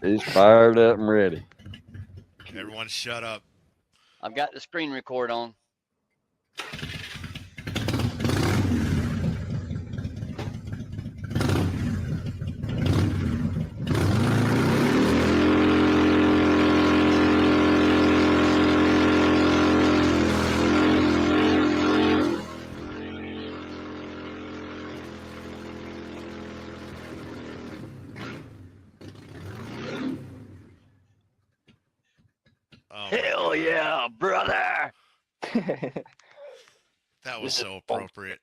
He's fired up and ready. Everyone shut up. I've got the screen record on. Hell yeah, brother! That was so appropriate.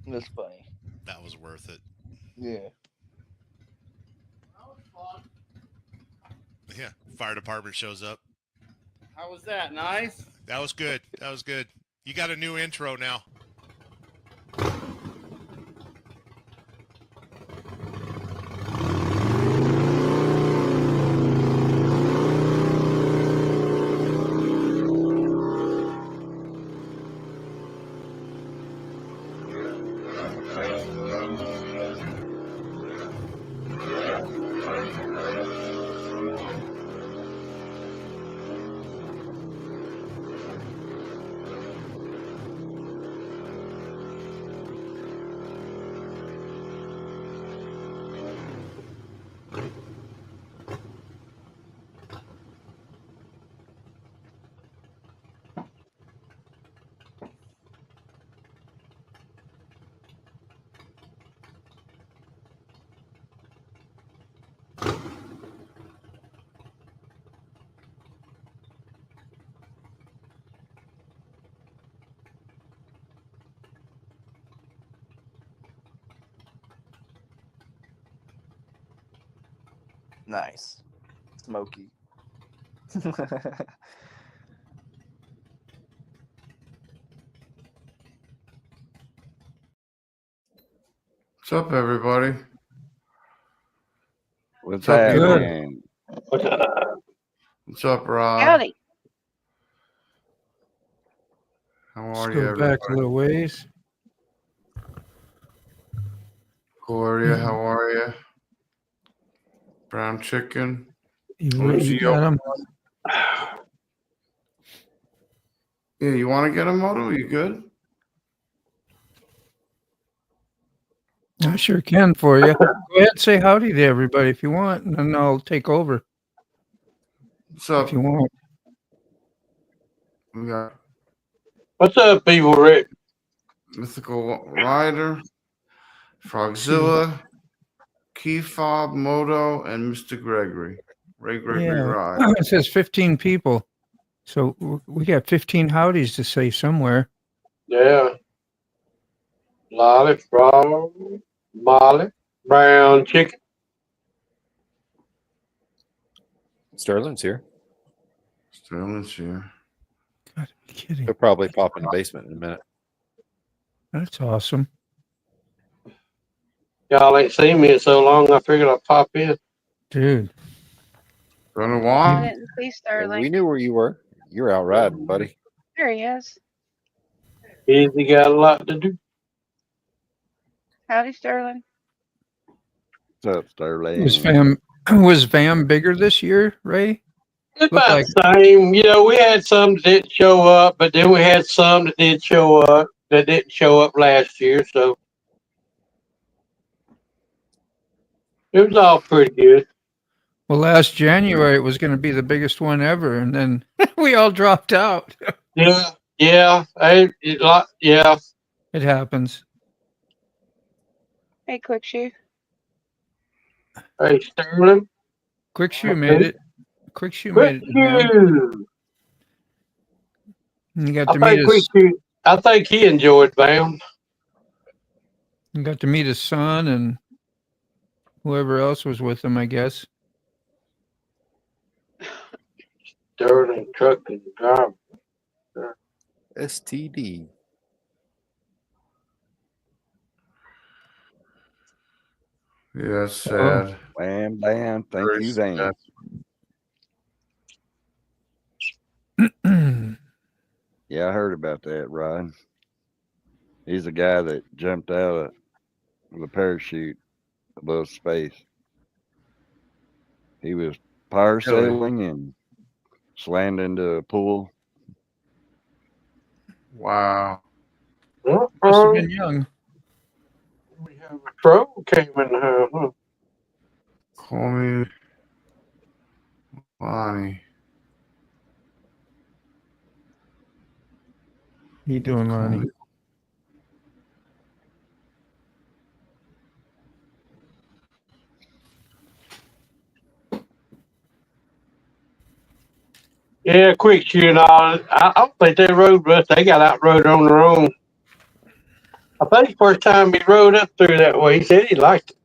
That's funny. That was worth it. Yeah. Yeah. Fire department shows up. How was that? Nice? That was good. That was good. You got a new intro now. Nice. Smoky. What's up, everybody? What's up, happening? What's up, Rob? Howdy. How Let's are go you, back a everybody? little ways. Gloria, how are you? Brown chicken. You got 'em? Yeah, you want to get a moto? You good? I sure can for you. Go ahead and say howdy to everybody if you want, and then I'll take over What's up? if you want. We got What's up, people, Rick? Mythical Rider, Frogzilla, Key Fob, Moto, and Mr. Gregory. Ray Gregory Yeah, Ride. it says 15 people. So we got 15 howdies to say somewhere. Yeah. Lolly, Frog, Molly, Brown chicken. Sterling's here. Sterling's here. God, are you kidding? He'll probably pop in the basement in a minute. That's awesome. Y'all ain't seen me in so long, I figured I'd pop in. Dude. Gonna I walk? didn't see Sterling. We knew where you were. You're out riding, buddy. There he is. Easy got a lot to do. Howdy, Sterling. What's up, Sterling? Was Vam bigger this year, Ray? It's Looked about like the same. You know, we had some that didn't show up, but then we had some that did show up that didn't show up last year, so it was all pretty good. well, last January it was going to be the biggest one ever, and then we all dropped out. Yeah, yeah, yeah. It happens. Hey, Quick Shoe. Hey, Sterling. Quick Shoe made it. Quick Shoe made Quick it. Man. Shoe. You got to meet his. I think he enjoyed Bam. You got to meet his son and whoever else was with him, I guess. Sterling Truckin driver. STD. Yeah, that's sad. Bam, bam. Thank Very you, Van. Yeah, Yeah, I heard about that, Rod. He's a guy that jumped out with a parachute above space. He was power Really? sailing and slammed into a pool. Wow. Must have been young. We have a troll came in the house. Huh? Call me Lonnie. How you doing, Lonnie? Yeah, quick shoot. I don't think they rode with us. They got out rode on their own. I think first time he rode up through that way, he said he liked it.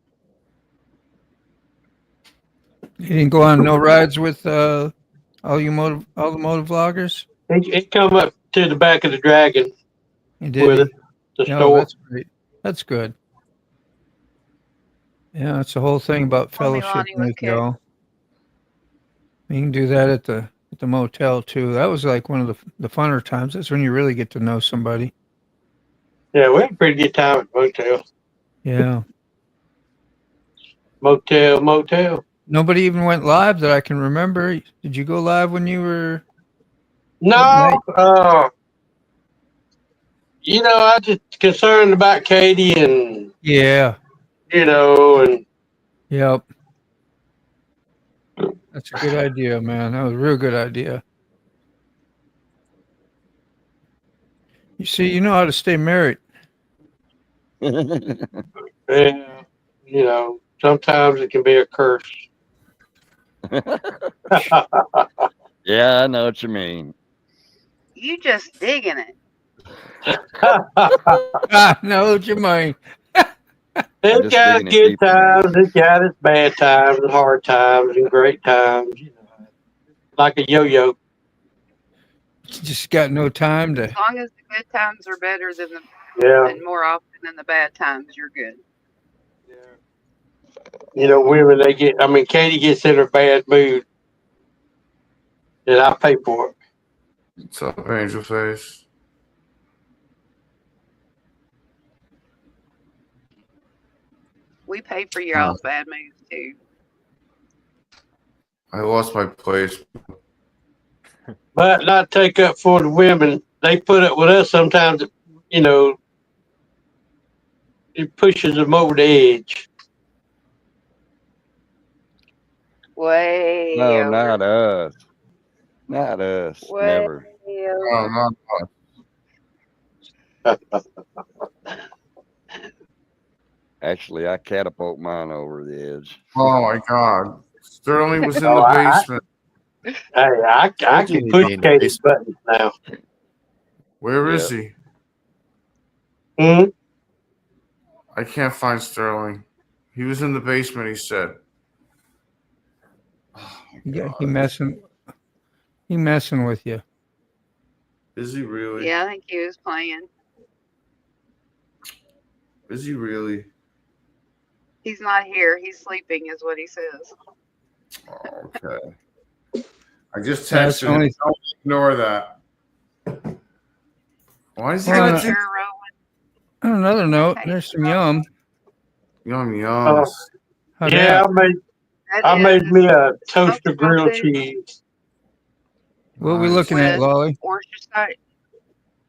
You didn't go on no rides with all the motovloggers? He come up to the back of the Dragon You did. with us, the No, store. that's great. That's good. Yeah, it's the whole thing about Only fellowship Lonnie was with kid. y'all. You can do that at the motel too. That was like one of the funner times. That's when you really get to know somebody. Yeah, we had a pretty good time at the motel. Yeah. Motel. Nobody even went live that I can remember. Did you go live when you were? No, night? I just concerned about Katie and, Yeah. and Yep. That's a good idea, man. That was a real good idea. You see, you know how to stay married. sometimes it can be a curse. Yeah, I know what you mean. You just digging it. I know what you mean. It's just got digging it good deeper. times, it's got its bad times, and hard times, and great times. Like a yo-yo. You just got no time to. As long as the good times are better than Yeah. and more often than the bad times, you're good. Women, Katie gets in her bad mood, and I pay for it. What's up, Angel Face? We pay for your all's bad moods too. I lost my place. But not take up for the women. They put up with us sometimes, it pushes them over the edge. Way No, over. not us. Not us. Way Never. over. Oh, not Actually, I catapult mine over the edge. Oh my God. Sterling was in Oh, the basement. Hey, I Told you can he'd push be in the Katie's buttons now. Where is he? Hmm? I can't find Sterling. He was in the basement, he said. Oh, Yeah, he messing with you. is he really? Yeah, I think he was playing. Is he really? He's not here. He's sleeping, is what he says. Oh, okay. I just That's texted only- him. Don't ignore that. Why is he Well, gonna no. take Sure, Rowan. On another note, Hey, there's some yum. yum yums? How'd Yeah, that? I made That me is a toaster smoked grilled sausage cheese. What are we Nice. looking at, with Lolly? Worcestershire.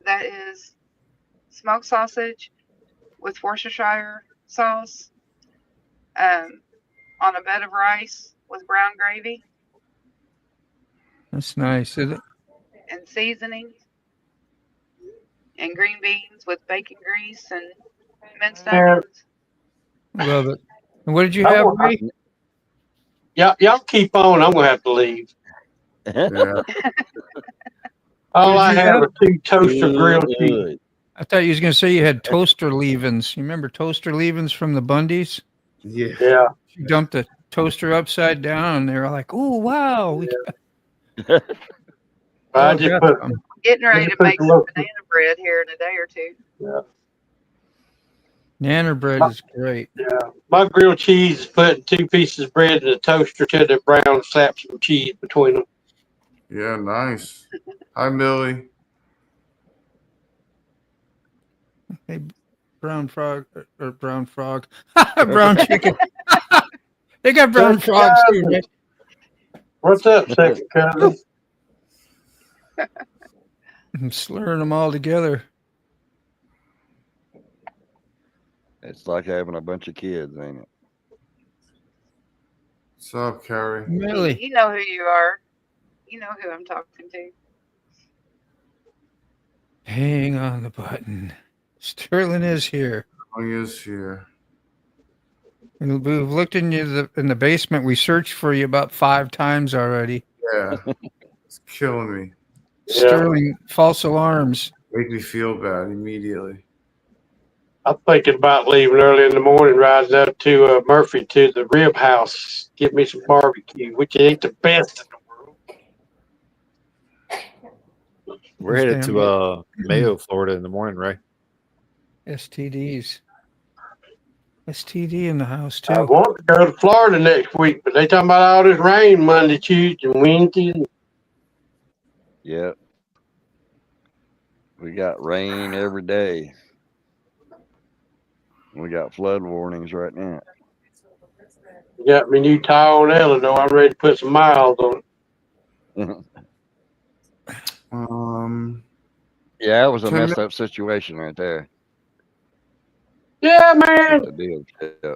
That is smoked sausage with Worcestershire sauce on a bed of rice with brown gravy That's nice, is it? and seasoning and green beans with bacon grease and minced Yeah. onions. Love it. And what did you I have, want- Ray? Y'all keep on. I'm gonna have to leave. Yeah. All What I did you have have? are 2 toaster grilled cheese. I thought you was gonna say you had toaster leavings. You remember toaster leavings from the Bundys? Yeah. Yeah. She dumped the toaster upside down, and they were like, "Oh wow!" We I all just got put some. Getting ready to put make the some loaf- banana bread here in a day or two. Nanner bread is great. my grilled cheese is putting 2 pieces of bread in the toaster till they're brown, slap some cheese between them. Yeah, nice. Hi, Millie. Hey, brown frog or brown frog, brown chicken. They got brown frogs too, right? What's up, second cousin? I'm slurring them all together. It's like having a bunch of kids, ain't it? What's up, Carrie? Really? You know who you are. You know who I'm talking to. Hang on the button. Sterling is here. He is here. We've looked in the basement. We searched for you about 5 times already. Yeah. It's killing me. Sterling, false alarms. Make me feel bad immediately. I'm thinking about leaving early in the morning, riding up to Murphy to the rib house, get me some barbecue, which ain't the best in the world. We're headed to Mayo, Florida in the morning, right? STDs. STD in the house I too. want to go to Florida next week, but they talking about all this rain Monday, Tuesday, and Wednesday. Yeah. We got rain every day. We got flood warnings right now. Got me new tire on Eleanor. I'm ready to put some miles on it. Yeah, it was a 10 messed up situation right there. Yeah, man. The deal. Yeah.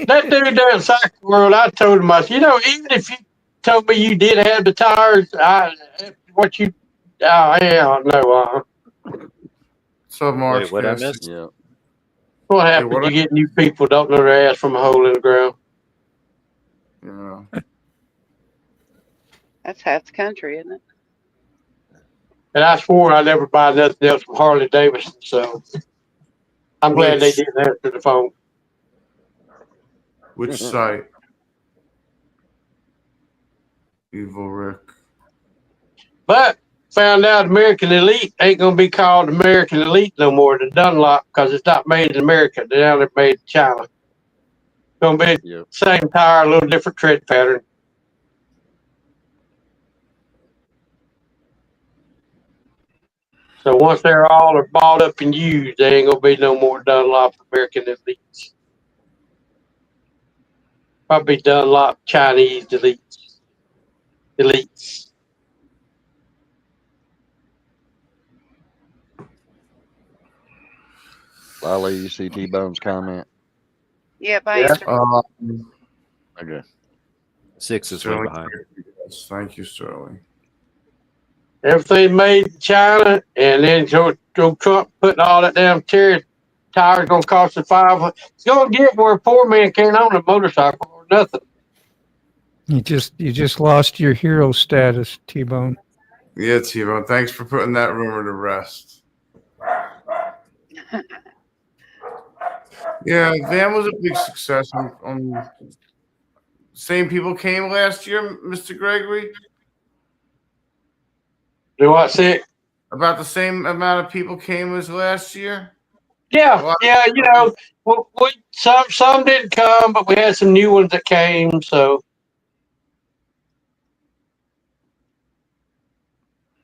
That dude there in Cycle World, I told him, I said, even if you told me you did have the tires, yeah, no. What's up, Mark? Wait, what I missed? Yeah. What happened? what You get new people don't know their ass from a hole in the ground. Yeah. That's half the country, isn't it? And I swore I'd never buy nothing else from Harley Davidson, so I'm glad they didn't answer the phone. Which site? Evil Rick. But found out American Elite ain't gonna be called American Elite no more than Dunlop because it's not made in America. They're now they're made in China. It's gonna be Yep. same tire, a little different tread pattern. So once they're all are bought up and used, they ain't gonna be no more Dunlop American Elites. Probably Dunlop Chinese Elites. Lolly, you see T-Bone's comment? Yep, I Yeah. answered. Okay. 6 is way Sterling, behind. yes, thank you, Sterling. Everything made in China, and then Joe Trump putting all that damn tires gonna cost us $500. It's gonna get where a poor man can't own a motorcycle or nothing. You just lost your hero status, T-Bone. Yeah, T-Bone, thanks for putting that rumor to rest. Yeah, Van was a big success. Same people came last year, Mr. Gregory? Do I say? About the same amount of people came as last year? Yeah, some didn't come, but we had some new ones that came. So,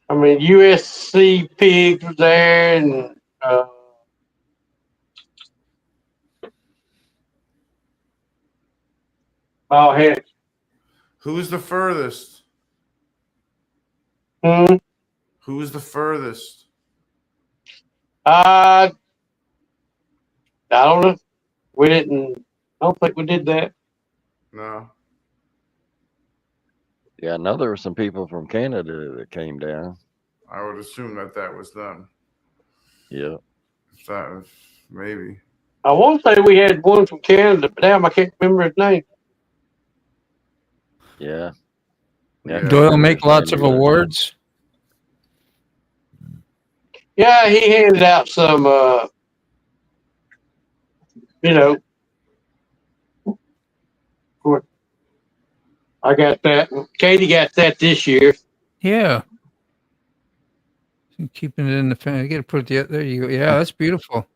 I mean, USC Pigs was there, and oh heck, Who was the furthest? hmm. Who was the furthest? I don't know. We didn't. I don't think we did that. No. Yeah, I know there were some people from Canada that came down. I would assume that was them. Yeah. Maybe. I want to say we had one from Canada, but damn, I can't remember his name. Yeah. Yeah. Doyle make lots of awards. Yeah, he handed out some, I got that. Katie got that this year. Yeah. Keeping it in the fan. You got to put the there. You go. Yeah, that's beautiful.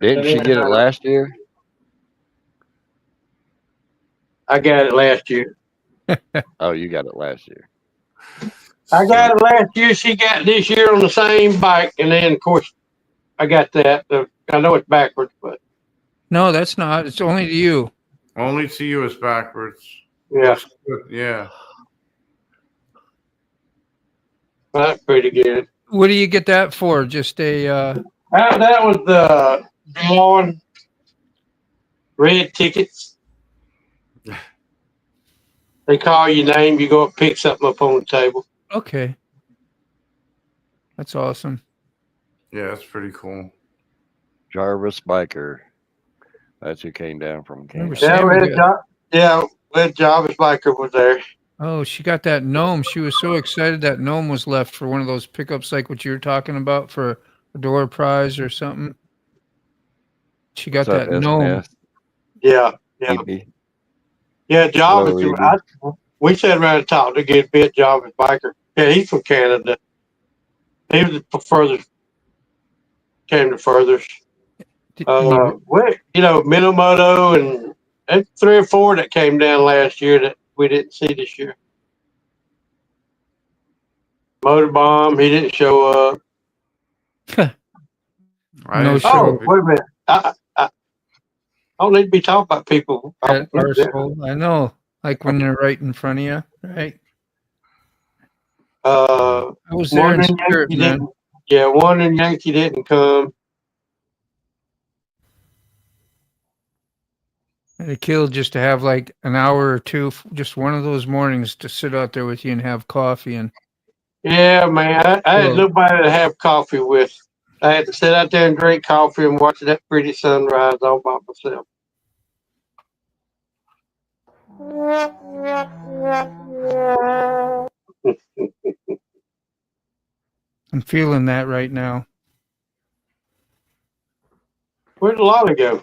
Didn't she get it last year? I got it last year. Oh, you got it last year. I got it last year. She got it this year on the same bike, and then of course I got that. I know it's backwards, but No, that's not. It's only to you. Only to you is backwards. yeah, Looks good. Yeah. that's pretty good. What do you get that for? Just a That was the drawing red tickets. They call your name, you go up, pick something up on the table. okay. That's awesome. Yeah, that's pretty cool. Jarvis Biker. That's who came down from Remember Canada. Yeah, Sam Red got- Job. Yeah, Red Jarvis Biker was there. Oh, she got that gnome. She was so excited that gnome was left for one of those pickups like what you were talking about for a door prize or something. She got What's up, that gnome. SNS? Yeah, yeah. EB? Yeah, Jarvis. Hello, EB. We sat around and talked to get bit Jarvis Biker. Yeah, he's from Canada. He was the furthest, came the furthest. Minamoto and 3 or 4 that came down last year that we didn't see this year. MotoBaum, he didn't show up. I No didn't show. show Wait a minute. I don't need to be talking about people. That arsehole. I know. Like when they're right in front of you, right? I was there in spirit, man. One in Yankee didn't come. I'd have killed just to have like an hour or two, just one of those mornings to sit out there with you and have coffee. And Yeah, man. I had Well- nobody to have coffee with. I had to sit out there and drink coffee and watch that pretty sunrise all by myself. I'm feeling that right now. Where'd Lolly go?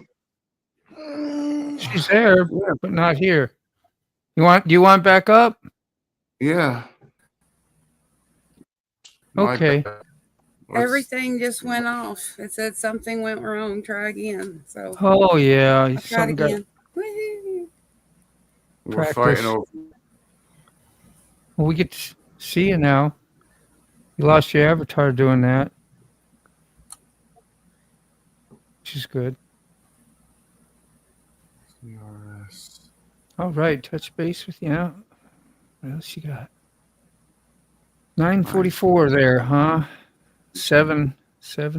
She's there, but not here. Do you want back up? Yeah. My Okay. bad. Let's- Everything just went off. It said something went wrong. Try again. So Oh yeah, I tried something got again. Woo-hoo. We're practice. fighting over. Well, we get to see you now. You lost your avatar doing that. Which is good. CRS. All right, touch base with you now. What else you got? 9:44 there, huh? 7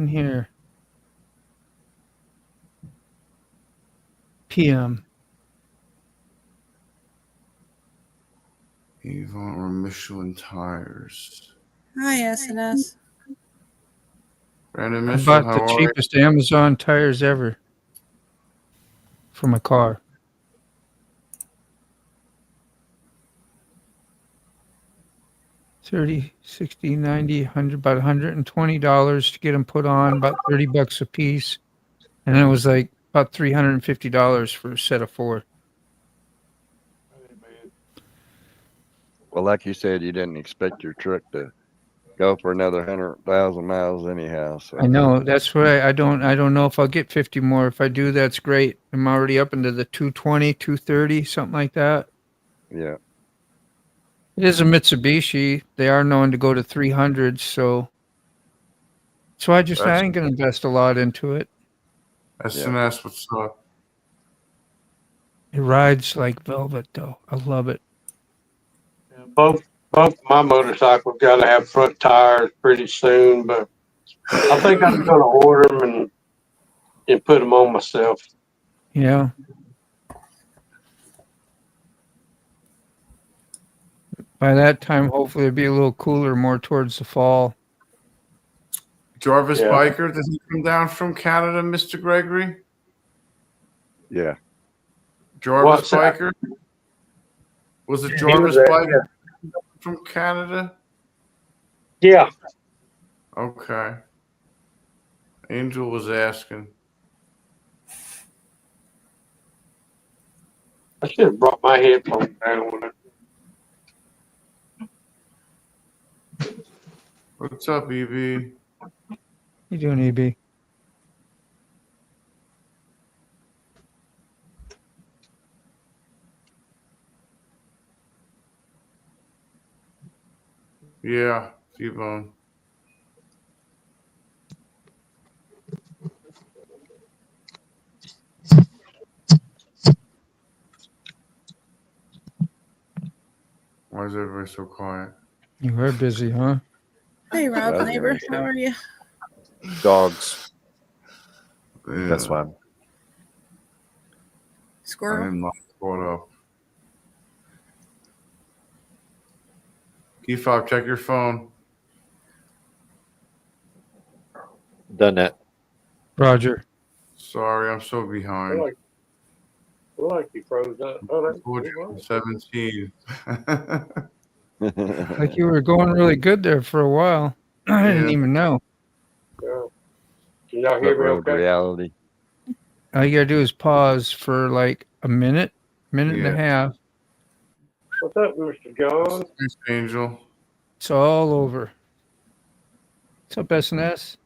here. PM. Avon or Michelin tires. Hi, SNS. Brandon I Michelin, bought how the are you? cheapest Amazon tires ever for my car. $30, $60, $90, $100, about $120 to get them put on, about $30 a piece. And it was like about $350 for a set of 4. Well, like you said, you didn't expect your truck to go for another 100,000 miles anyhow. So I know. That's why I don't know if I'll get 50 more. If I do, that's great. I'm already up into the 220, 230, something like that. yeah. It is a Mitsubishi. They are known to go to 300, so I ain't going to invest a lot into it. SNS, what's up? It rides like velvet, though. I love it. Both my motorcycles got to have front tires pretty soon, but I think I'm going to order them and put them on myself. Yeah. By that time, hopefully, it'll be a little cooler, more towards the fall. Jarvis Yeah. Biker, does he come down from Canada, Mr. Gregory? Yeah. Jarvis What's that? Biker? Was it He Jarvis was there, Biker from Canada? Yeah. Okay. Angel was asking. I should have brought my headphones down with it. What's up, EB? You doing, EB? Yeah, T-Bone. is everybody so quiet? You were busy, huh? Hey, Rob, was neighbor, gonna say. how are you? Dogs. Yeah, That's why. I Squirrel? am not caught up. Key fob, check your phone. Done that. Roger. Sorry, I'm so behind. Like you froze up. Oh, I told you I'm 17. Like you were going really good there for a while. I didn't Yeah. even know. Yeah. Can y'all What hear me road okay? reality? All you gotta do is pause for like a minute and a Yeah. half. What's up, Mr. John? Thanks, Angel. It's all over. What's up, S&S?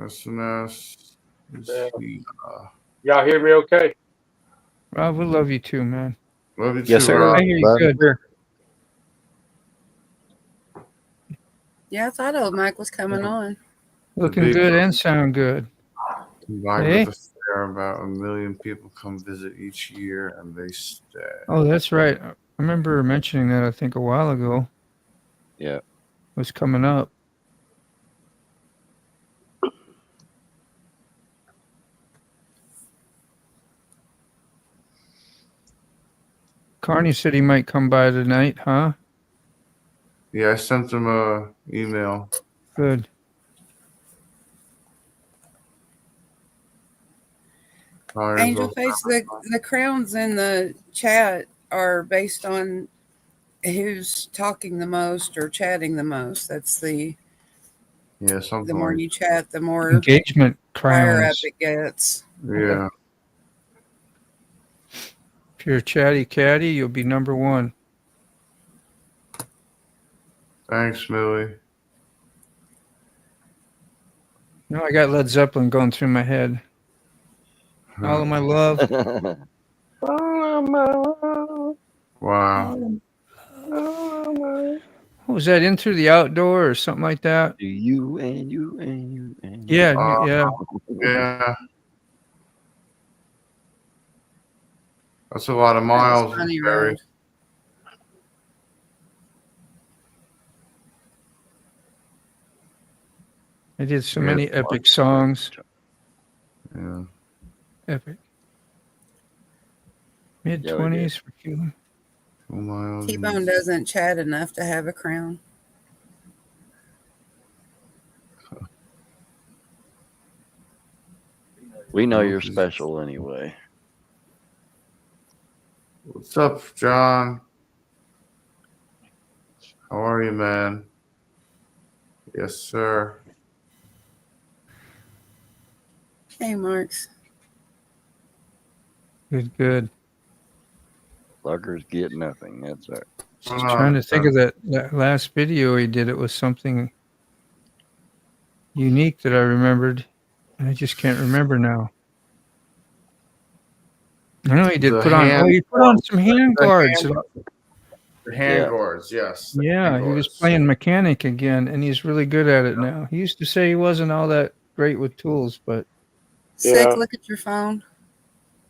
SNS. Yeah. See. Y'all hear me okay? Rob, we love you too, man. Love you Yes, too, sir. Rob. I hear you Loud and good. clear. Yeah, I thought old Mike was coming on. Looking big- good and sound good. Combined Hey? with the fair, about 1 million people come visit each year, and they stay. Oh, that's right. I remember mentioning that, I think, a while ago. Yeah. It was coming up. Carney said he might come by tonight, huh? Yeah, I sent him a email. Good. Hi, Angel Angel. Face, the crowns in the chat are based on who's talking the most or chatting the most. That's Yeah, the something more like you chat, the more Engagement higher up crowns. it gets. yeah. If you're a chatty catty, you'll be number one. Thanks, Millie. No, I got Led Zeppelin going through my head. All of my love. Wow. What was that? In Through the Outdoor or something like that? Do you and you and you and you. Yeah, Uh, yeah. Yeah. That's a lot of miles, funny, Barry. Rob. I did so Yeah. many epic songs. Yeah. Epic. Mid Yeah, we did. 20s for Cuba. 2 miles. T-Bone doesn't chat enough to have a crown. We know you're special anyway. What's up, John? How are you, man? Yes, sir. Hey, Marks. Good, good. Luggers get nothing. That's it. Just trying to think of that last video he did. It was something unique that I remembered. I just can't remember now. I know he did The put on. Oh, he put on some hand guards. The hand guards, yes. the Yeah, hand he was guards. playing mechanic again, and he's really good at it now. He used to say he wasn't all that great with tools, but Sick, look at your phone.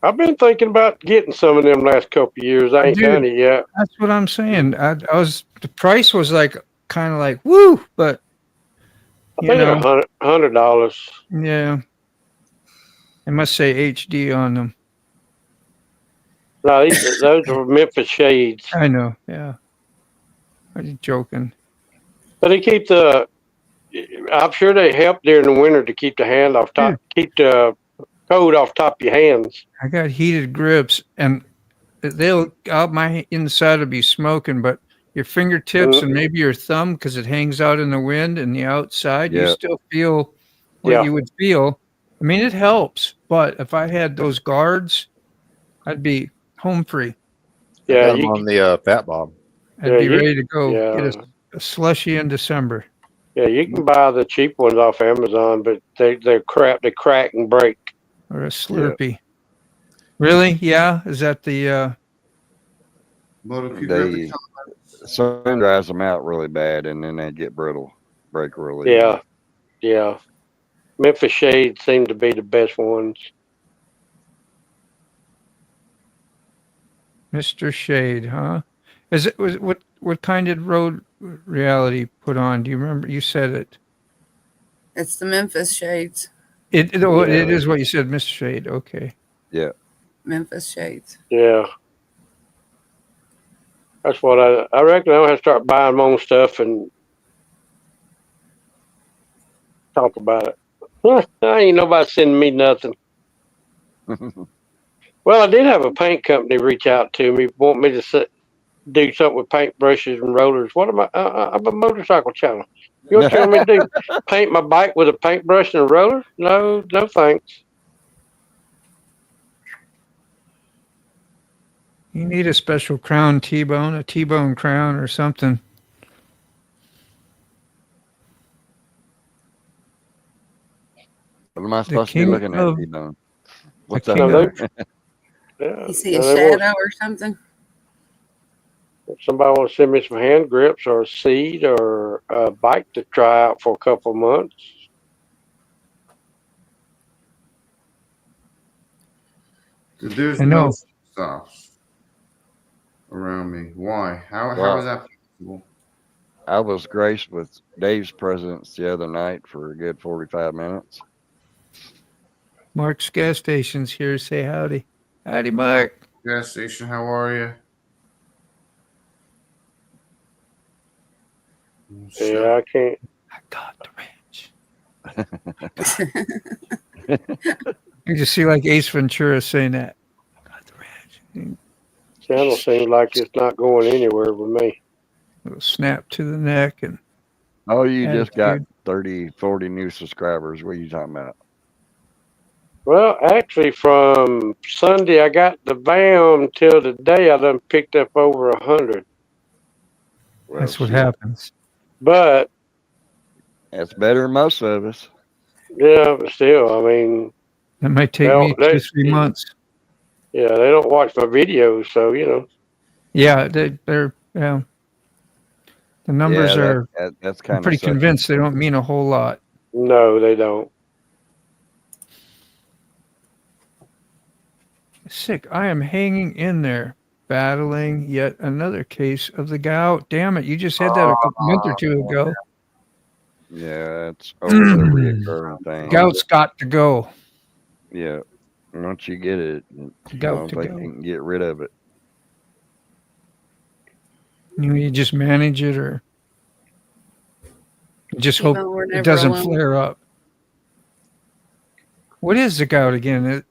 I've been thinking about getting some of them last couple of years. I ain't Dude, done it yet. that's what I'm saying. I was the price was like kind of like woo, but I think they're $100. yeah, they must say HD on them. No, those are Memphis shades. I know. Yeah, I'm just joking. But they keep the. I'm sure they help during the winter to keep the hand off top, keep the cold off top of your hands. I got heated grips, and they'll out my inside will be smoking, but your fingertips and maybe your thumb, because it hangs out in the wind and the outside, you Yeah. still feel what you would feel. I mean, it helps, but if I had those guards, I'd be home free. I got them on the Fat Bob. I'd be ready to go get a slushy in December. Yeah, you can buy the cheap ones off Amazon, but they're crap. They crack and break. Or a Slurpee. Really? Yeah. Is that the They sun dries them out really bad, and then they get brittle, break really. Yeah, yeah. Memphis shades seem to be the best ones. Mr. Shade, huh? Is it what kind did Road Reality put on? Do you remember? You said it. It's the Memphis Shades. It is what you said, Mr. Shade. Okay. Yeah. Memphis Shades. Yeah. That's what I reckon I'll have to start buying my own stuff and talk about it. Ain't nobody sending me nothing. Well, I did have a paint company reach out to me, want me to do something with paint brushes and rollers. What am I? I'm a motorcycle channel. You want me to do? Paint my bike with a paintbrush and a roller? No, no thanks. You need a special crown T-bone, a T-bone crown or something. What am I supposed to be looking at, T-bone? What's up there? You see a shadow or something? If somebody wants to send me some hand grips or a seat or a bike to try out for a couple of months. There's no stops around me. Why? How is that possible? I was graced with Dave's presence the other night for a good 45 minutes. Mark's gas station's here. Say howdy. Howdy, Mark. Gas station, how are you? Yeah, I can't. I got the ranch. You just see like Ace Ventura saying that. I got the ranch. Channel seems like it's not going anywhere with me. Little snap to the neck and. Oh, you just got 30, 40 new subscribers. What are you talking about? Well, actually, from Sunday I got the VAM till today, I done picked up over 100. Well, that's what happens. But that's better than most of us. Yeah, but still, I mean, that might take me 2 or 3 months. Yeah, they don't watch my videos, so you know. Yeah, they're the numbers are. That's kind I'm pretty convinced they don't mean a whole lot. No, they don't. Sick. I am hanging in there, battling yet another case of the gout. Damn it! You just had that a month or two ago. Yeah, it's over the reoccurring thing. Gout's got to go. Yeah, once you get it, I Gout don't to think go. you can get rid of it. You just manage it, or just hope it doesn't flare up. What is the gout again?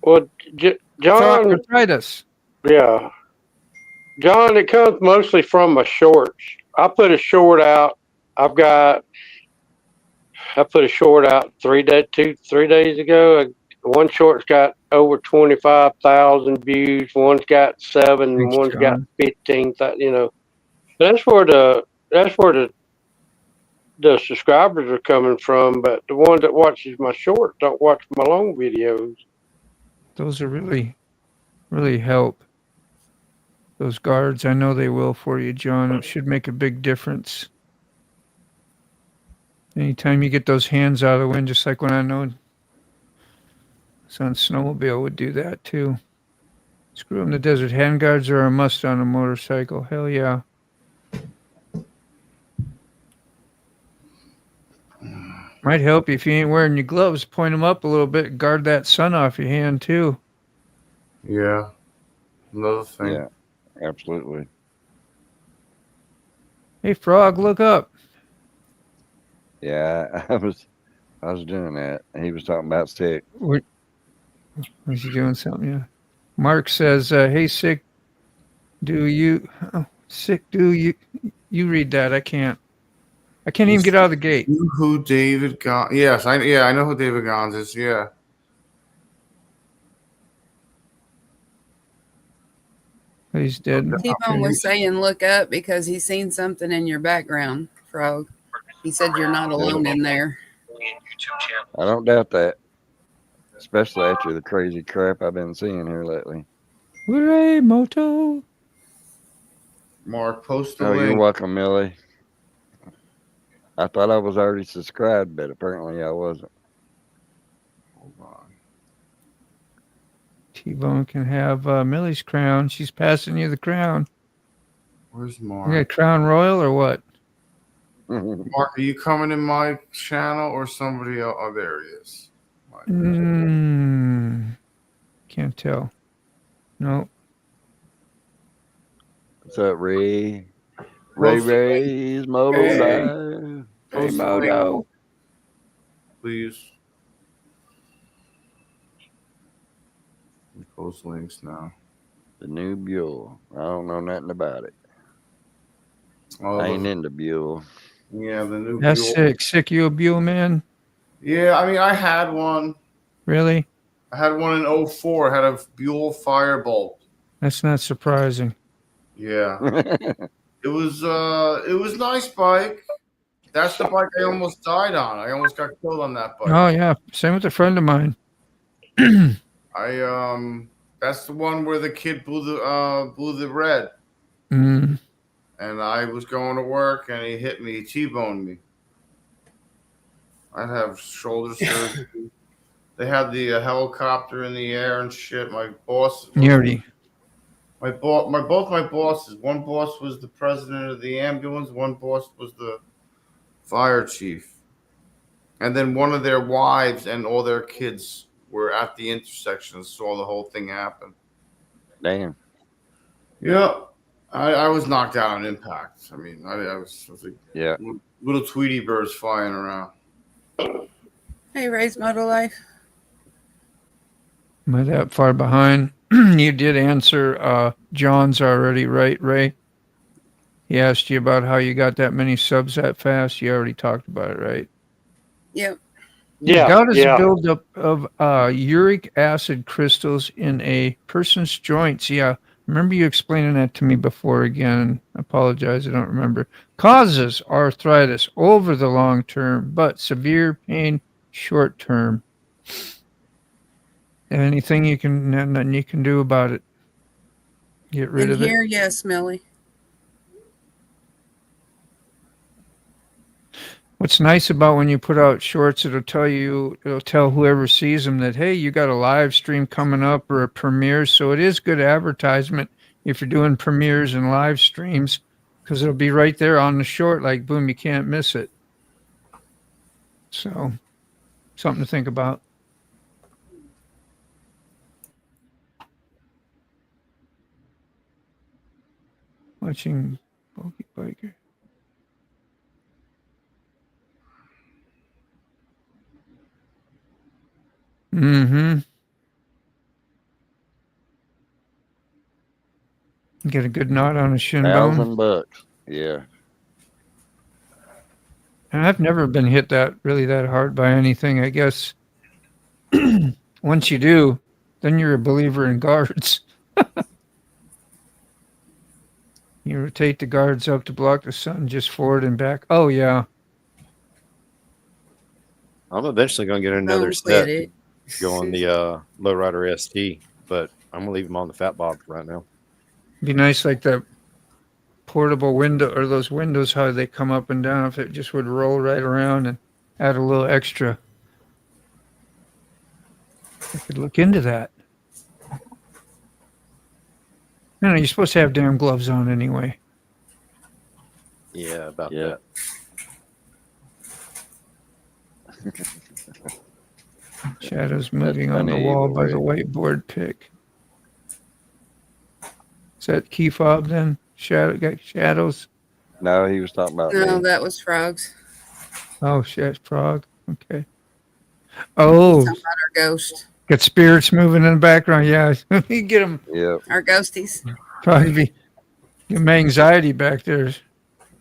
Well, John, arthritis. Yeah, John, it comes mostly from my shorts. I put a short out. I put a short out 3 days ago. One short's got over 25,000 views. One's got 7. Thanks, one's John. got 15. You know, that's where the subscribers are coming from. But the one that watches my short don't watch my long videos. Those are really help. Those guards, I know they will for you, John. It should make a big difference. Anytime you get those hands out of the wind, just like when I know son snowmobile would do that too. Screw them, the desert. Hand guards are a must on a motorcycle. Hell yeah. Might help you if you ain't wearing your gloves. Point them up a little bit. Guard that sun off your hand too. Yeah. Another thing. Yeah, absolutely. Hey, Frog, look up. Yeah, I was doing that. And he was talking about stick. Was he doing something? Yeah. Mark says, hey, Sick, do you read that? I can't even get out of the gate. Who David Gons? Yes, I know who David Gons is. Yeah. He's dead. T-Bone was saying look up because he's seen something in your background, Frog. He said you're not alone in there. I don't doubt that. Especially after the crazy crap I've been seeing here lately. Hooray, Moto. Mark, post the Oh, link. you're welcome, Millie. I thought I was already subscribed, but apparently I wasn't. Hold on. T-Bone can have Millie's crown. She's passing you the crown. Where's You Mark? got Crown Royal or what? Mark, are you coming in my channel or somebody else? Oh, there he is. Can't tell. No. What's up, Ray? Post the link. Ray's Moto Hey. Live. Post the link, Moto. please. Post links now. The new Buell. I don't know nothing about it. Oh, I ain't into Buell. yeah, the new That's Buell. sick. Sick, you a Buell man? Yeah, I mean, I had one. Really? I had one in 04. I had a Buell Firebolt. That's not surprising. Yeah. It was nice bike. That's the bike I almost died on. I almost got killed on that bike. Oh yeah, same with a friend of mine. That's the one where the kid blew the red. Mm. And I was going to work and he hit me, he T-boned me. I'd have shoulder surgery. They had the helicopter in the air and shit. My boss, Nearly. both my bosses. One boss was the president of the ambulance. One boss was the fire chief. And then one of their wives and all their kids were at the intersection and saw the whole thing happen. Damn. Yeah. I was knocked out on impact. I mean, I was like, yeah, little Tweety birds flying around. Hey, Ray's Moto Life. Am I that far behind? You did answer John's already, right, Ray? He asked you about how you got that many subs that fast. You already talked about it, right? Yep. Yeah. Gout is yeah. a buildup of uric acid crystals in a person's joints. Yeah. Remember you explaining that to me before again. I apologize. I don't remember. Causes arthritis over the long term, but severe pain short term. Anything you can, nothing you can do about it. Get rid And of here, it. yes, Millie. What's nice about when you put out shorts, it'll tell whoever sees them that, hey, you got a live stream coming up or a premiere. So it is good advertisement if you're doing premieres and live streams, because it'll be right there on the short, like, boom, you can't miss it. So something to think about. Watching Bulky Biker. Mm-hmm. Get a good knot on a shin bone. $1,000. Yeah. And I've never been hit that hard by anything. I guess once you do, then you're a believer in guards. You rotate the guards up to block the sun, just forward and back. Oh yeah. I'm eventually going to get another Don't set. quit it. Go on the Lowrider ST, but I'm gonna leave them on the Fat Bob right now. Be nice like the portable window or those windows, how they come up and down. If it just would roll right around and add a little extra. I could look into that. No, you're supposed to have damn gloves on anyway. Yeah, about that. Shadows moving on the wall by the whiteboard pick. Is that key fob then? Got shadows? No, he was talking about No, me. that was frogs. Oh, shit, frog. Okay. Oh, Talking about our ghost. got spirits moving in the background. Yeah, you get them. Yeah. Our ghosties. Probably be give 'em anxiety back there.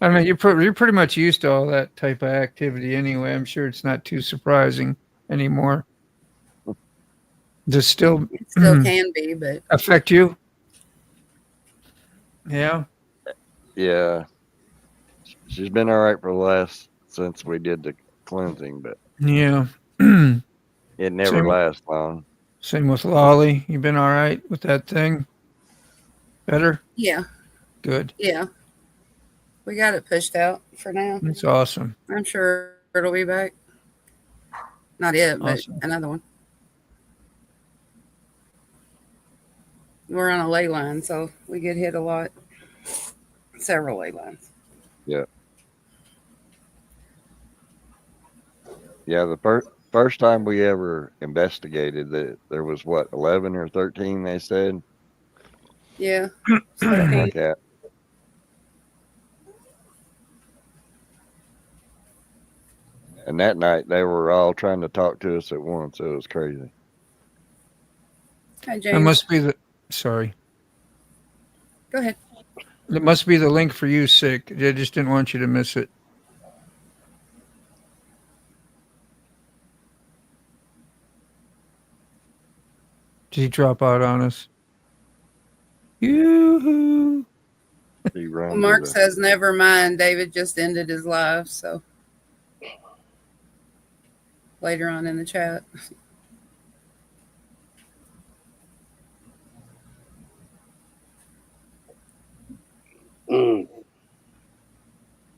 I mean, you're pretty much used to all that type of activity anyway. I'm sure it's not too surprising anymore. Does still It still can be, but affect you? Yeah. Yeah. She's been all right for the last since we did the cleansing, but Yeah. it never lasts long. Same with Lolly. You been all right with that thing? Better? yeah, Good. yeah. We got it pushed out for now. That's awesome. I'm sure it'll be back. Not it, but Awesome. another one. We're on a ley line, so we get hit a lot. Several ley lines. Yeah, the first time we ever investigated that, there was what, 11 or 13, they said? Yeah. Something 13. like that. And that night they were all trying to talk to us at once. It was crazy. Hi, It James. must be the. Sorry. Go ahead. It must be the link for you, Sick. I just didn't want you to miss it. Did he drop out on us? Yoo-hoo. He Well, ran Mark to the, says, never mind. David just ended his live. So later on in the chat.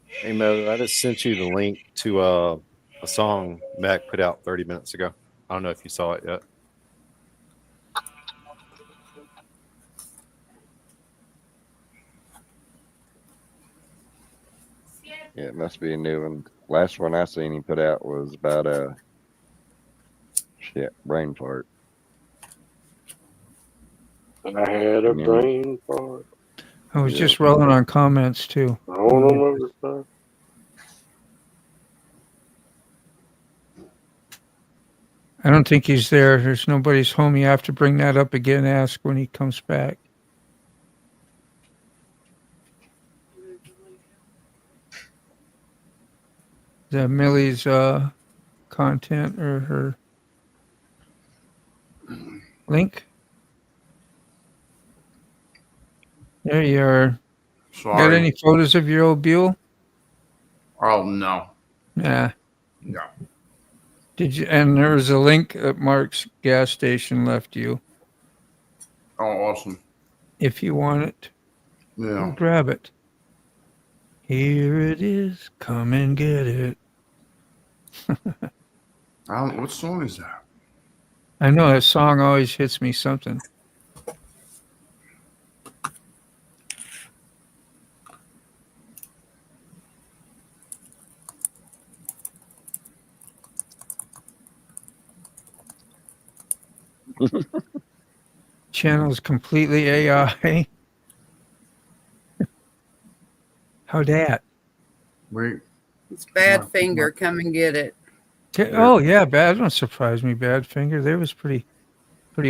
Hey Mo, I just sent you the link to a song Mac put out 30 minutes ago. I don't know if you saw it yet. yeah, it must be a new one. Last one I seen he put out was about brain fart. I had a Yeah. brain fart. I was Yeah. just rolling on comments too. I don't remember stuff. I don't think he's there. There's nobody's home. You have to bring that up again. Ask when he comes back. Is that Millie's content or her link? There you are. Sorry. Got any photos of your old Buell? Oh no. Nah. No. Did you? And there was a link at Mark's gas station left you. Oh, awesome. If you want it, Yeah. grab it. Here it is. Come and get it. What song is that? I know that song always hits me something. Channel's completely AI. How that? Wait. It's Badfinger. Come and get it. Oh yeah, bad. Don't surprise me. Badfinger. They was pretty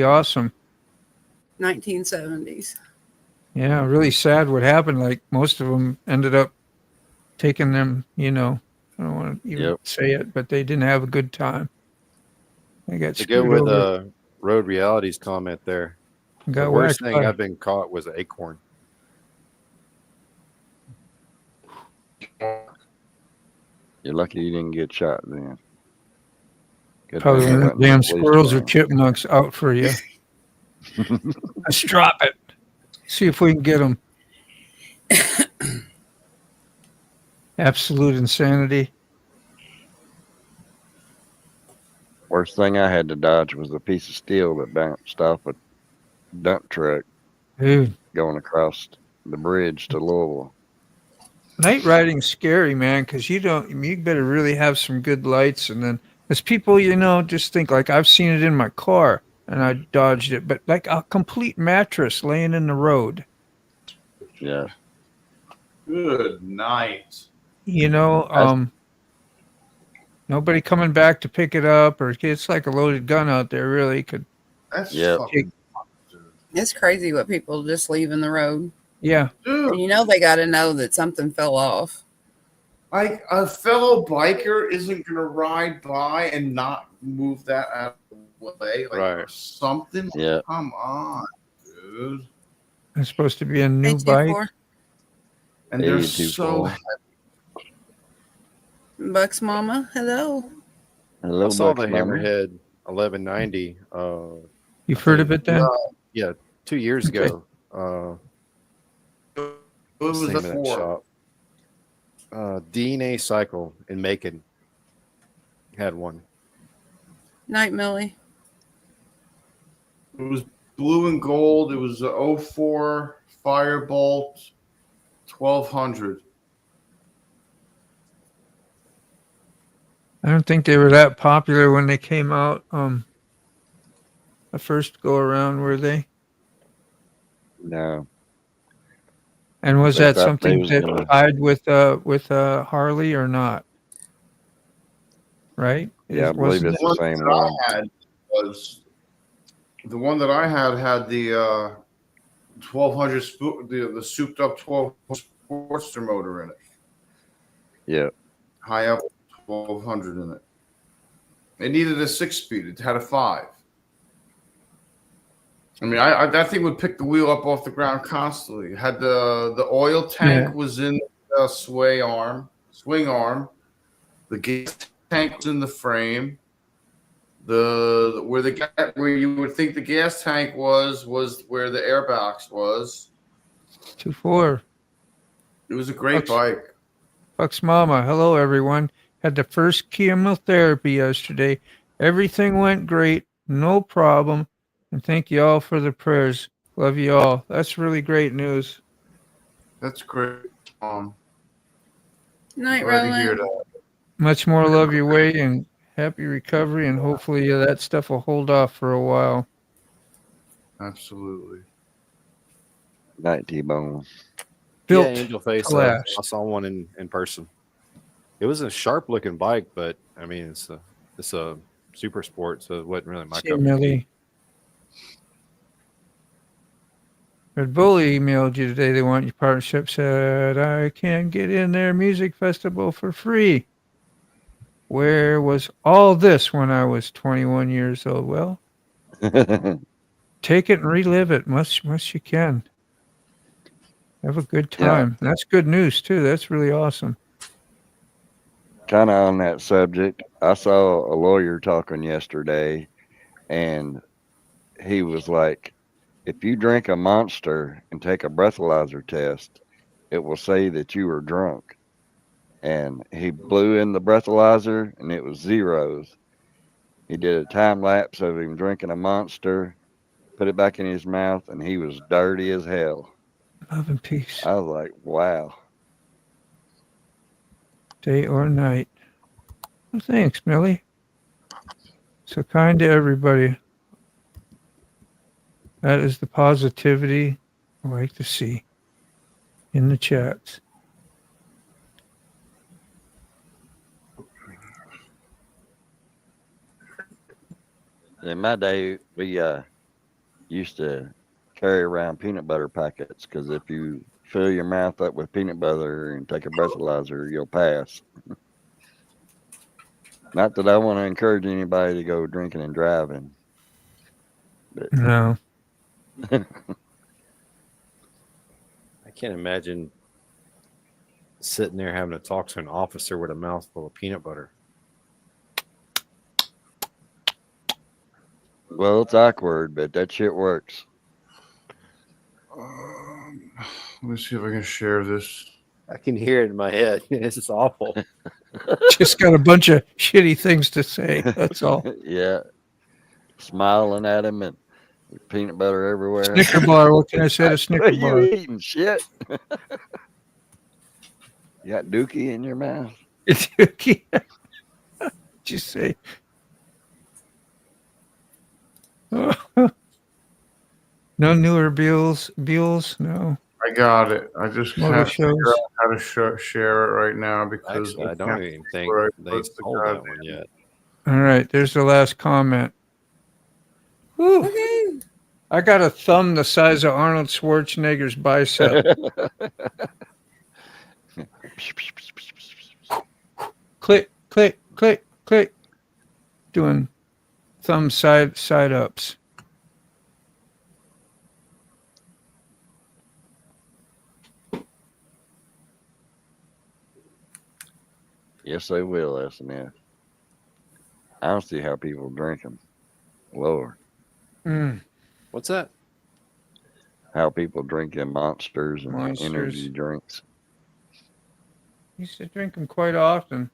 awesome. 1970s. Yeah, really sad what happened. Like most of them ended up taking them. I don't want to even say it, but they didn't have a good time. They got To go screwed with over. Road Reality's comment there. Got The worst whacked thing by- I've been caught was an acorn. You're lucky you didn't get shot then. Good Probably thing one you of went the in damn the police squirrels or van. chipmunks out for you. Let's drop it. See if we can get them. Absolute insanity. Worst thing I had to dodge was a piece of steel that bounced off a dump truck Dude, going across the bridge to Louisville. night riding's scary, man, because you better really have some good lights. And then, as people, just think like I've seen it in my car and I dodged it, but like a complete mattress laying in the road. Yeah. Good night. Nobody coming back to pick it up, or it's like a loaded gun out there, really. Could That's Yep. fucking It's crazy what people just leave in the road. Yeah. dude. And they got to know that something fell off. Like a fellow biker isn't gonna ride by and not move that out of the way, like Right. or something. Yeah. Come on, dude. it's supposed to be a new 824. bike. And they're 82 so Bucks Mama, hello. Hello, I saw Bucks the Mama. Hammerhead 1190. You've heard of it then? Yeah, 2 years Okay. ago. What What's was the that name of that for? shop? DNA Cycle in Macon had one. Night Millie. It was blue and gold. It was a 04 Firebolt 1,200. I don't think they were that popular when they came out. The first go around, were they? No. And was They that thought they something was that gonna- tied with Harley or not? Right? Yeah, I believe Wasn't it's it? the same one. The one that I had the 1,200 the souped up 12 Sportster motor in it. Yeah. High up 1,200 in it. It needed a 6-speed. It had a 5. I mean, that thing would pick the wheel up off the ground constantly. It had the oil tank was in the swing arm. The gas tank was in the frame. Where you would think the gas tank was where the airbox was. 2.4. It was a great bike. Bucks Mama. Hello, everyone. Had the first chemotherapy yesterday. Everything went great. No problem. And thank you all for the prayers. Love you all. That's really great news. That's great. Night, Glad to hear Rollin. that. Much more love your way and happy recovery. And hopefully that stuff will hold off for a while. Absolutely. Night, T-Bone. Built yeah, Angel Face. to last. I saw one in person. It was a sharp looking bike, but I mean, it's a super sport, so it wasn't really my cup of tea. Millie. Red Bull emailed you today. They want your partnership. Said, I can't get in their music festival for free. Where was all this when I was 21 years old? Well, take it and relive it much you can. Have a good time. Yeah. That's good news, too. That's really awesome. Kind of on that subject, I saw a lawyer talking yesterday, and he was like, if you drink a Monster and take a breathalyzer test, it will say that you were drunk. And he blew in the breathalyzer, and it was zeros. He did a time lapse of him drinking a Monster, put it back in his mouth, and he was dirty as hell. Love and peace. I was like, wow. Day or night. Well, thanks, Millie. So kind to everybody. That is the positivity I like to see in the chats. In my day, we used to carry around peanut butter packets because if you fill your mouth up with peanut butter and take a breathalyzer, you'll pass. Not that I want to encourage anybody to go drinking and driving. But No. I can't imagine sitting there having to talk to an officer with a mouthful of peanut butter. Well, it's awkward, but that shit works. Let me see if I can share this. I can hear it in my head. This is awful. Just got a bunch of shitty things to say. That's all. Yeah. Smiling at him and peanut butter everywhere. Snicker bar. What can I say to Snicker What are bar? you eating? Shit. You got dookie in your mouth? Dookie. What'd you say? No newer Beals? No. I got it. I just Motor can't figure shows. out how to share it right now because Actually, I don't can't even think where I they put the sold that goddamn- one yet. All right. There's the last comment. Whew. Okay. I got a thumb the size of Arnold Schwarzenegger's bicep. Click, click, click, click. Doing thumb side ups. Yes, they will, SNF. I don't see how people drink them. Lord. What's that? How people drink them Monsters and Monsters. energy drinks. Used to drink them quite often.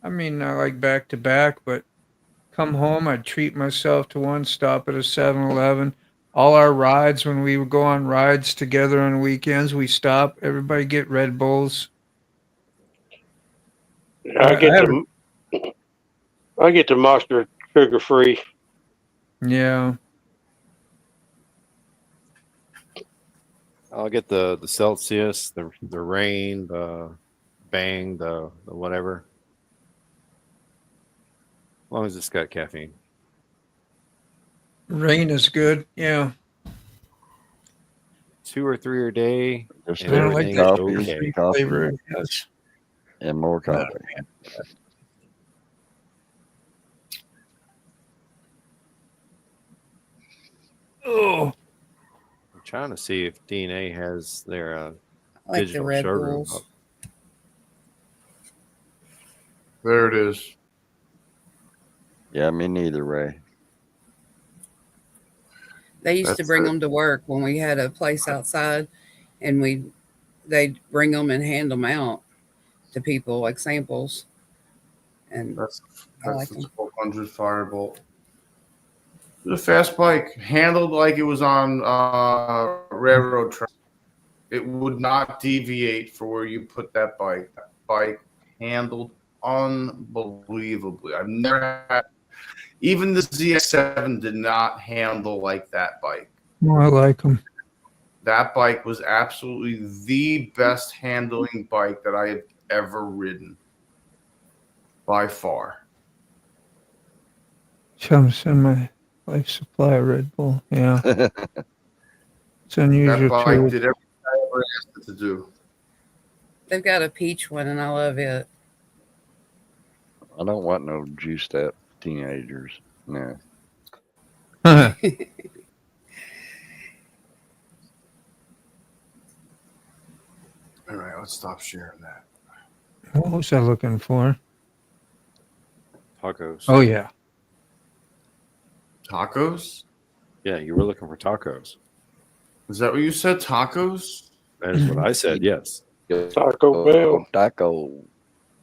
I mean, not like back to back, but come home, I'd treat myself to one, stop at a 7-Eleven, all our rides, when we would go on rides together on weekends, we stop, everybody get Red Bulls. I get haven't- the Monster sugar free. Yeah. I'll get the Celsius, the Rain, the Bang, the whatever. As long as it's got caffeine. Rain is good. Yeah. 2 or 3 a day. Just And I don't like everything that is coffee, okay. sweet coffee, flavor it has. and more coffee. Oh, I'm trying to see if DNA has their I like the digital Red showroom Bulls. up. There it is. Yeah, me neither, Ray. They used to That's bring it. them to work when we had a place outside, and they'd bring them and hand them out to people like samples. And That's I like the them. 1200 Firebolt. It was a fast bike, handled like it was on railroad track. It would not deviate for where you put that bike. That bike handled unbelievably. I've never had, even the ZX7 did not handle like that bike. oh, I like them. That bike was absolutely the best handling bike that I have ever ridden, by far. Trying to send my life supply of Red Bull. Yeah. It's unusual That bike too. did everything I ever asked it to do. they've got a peach one, and I love it. I don't want no juiced up teenagers. No. All right, let's stop sharing that. What was I looking for? Tacos. Oh yeah. Tacos? Yeah, you were looking for tacos. Is that what you said? Tacos? That is what I said, yes. Taco Bell. Taco.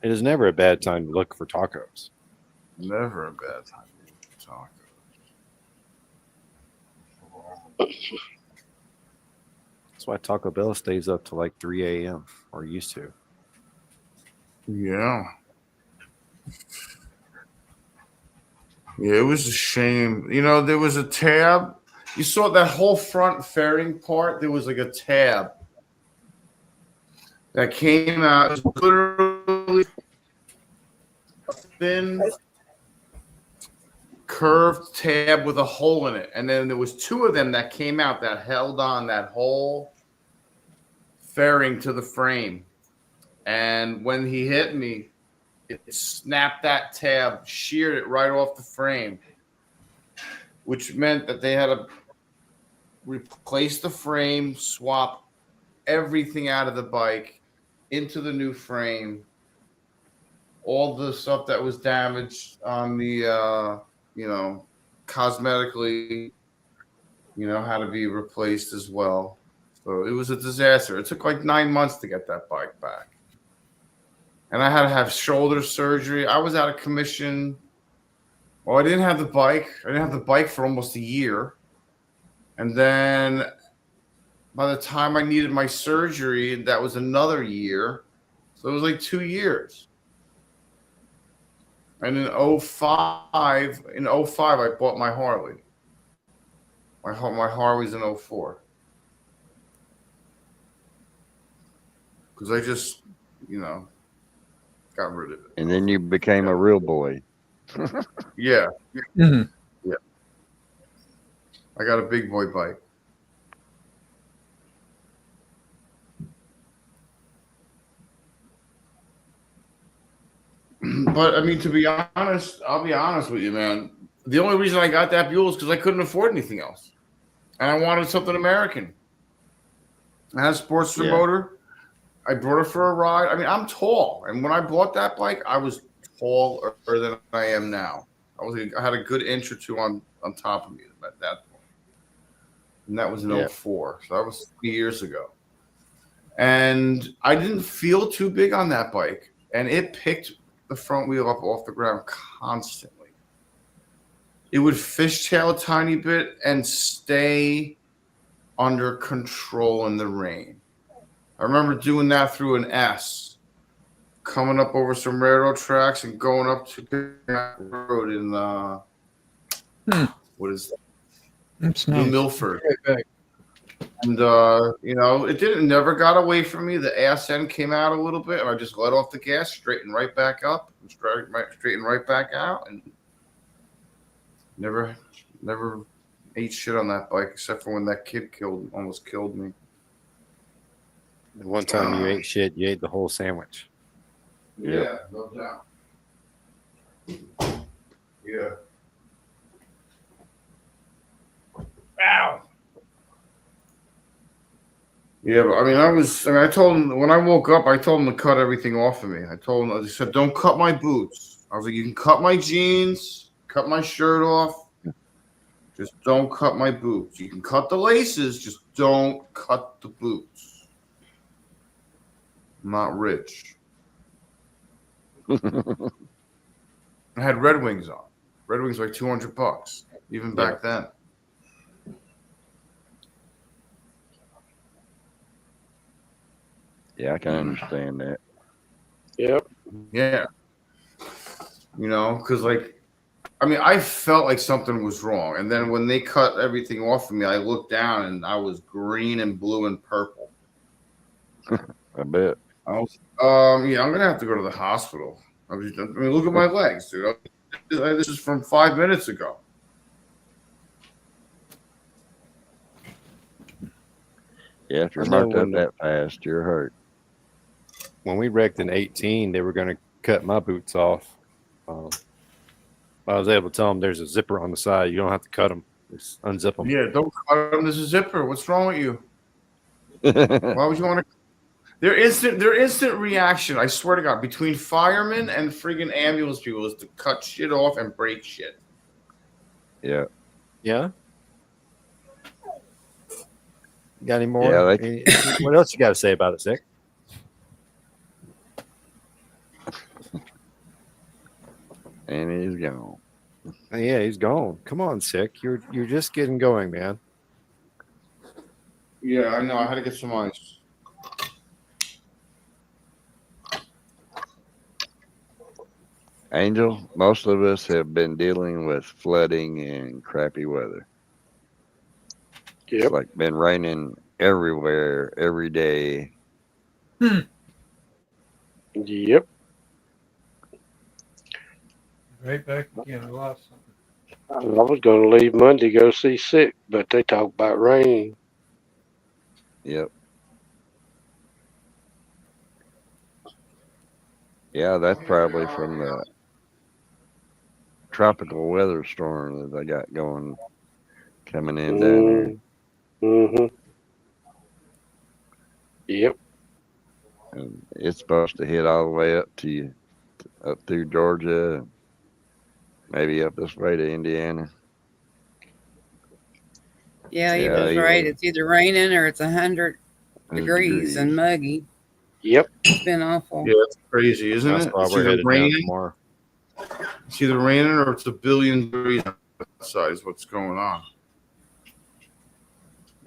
It is never a bad time to look for tacos. Never a bad time to talk. That's why Taco Bell stays up to like 3 a.m. or used to. Yeah. Yeah, it was a shame. You know, there was a tab. You saw that whole front fairing part. There was like a tab that came out. It was literally a thin, curved tab with a hole in it. And then there was two of them that came out that held on that whole fairing to the frame. And when he hit me, it snapped that tab, sheared it right off the frame, which meant that they had to replace the frame, swap everything out of the bike into the new frame. All the stuff that was damaged on the, cosmetically, had to be replaced as well. So it was a disaster. It took like 9 months to get that bike back. And I had to have shoulder surgery. I was out of commission. Well, I didn't have the bike. I didn't have the bike for almost a year. And then by the time I needed my surgery, that was another year. So it was like 2 years. And in 05, I bought my Harley. My Harley's in 04. Because I just, got rid of it. And then you became a real boy. Yeah. Mhm. Yeah. I got a big boy bike. But I mean, to be honest, I'll be honest with you, man. The only reason I got that Buell is because I couldn't afford anything else. And I wanted something American. I had a Sportster motor. I brought it for a ride. I mean, I'm tall. And when I bought that bike, I was taller than I am now. I had a good inch or two on top of me at that point. And that was in 04. So that was 3 years ago. And I didn't feel too big on that bike. And it picked the front wheel up off the ground constantly. it would fishtail a tiny bit and stay under control in the rain. I remember doing that through an S, coming up over some railroad tracks and going up to road in what is that? That's New nice. Milford. Right back. And you know, it never got away from me. The ass end came out a little bit, and I just let off the gas, straightened right back up, and straightened right back out, and never ate shit on that bike except for when that kid almost killed me. And one time you ate shit, you ate the whole sandwich. Yeah, no doubt. Yeah. Ow. Yeah, but I told him when I woke up, I told him to cut everything off of me. I said, don't cut my boots. I was like, you can cut my jeans, cut my shirt off. Just don't cut my boots. You can cut the laces, just don't cut the boots. I'm not rich. I had Red Wings on. Red Wings like $200, even back then. Yeah, I can understand that. Yep. Yeah. You know, because I felt like something was wrong. And then when they cut everything off of me, I looked down and I was green and blue and purple. I bet. I was, yeah, I'm going to have to go to the hospital. Look at my legs, dude. This is from 5 minutes ago. Yeah, if you're marked up that fast, you're hurt. When we wrecked in 18, they were going to cut my boots off. I was able to tell them there's a zipper on the side. You don't have to cut them. Just unzip them. Yeah, don't cut them. There's a zipper. What's wrong with you? Why would you want to? Their instant reaction, I swear to God, between firemen and friggin' ambulance people is to cut shit off and break shit. Yeah. Yeah. Got any more? Yeah, What else you got to say about it, Zach? And he's gone. Yeah, he's gone. Come on, Sick. You're just getting going, man. Yeah, I know. I had to get some ice. Angel, most of us have been dealing with flooding and crappy weather. Yep. It's like been raining everywhere, every day. Yep. Right back again. I lost something. I was going to leave Monday to go see Sick, but they talk about rain. Yep. Yeah, that's probably from the tropical weather storm that they got coming in down there. Mm-hmm. Yep. And it's supposed to hit all the way up to you, up through Georgia, maybe up this way to Indiana. Yeah, he Yeah, was he right. was. It's either raining or it's 100 degrees and muggy. Yep. It's been awful. Yeah, that's crazy, isn't That's it? why It's we're either headed down raining. tomorrow. It's either raining or it's a billion degrees outside is what's going on.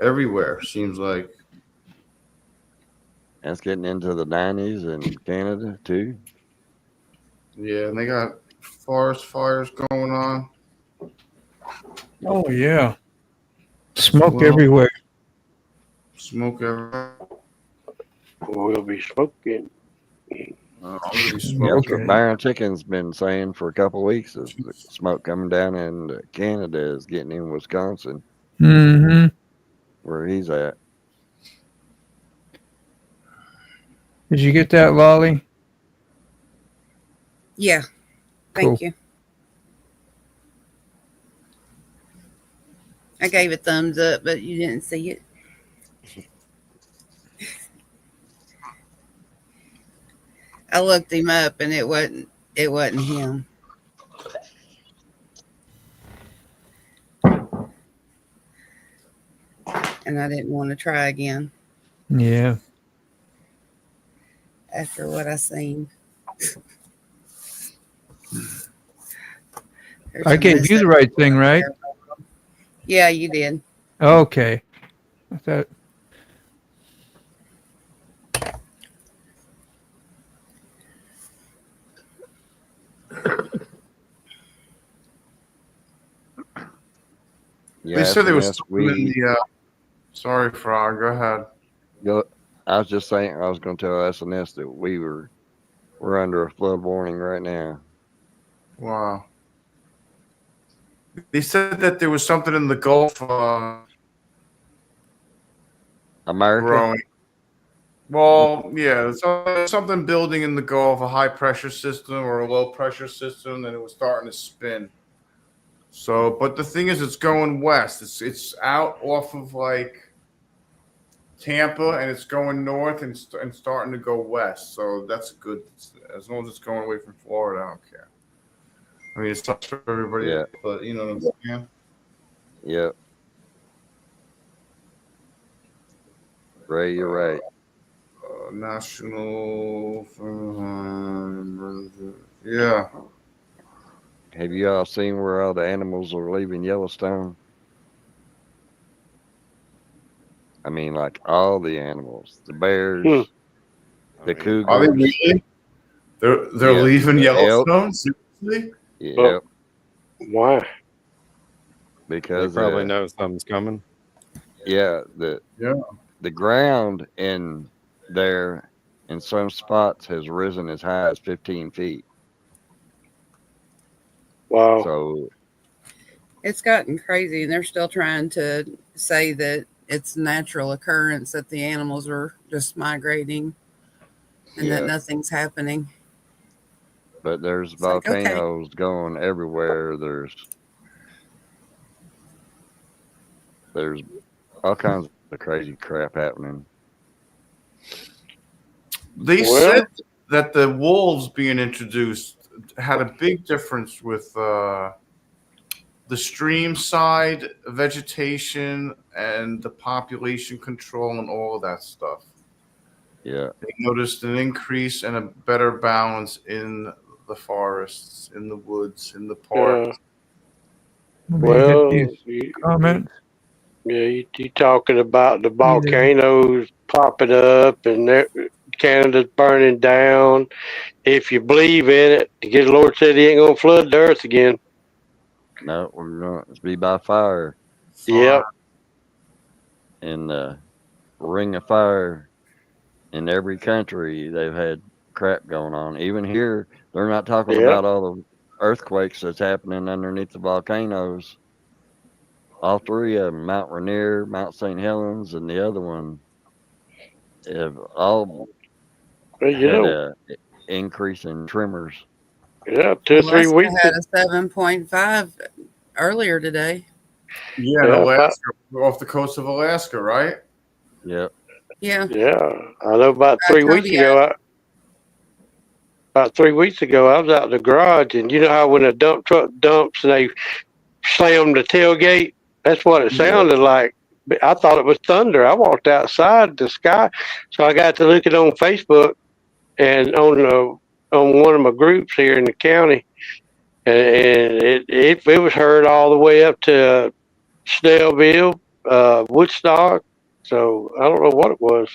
Everywhere, seems like. That's getting into the 90s in Canada, too. Yeah, and they got forest fires going on. Oh, yeah. Smoke Well, everywhere. Smoke everywhere. We'll be smoking. I'm gonna be That's smoking. what Byron Chicken's been saying for a couple of weeks. Is the smoke coming down in Canada is getting in Wisconsin, Mm-hmm. where he's at. Did you get that, Lolly? Yeah. Thank Cool. you. I gave a thumbs up, but you didn't see it. I looked him up and it wasn't him. And I didn't want to try again Yeah. after what I seen. There's I a gave you the message. right thing, right? Yeah, you did. Okay. I thought, They said there was Yes, something in the. Sorry, Frog. Go ahead. I was just saying, I was going to tell SNS that we're under a flood warning right now. Wow. They said that there was something in the Gulf America? growing. Well, yeah, something building in the Gulf, a high pressure system or a low pressure system, and it was starting to spin. So, but the thing is, it's going west. It's out off of like Tampa, and it's going north and starting to go west. So that's good. As long as it's going away from Florida, I don't care. I mean, it sucks for everybody, Yeah. but you know what I'm saying? Yep. Ray, you're right. National. Yeah. Have you all seen where all the animals are leaving Yellowstone? I mean, like all the animals, the bears, the cougars. Are they really? They're Yeah, leaving the elk. Yellowstone? Seriously? Yep, Why? They because probably know something's coming. yeah, Yeah. the ground in there in some spots has risen as high as 15 feet. Wow. So It's gotten crazy, and they're still trying to say that it's a natural occurrence that the animals are just migrating and that yeah, nothing's happening. but there's It's like, okay. volcanoes going everywhere. There's all kinds of crazy crap happening. They said that the wolves being introduced had a big difference with the stream side vegetation and the population control and all of that stuff. Yeah, They noticed an increase and a better balance in the forests, in the woods, in the parks. Well, comment. Yeah, you talking about the volcanoes popping up and Canada's burning down. If you believe in it, the Lord said He ain't gonna flood the earth again. no, we're going to be by fire. Yep. In the ring of fire in every country, they've had crap going on. Even here, they're not talking about all the earthquakes that's happening underneath the volcanoes. All three of them, Mount Rainier, Mount St. Helens, and the other one, have all had a increase in tremors. Yeah, 2 or 3 weeks. Had a 7.5 earlier today. Yeah, in Alaska, off the coast of Alaska, right? Yep. Yeah. Yeah, I know. About 3 weeks ago, I was out in the garage, and you know how when a dump truck dumps and they slam the tailgate, that's what it sounded like. I thought it was thunder. I walked outside the sky, so I got to looking on Facebook and on one of my groups here in the county, and it was heard all the way up to Snellville, Woodstock. So I don't know what it was.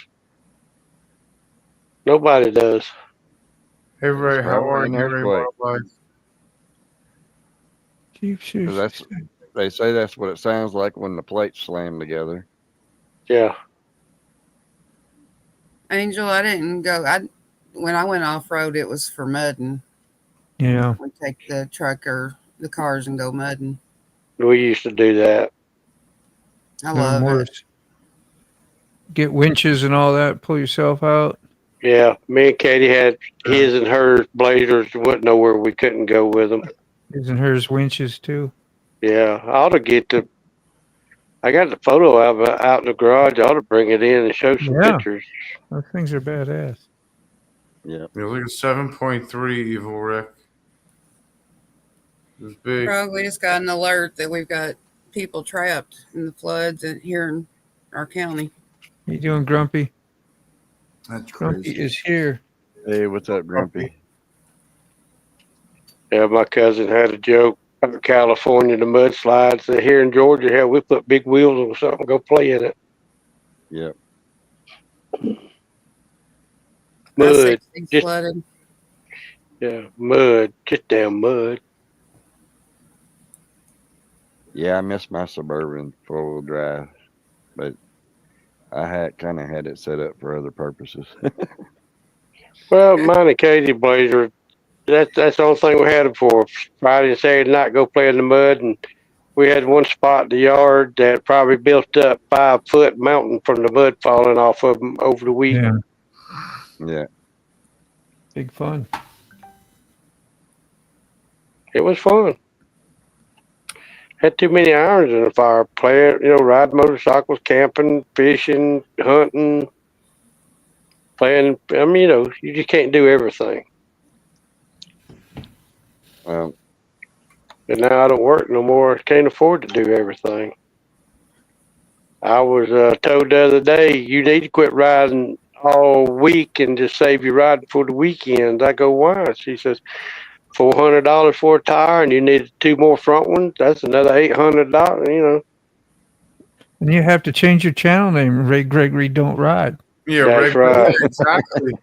Nobody does. Hey Ray, how are you? Ray Wildlife? They say that's what it sounds like when the plates slam together. Yeah. Angel, I didn't go. When I went off road, it was for mudding. Yeah. We take the truck or the cars and go mudding. We used to do that. I love it. Get winches and all that. Pull yourself out. Yeah, me and Katie had his and hers blazers. Wasn't nowhere we couldn't go with them. His and hers winches too. Yeah, I ought to get I got the photo of it out in the garage. I ought to bring it in and show some pictures. Those things are badass. Yeah. You're looking at 7.3, Evil Rick. It was big. Bro, we just got an alert that we've got people trapped in the floods here in our county. How you doing, Grumpy? That's Grumpy crazy. is here. Hey, what's up, Grumpy? Yeah, my cousin had a joke. Out in California, the mudslides. Here in Georgia, hell, we put big wheels on something, go play in it. Yep. My Mud, 60's just flooded. yeah, mud, just damn mud. Yeah, I miss my Suburban four-wheel drive, but I had kind of had it set up for other purposes. Well, mine and Katie Blazer. That's the only thing we had them for. Friday and Saturday night, go play in the mud, and we had one spot in the yard that probably built up 5 foot mountain from the mud falling off of them over the week. Yeah, Yeah. big fun. It was fun. Had too many irons in the fire. Playing, riding motorcycles, camping, fishing, hunting, playing. I mean, you just can't do everything. Well, And now I don't work no more. Can't afford to do everything. I was told the other day, you need to quit riding all week and just save your riding for the weekends. I go, why? She says, $400 for a tire, and you need 2 more front ones. That's another $800. And you have to change your channel name. Ray Gregory Don't Ride. Yeah, That's Ray, right. yeah, exactly.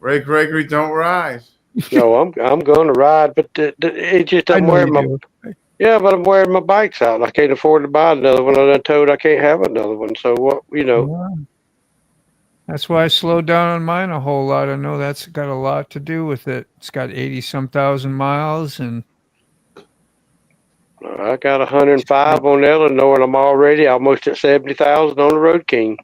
Ray Gregory don't ride. No, I'm going to ride, but it just I I'm know wearing my you do. but I'm wearing my bikes out. I can't afford to buy another one. I'm told I can't have another one. So what? Yeah. That's why I slowed down on mine a whole lot. I know that's got a lot to do with it. It's got 80-some thousand miles, and I got 105 on Eleanor, and I'm already almost at 70,000 on the Road King.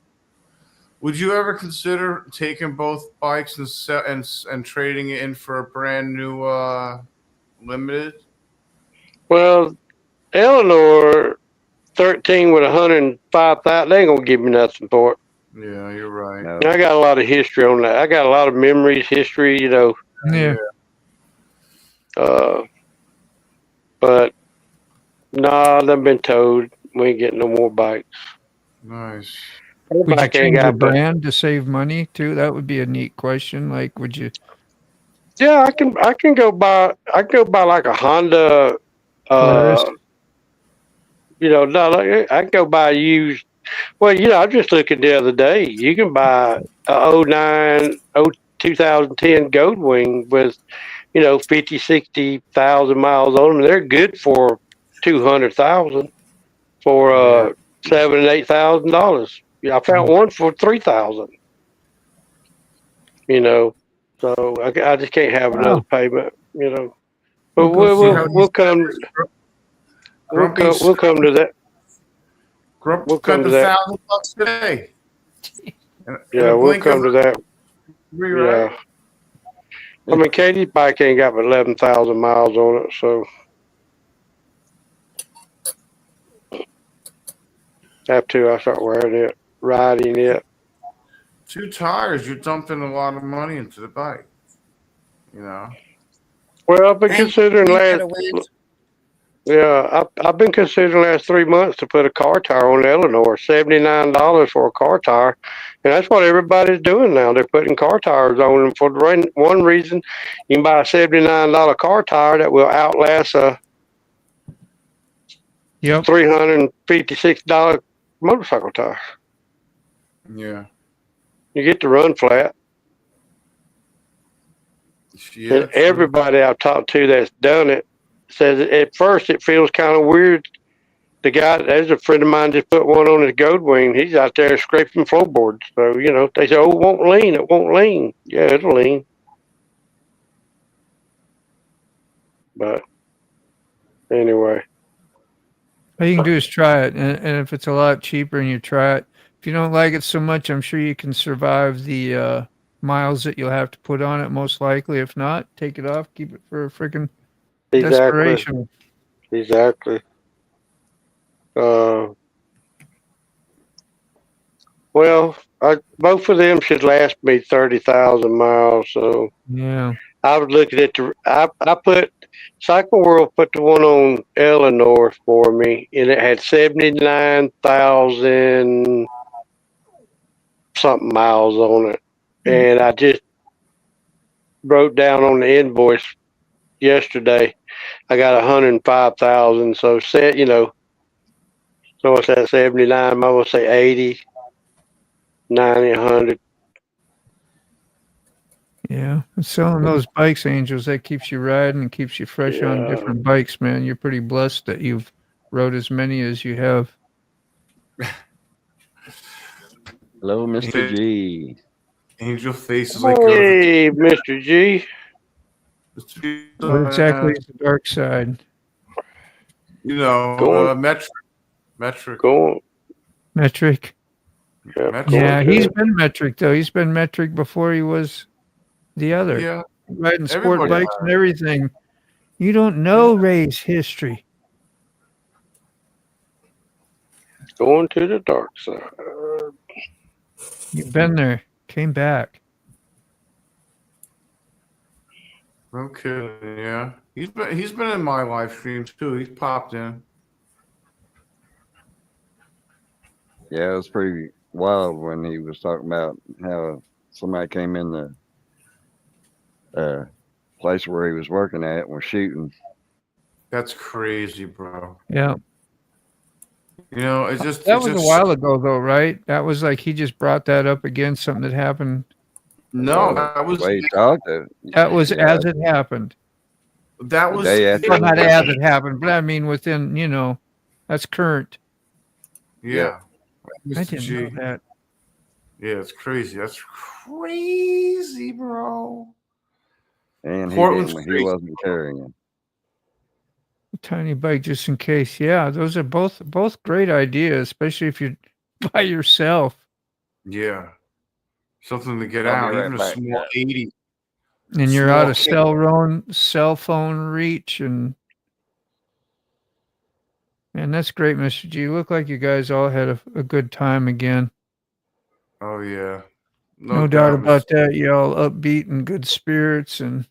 Would you ever consider taking both bikes and trading it in for a brand new limited? Well, Eleanor 13 with 105,000, they ain't gonna give me nothing for it. Yeah, you're right. no. I got a lot of history on that. I got a lot of memories, history, yeah. But nah, I've been told we ain't getting no more bikes. Nice. Would you Bike ain't change your got the- brand to save money too? That would be a neat question. Like, would you? Yeah, I can go buy like a Honda. Polaris? No, like, I can go buy a used. Well, I was just looking the other day. You can buy a 2010 Goldwing with 50, 60,000 miles on them. They're good for 200,000 for $7,000 and $8,000. Yeah, I found one for 3,000. So I just can't have another payment. But we'll come. We'll come to that. Grump We'll come spent to that. $1,000 today. Yeah, we'll come to that. Right. Yeah. I mean, Katie's bike ain't got but 11,000 miles on it, so after I start wearing it, riding it. 2 tires, you're dumping a lot of money into the bike. Well, I've been And considering you last. got a winch. Yeah, I've been considering last 3 months to put a car tire on Eleanor, $79 for a car tire, and that's what everybody's doing now. They're putting car tires on them for one reason. You can buy a $79 car tire that will outlast a Yep. $356 motorcycle tire. Yeah. You get to run flat. Yeah. And everybody I've talked to that's done it says at first it feels kind of weird. The guy, there's a friend of mine just put one on his Goldwing. He's out there scraping floorboards. So, they say, oh, it won't lean. It won't lean. Yeah, it'll lean. But anyway. All you can do is try it, and if it's a lot cheaper and you try it, if you don't like it so much, I'm sure you can survive the miles that you'll have to put on it. Most likely, if not, take it off, keep it for a freaking desperation. Exactly. Well, both of them should last me 30,000 miles. So Yeah. I was looking at I put Cycle World put the one on Eleanor for me, and it had 79,000 something miles on it, and I just wrote down on the invoice, yesterday. I got 105,000. So set, so what's that? 79. I'm gonna say 80, 90, 100. Yeah, and selling those bikes, Angels, that keeps you riding and keeps you fresh on Yeah. different bikes, man. You're pretty blessed that you've rode as many as you have. Hello, Mr. G. Angel face is like going to Hey, Mr. G. What exactly is the dark side? Going. metric. Going. Metric. Metric. Yeah, he's been metric though. He's been metric before he was the other. Yeah. Riding sport Everybody bikes and everything. You don't know Ray's history. Going to the dark side. You've been there. Came back. No kidding, yeah. He's been in my live streams too. He's popped in. Yeah, it was pretty wild when he was talking about how somebody came in the place where he was working at and was shooting. That's crazy, bro. Yeah. It's just that was a while ago though, right? That was like he just brought that up again, something that happened. No, that was that was as it happened. That was well, not as it happened, but I mean within, that's current. Yeah. I didn't know that. Yeah, it's crazy. That's crazy, bro. And he Portland's wasn't carrying it. Tiny bike just in case. Yeah, those are both great ideas, especially if you're by yourself. Yeah. Something to get I'll out, be right even back. a small 80. And you're out of cell phone reach, and that's great, Mr. G. Look like you guys all had a good time again. Oh yeah. No doubt about that. You all upbeat and good spirits, and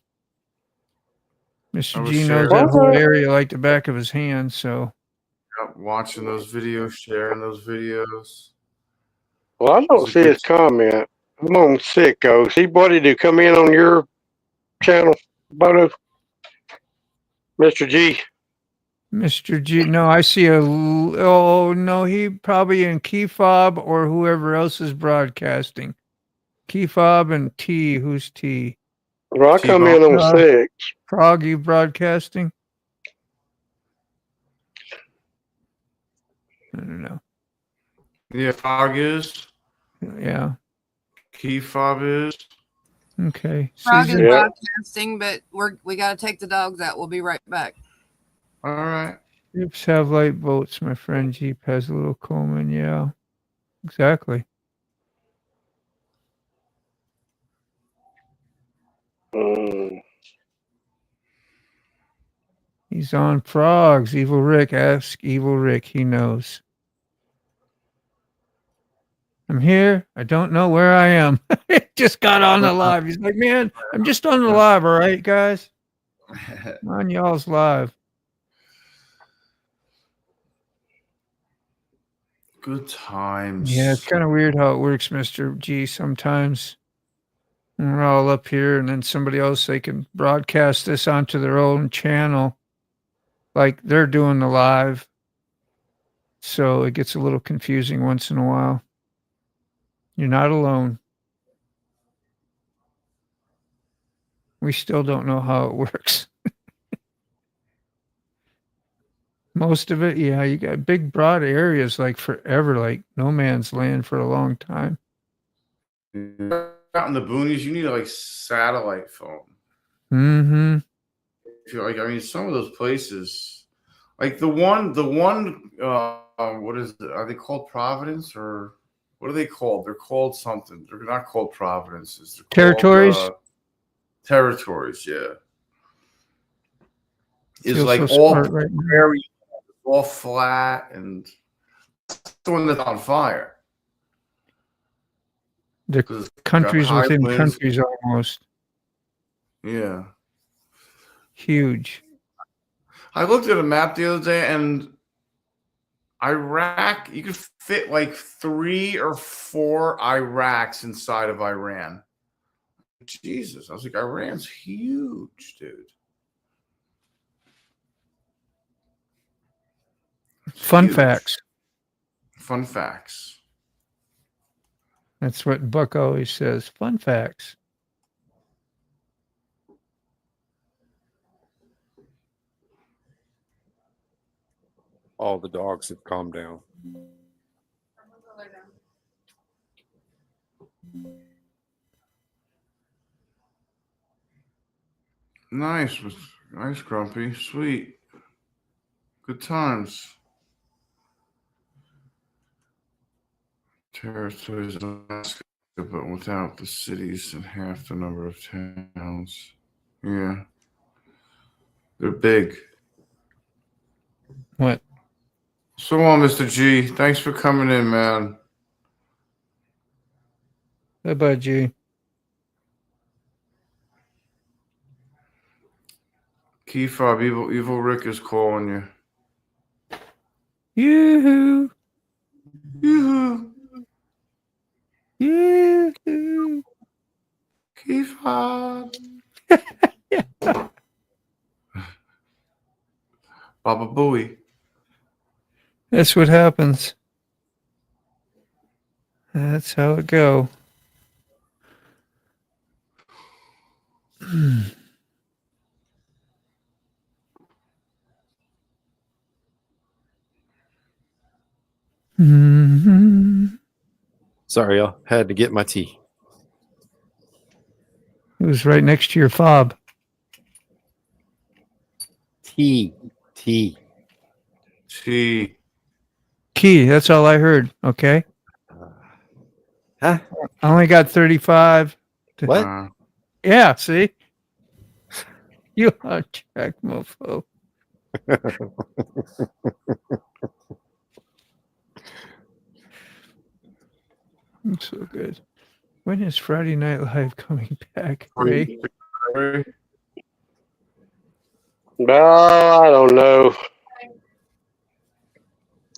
Mr. G knows that whole area like the back of his hand, so. Watching those videos, sharing those videos. Well, I don't see his comment. I'm on Sicko. See, what did he come in on your channel, Bodo? Mr. G. Mr. G. No, I see no, he probably in Key Fob or whoever else is broadcasting. Key Fob and T. Who's T? Well, I come in on 6. Frog, you broadcasting? I don't know. Yeah, Fog is. Yeah. Key fob is. Okay. Frog is broadcasting, but we got to take the dogs out. We'll be right back. All right. Jeeps have light boats. My friend Jeep has a little Coleman. Yeah, exactly. He's on frogs. Evil Rick. Ask Evil Rick. He knows. I'm here. I don't know where I am. Just got on the live. He's like, man, I'm just on the live. All right, guys. I'm on y'all's live. Good times. Yeah, it's kind of weird how it works, Mr. G. Sometimes we're all up here and then somebody else, they can broadcast this onto their own channel. Like they're doing the live. So it gets a little confusing once in a while. You're not alone. We still don't know how it works. Most of it, yeah, you got big, broad areas like forever, like no man's land for a long time. Out in the boonies, you need like satellite phone. Mm-hmm. If you're like, I mean, some of those places, like the one, what is it? Are they called Providence or what are they called? They're called something. They're not called Providences. They're Territories? Called, territories, yeah. It's Feels like so all smart right now. prairie, all flat, and the one that's on fire. The countries within countries almost. Yeah. Huge. I looked at a map the other day, and Iraq, you could fit like 3 or 4 Iraqs inside of Iran. Jesus. I was like, Iran's huge, dude. Fun Huge. facts. Fun facts. That's what Buck always says. Fun facts. All the dogs have calmed down. Nice. Nice, Grumpy. Sweet. Good times. Territories in Alaska, but without the cities and half the number of towns. Yeah. They're big. What? So long, Mr. G. Thanks for coming in, man. Bye-bye, G. Key fob, evil Rick is calling you. Yoo-hoo. Yoo-hoo. Yoo-hoo. Key fob. Baba Booey. That's what happens. That's how it go. Mhm. Sorry, y'all. Had to get my tea. It was right next to your fob. Tea. T. Key, that's all I heard. Okay. Huh? I only got 35. What? Yeah, see? You on track, mofo. I'm so good. When is Friday Night Live coming back, Ray? No, I don't know.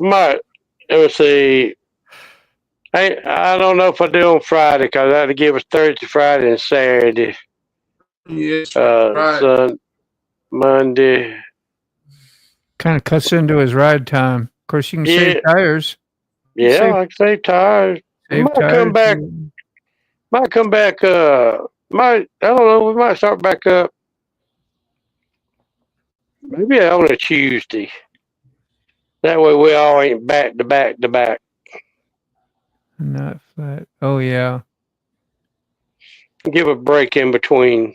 Might. Let me see. I don't know if I do on Friday because I had to give us Thursday, Friday, and Saturday. Yes, right. Monday. Kind of cuts into his ride time. Of course, you can save tires. Yeah, Save- I can save tires. Save Might tires. come back. Might come back. I don't know. We might start back up. Maybe on a Tuesday. That way we all ain't back to back to back. Not flat. Oh, yeah. Give a break in between.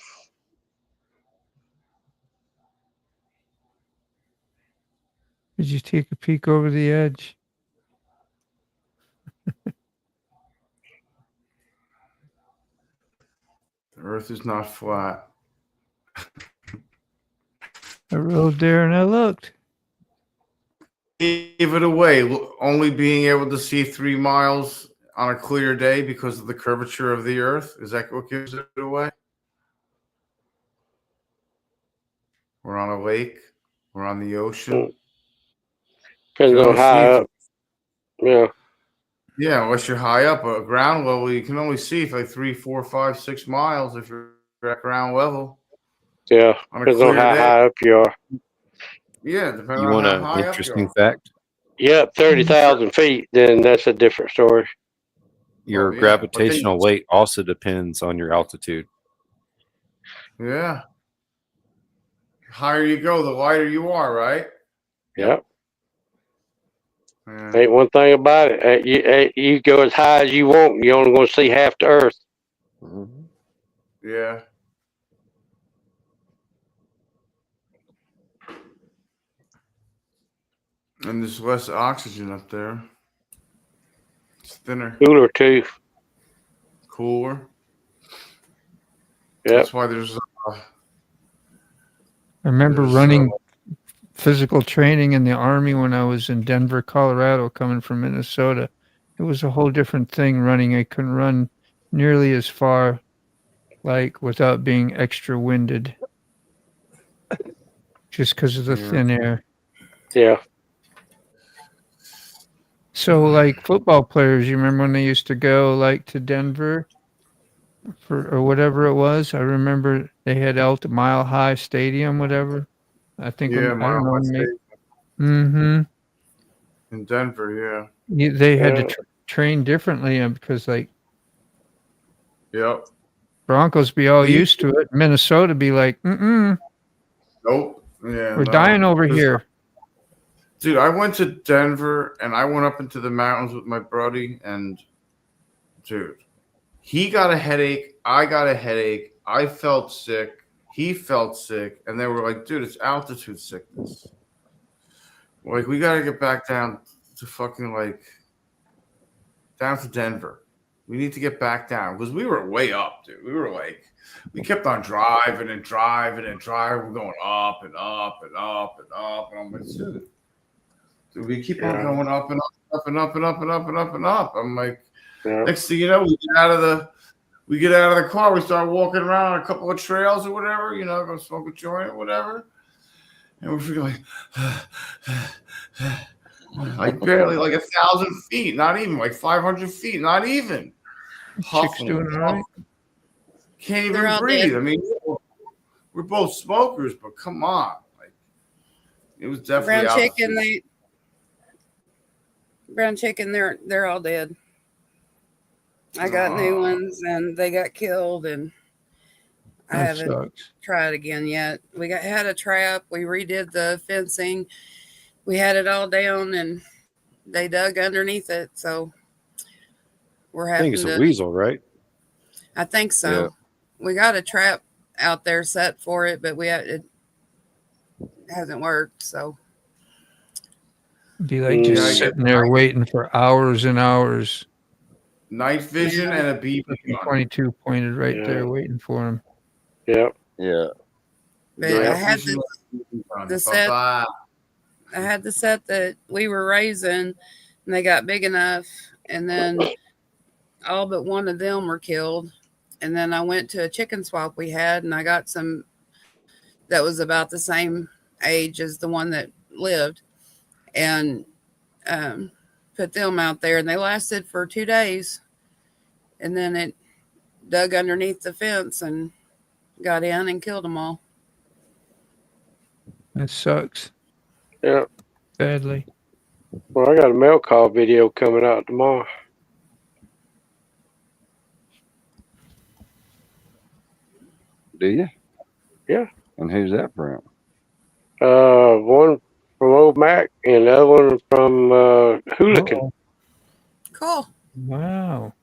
Did you take a peek over the edge? The earth is not flat. I rode there and I looked. Give it away. Only being able to see 3 miles on a clear day because of the curvature of the earth. Is that what gives it away? We're on a lake. We're on the ocean. Depends on high up. Yeah. Yeah, unless you're high up at ground level, you can only see for like 3, 4, 5, 6 miles if you're at ground level. Yeah. On a Depends on clear how day. high up you are. Yeah, depending You on want how an high up you interesting are. fact? Yep, 30,000 feet, then that's a different story. Your Oh, yeah, gravitational weight also depends on your altitude. Yeah. The higher you go, the lighter you are, right? Yep. Yeah. Ain't one thing about it. You go as high as you want, you're only going to see half the earth. Mm-hmm. Yeah. And there's less oxygen up there. It's thinner. Cooler, too. Cooler. Yep. That's why there's. I remember running physical training in the Army when I was in Denver, Colorado, coming from Minnesota. It was a whole different thing running. I couldn't run nearly as far, like, without being extra winded. Just because of the thin air. Yeah. So, like, football players, you remember when they used to go, like, to Denver or whatever it was? I remember they had Mile High Stadium, whatever. I think, Yeah, I don't know. Mile High Stadium. Mm-hmm. In Denver, They had to train differently because like yeah. Yep. Broncos be all used to it. Minnesota be like, Nope. Yeah. we're dying over here. Dude, I went to Denver and I went up into the mountains with my buddy, and dude, he got a headache. I got a headache. I felt sick. He felt sick. And they were like, dude, it's altitude sickness. Like, we got to get back down to fucking, like, down to Denver. We need to get back down because we were way up, dude. We were like, we kept on driving and driving and driving. We're going up and up and up and up. And I'm like, dude, we keep on going up and up and up and up and up and up and up. I'm like, next thing you know, we get out of the car. We start walking around on a couple of trails or whatever, you know, go smoke a joint or whatever. And we're freaking like barely like 1,000 feet, not even like 500 feet, not even. Chicks doing all right. Can't even breathe. I mean, we're both smokers, but come on, like it was definitely brown chicken. They're all dead. I got new ones, and they got killed, and I haven't tried again yet. We had a trap. We redid the fencing. We had it all down, and they dug underneath it. So we're having I think it's a weasel, right? I think so. Yeah. We got a trap out there set for it, but it hasn't worked. So be like just sitting there waiting for hours and hours. Night vision and a BB gun. 22 pointed right there, waiting for him. Yep. Yeah. But I had the set. I had the set that we were raising, and they got big enough, and then all but one of them were killed. And then I went to a chicken swap we had, and I got some that was about the same age as the one that lived, and put them out there, and they lasted for 2 days. And then it dug underneath the fence and got in and killed them all. That sucks. Yeah. Badly. Well, I got a mail call video coming out tomorrow. Do you? Yeah. And who's that from? One from Old Mac and the other one from Hooligan. Cool. Wow.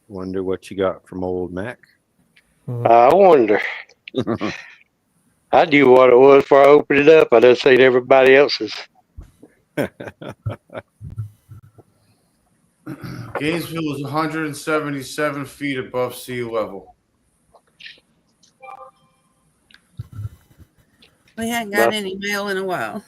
Wonder what you got from Old Mac. I wonder. I knew what it was before I opened it up. I done seen everybody else's. Gainesville is 177 feet above sea level. We hadn't got any mail in a while.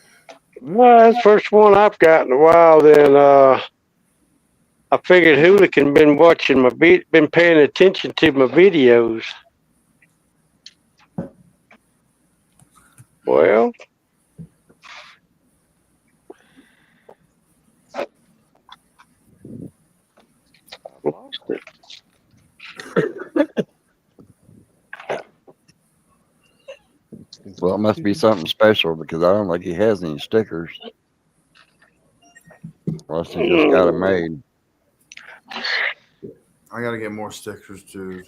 Well, that's the first one I've got in a while. Then I figured Hooligan been watching been paying attention to my videos. Well, I lost it. Well, it must be something special because I don't think he has any stickers. Unless he just got them made. I gotta get more stickers, dude.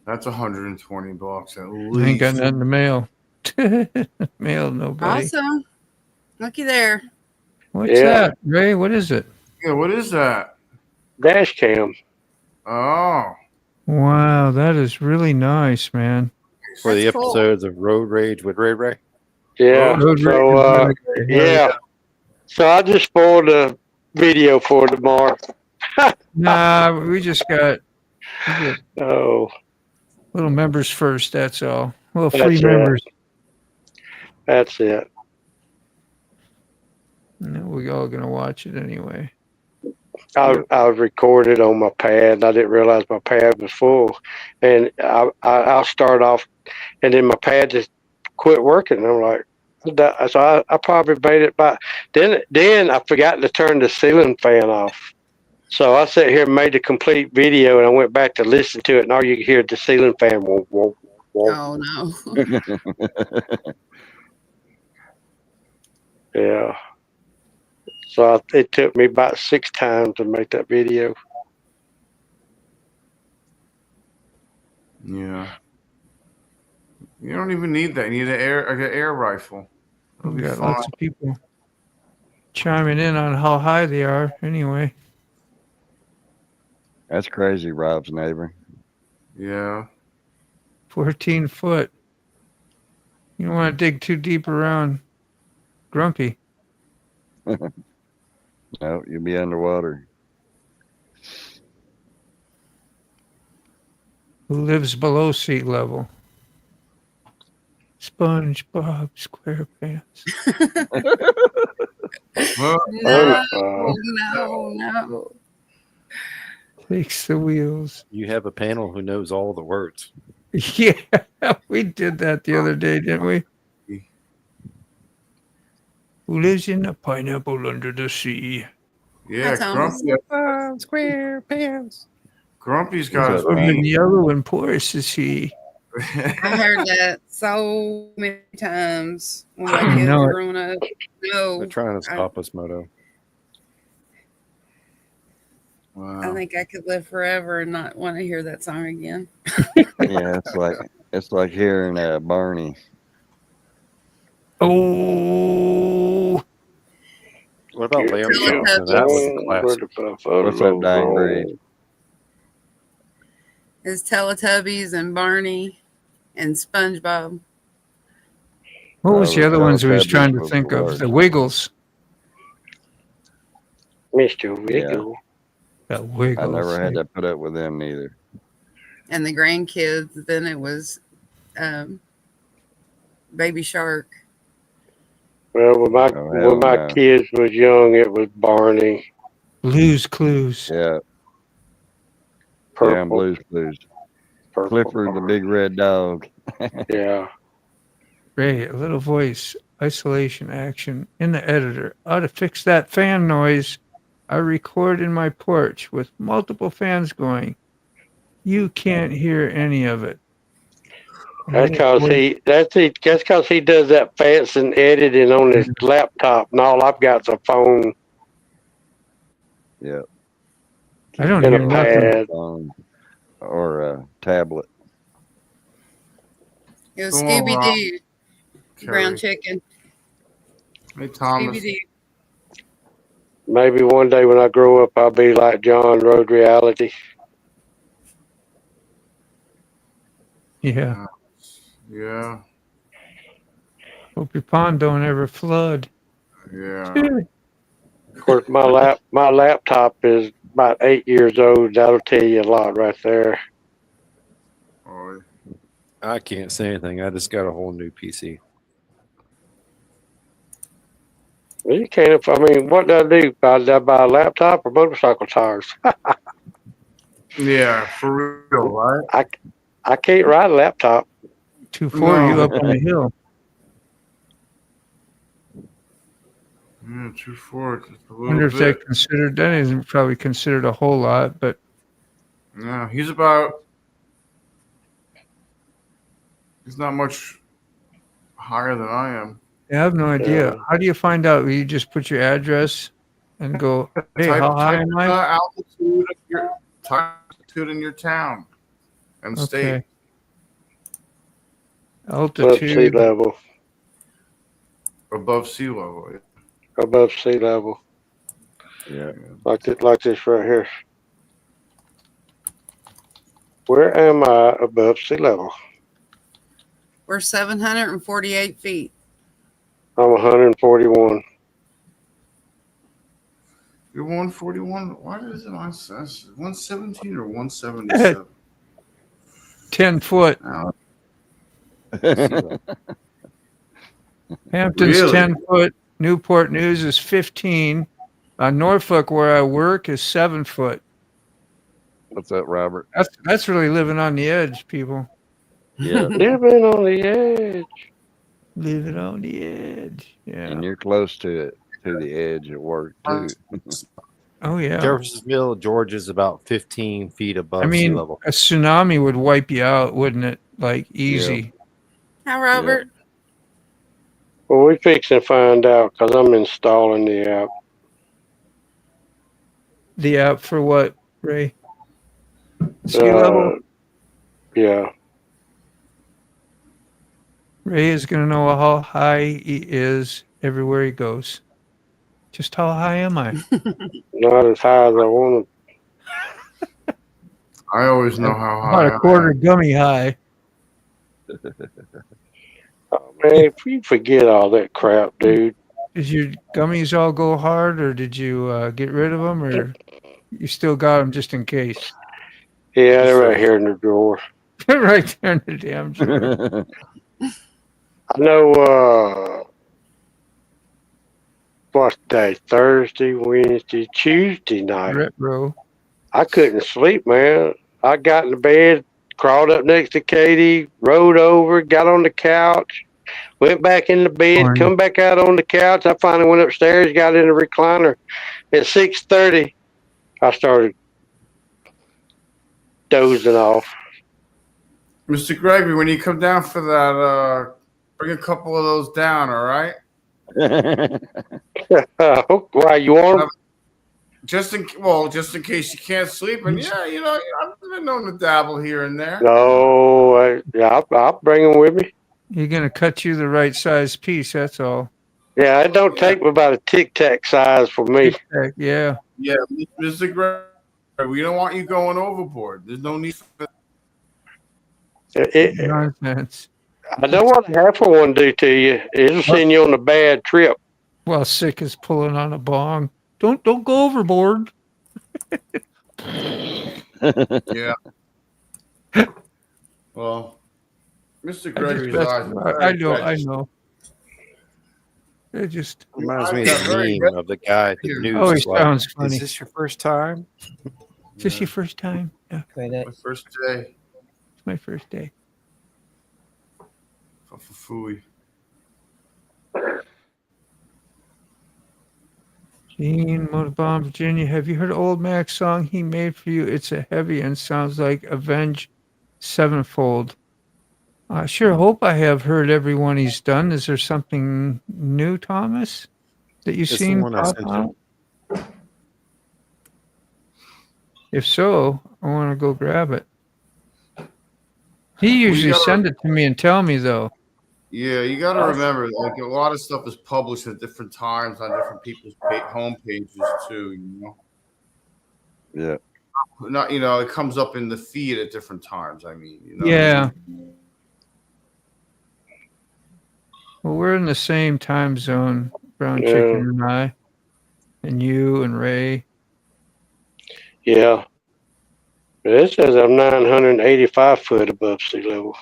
That's $120 at least. I ain't got nothing to mail. Mail nobody. Awesome. Looky there. What's that, Ray? What is it? Yeah, what is that? Dash cam. Oh. Wow, that is really nice, man. For the episodes of Road Rage with Ray Ray. Yeah. So yeah. So I just spoiled a video for tomorrow. Nah, we just got little members first, that's all. Little free members. That's it. No, we're all gonna watch it anyway. I was recorded on my pad. I didn't realize my pad was full, and I'll start off, and then my pad just quit working. And I'm like, so I probably made it by then. I forgot to turn the ceiling fan off, so I sat here and made the complete video, and I went back to listen to it, and all you could hear the ceiling fan. Whoa, whoa, whoa. Oh no. Yeah. So it took me about 6 times to make that video. Yeah. You don't even need that. You need an air rifle. It'll We be got fine. lots of people chiming in on how high they are. Anyway, That's crazy, Rob's neighbor. Yeah. 14 foot. You don't want to dig too deep around Grumpy. No, you'll be underwater. Who lives below sea level? SpongeBob SquarePants. No. Takes the wheels. You have a panel who knows all the words. Yeah, we did that the other day, didn't we? Who lives in a pineapple under the sea? Yeah, Grumpy. SquarePants. Grumpy's got his Urban yellow and porous is he. I heard that so many times when my kids were growing up. No, They're trying to stop us, Moto. I think I could live forever and not want to hear that song again. Yeah, it's like hearing Barney. Oh. What about Lamb Chop? That was a classic. What's up, Dying Breed? It's Teletubbies and Barney and SpongeBob. What was the other ones we was trying to think of? The Wiggles. Mr. Wiggle. The Wiggles. I never had to put up with them neither. And the grandkids, then it was Baby Shark. Well, when my kids was young, it was Barney. Blue's Clues. Yeah. Purple. Yeah, Blue's Clues. Purple. Clifford the big red dog. Yeah. Ray, a little voice, isolation action in the editor. Ought to fix that fan noise. I record in my porch with multiple fans going. You can't hear any of it. That's because he does that fancy editing on his laptop, and all I've got is a phone. Yeah. I don't and hear a nothing. pad. Or a tablet. It was Go on, Scooby Rob. Doo, Carrie. brown chicken. Hey, Thomas. Scooby Doo. Maybe one day when I grow up, I'll be like John Road Reality. Yeah. Yeah. Hope your pond don't ever flood. Yeah. Of course, my laptop is about 8 years old. That'll tell you a lot right there. Oh, I can't say anything. I just got a whole new PC. Well, you can't. I mean, what did I do? Did I buy a laptop or motorcycle tires? yeah, for real, right? I can't ride a laptop. 240 you up on the hill. Yeah, 240. I wonder if they considered that isn't probably considered a whole lot, but Yeah, he's not much higher than I am. I have no idea. How do you find out? You just put your address and go, hey, how high am I? Altitude in your town and state. Above sea level. Above sea level. Yeah. Above sea level. Yeah. Like this right here. Where am I above sea level? We're 748 feet. I'm 141. You're 141. Why is it on 117 or 177? 10 foot. Hampton's Really? 10 foot. Newport News is 15. Norfolk, where I work, is 7 foot. What's up, Robert? That's really living on the edge, people. Yeah. Living on the edge. Living on the edge. Yeah. And you're close to the edge at work too. Oh yeah. Jeffersonville, Georgia's about 15 feet above sea level. A tsunami would wipe you out, wouldn't it? Like easy. Hi, Robert. Well, we fixing to find out because I'm installing the app. the app for what, Ray? Ski level? Yeah. Ray is going to know how high he is everywhere he goes. Just how high am I? Not as high as I want I always know how About high a I quarter am. gummy high. to. Oh, man, if you forget all that crap, dude. Did your gummies all go hard, or did you get rid of them, or you still got them just in case? Yeah, they're right here in the drawer. Right there in the damn drawer. I know, what's day? Thursday, Wednesday, Tuesday night. Retro. I couldn't sleep, man. I got in the bed, crawled up next to Katie, rolled over, got on the couch, went back in the bed, come back out on the couch. I finally went upstairs, got in the recliner. At 6:30, I started dozing off. Mr. Gregory, when you come down for that, bring a couple of those down, all right? Why, you want them? Just in case you can't sleep, and yeah, I've been known to dabble here and there. No, I'll bring them with me. You're going to cut you the right size piece, that's all. Yeah, it don't take about a Tic Tac size for me. Tic Tac, yeah. Yeah, Mr. Gregory, we don't want you going overboard. There's no need for Nonsense. I don't want to have for one do to you. It'll send you on a bad trip. Well, sick as pulling on a bong. Don't go overboard. Yeah. Well, Mr. Gregory's eyes. I know. It just reminds me of the meme of the guy at the news. Oh, he sounds funny. Is this your first time? Is this your first time? Yeah. My first day. It's my first day. Fooey. Gene, Motorbomb, Virginia. Have you heard Old Mac's song he made for you? It's a heavy and sounds like Avenged Sevenfold. I sure hope I have heard every one he's done. Is there something new, Thomas, that you've It's the seen one I pop sent out? you. If so, I want to go grab it. He usually send it to me and tell me, though. Yeah, you got to remember, like a lot of stuff is published at different times on different people's home pages too. Yeah. Not, it comes up in the feed at different times. I mean, Yeah. Well, we're in the same time zone, Brown Chicken and I, and you and Ray. Yeah. But it says I'm 985 foot above sea level.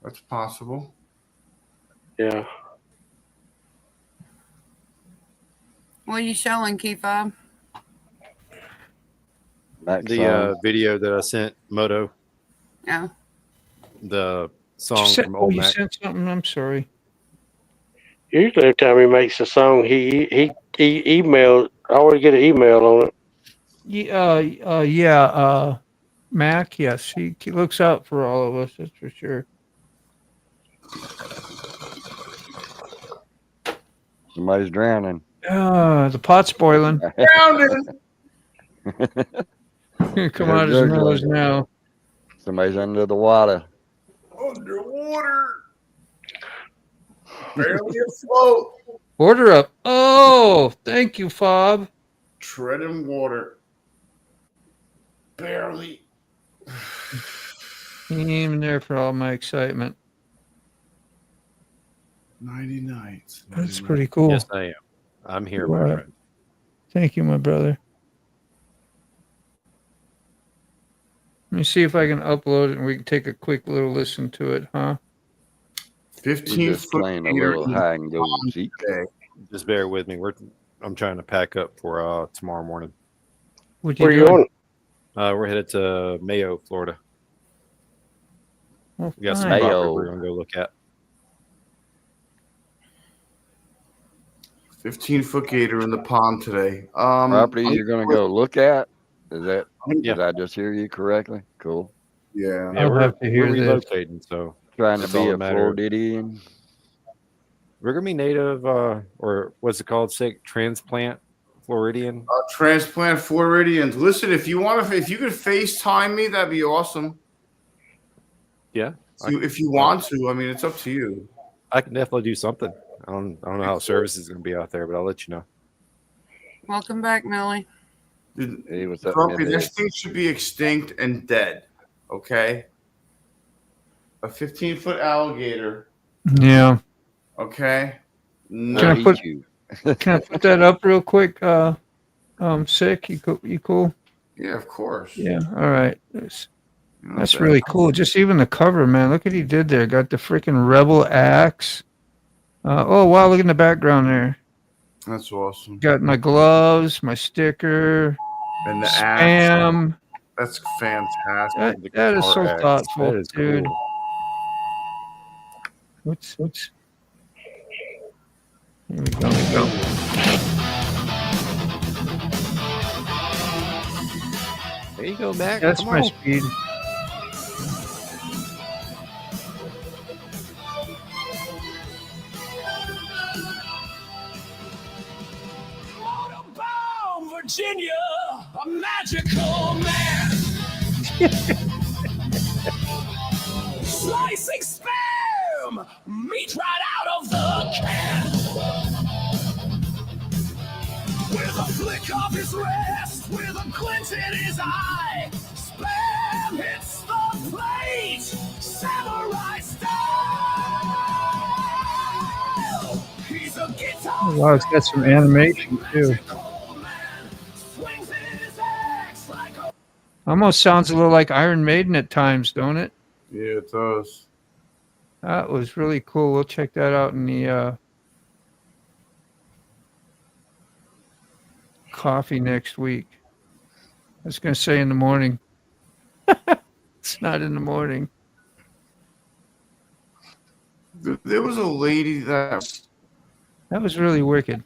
That's possible. Yeah. What are you showing, Key Fob? The video that I sent Moto. Yeah. The song from Old you Mac. sent something? I'm sorry. Usually every time he makes a song, he emails. I always get an email on it. Yeah. Mac, yes. He looks out for all of us, that's for sure. Somebody's drowning. The pot's boiling. Drowning. Come out his nose now. Somebody's under the water. Underwater. Barely afloat. Order up. Oh, thank you, Fob. Treading water. Barely. He ain't even there for all my excitement. 90 nights. That's pretty cool. Yes, I am. I'm here, my friend. Thank you, my brother. Let me see if I can upload it and we can take a quick little listen to it, huh? 15 Just playing a little hide and go seek. Just bear with me. I'm trying to pack up for tomorrow morning. Where you going? We're headed to Mayo, Florida. Oh, We got some fine. property Mayo. we're gonna go look at. 15-foot gator in the pond today. Property you're going to go look at? Did Yeah. I just hear you correctly? Cool. Yeah. Yeah, I'll we're have to hear we're this. relocating, so Trying to That's all be a that matters. Floridian. we're gonna be native, or what's it called? Transplant Floridian. Transplant Floridians. Listen, if you could FaceTime me, that'd be awesome. Yeah. If you want to, I mean, it's up to you. I can definitely do something. I don't know how service is going to be out there, but I'll let you know. Welcome back, Millie. Dude, Hey, what's up, Grumpy, Millie? this thing should be extinct and dead. Okay? A 15-foot alligator. Yeah. Okay? No. Can I put you. Can I put that up real quick? Sick. You cool? Yeah, of course. Yeah. All right. That's Okay. really cool. Just even the cover, man. Look what he did there. Got the freaking Rebel axe. Oh wow! Look in the background there. That's awesome. Got my gloves, my sticker, And the spam. axe. That's fantastic. That is so Car axe. thoughtful, That is dude. cool. What's? Here we go. There you go, Mac. That's Come my on. speed. Virginia, a magical man. Slicing spam, meat right out of the can. With a flick of his wrist, with a glint in his eye, spam hits the plate, samurai style. He's a guitar. Oh, wow, it's got some animation too. Almost sounds a little like Iron Maiden at times, don't it? Yeah, it does. That was really cool. We'll check that out in the coffee next week. I was going to say in the morning. It's not in the morning. There was a lady that was really wicked.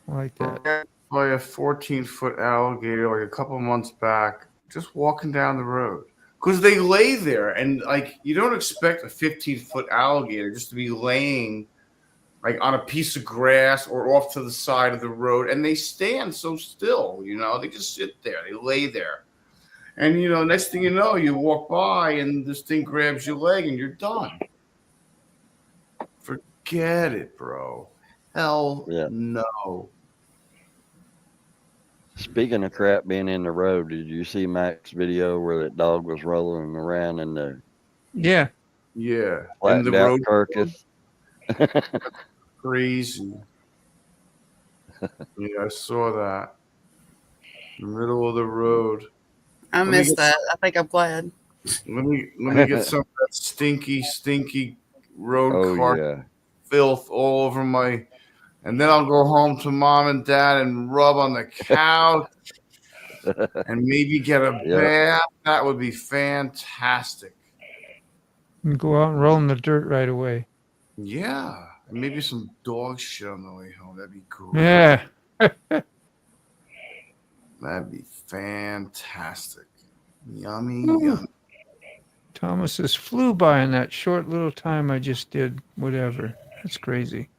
I like that. By a 14-foot alligator like a couple months back, just walking down the road. Because they lay there, and like you don't expect a 15-foot alligator just to be laying like on a piece of grass or off to the side of the road, and they stand so still, they just sit there, they lay there. And next thing you know, you walk by and this thing grabs your leg and you're done. Forget it, bro. Hell Yeah. no. Speaking of crap being in the road, did you see Mac's video where that dog was rolling around in the Yeah. flattened the out road carcass? Crazy. Yeah, I saw that. In the middle of the road. I missed that. I think I'm glad. Let me get some of that stinky road car yeah. filth all over my. And then I'll go home to mom and dad and rub on the couch and maybe get a bath. That would be fantastic. And go out and roll in the dirt right away. Yeah. And maybe some dog shit on the way home. That'd be cool. Yeah. That'd be fantastic. Yummy, Ooh. yummy. Thomas just flew by in that short little time I just did whatever. That's crazy.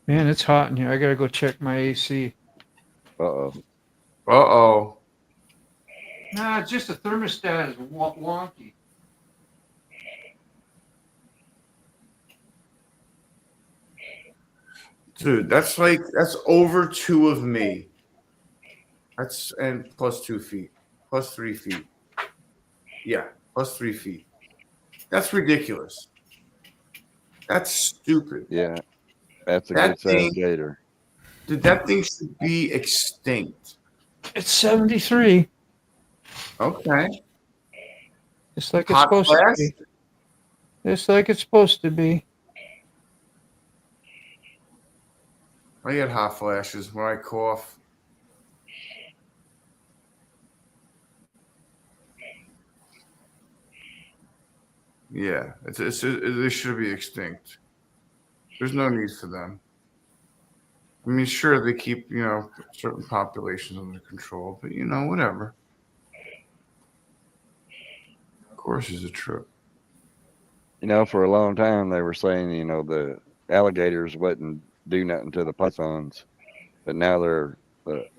Man, it's hot in here. I gotta go check my AC. Uh-oh. Nah, it's just the thermostat is wonky. Dude, that's over 2 of me. And plus 2 feet. Plus 3 feet. Yeah, plus 3 feet. That's ridiculous. That's stupid. Yeah. That's a That good size gator. Dude, that thing should be extinct. It's 73. Okay. Just like it's Hot supposed flash? to be. Just like it's supposed to be. I get hot flashes when I cough. Yeah, they should be extinct. There's no need for them. I mean, sure, they keep, certain populations under control, but, whatever. Of course, it's a trip. For a long time they were saying, the alligators wouldn't do nothing to the pythons. but now the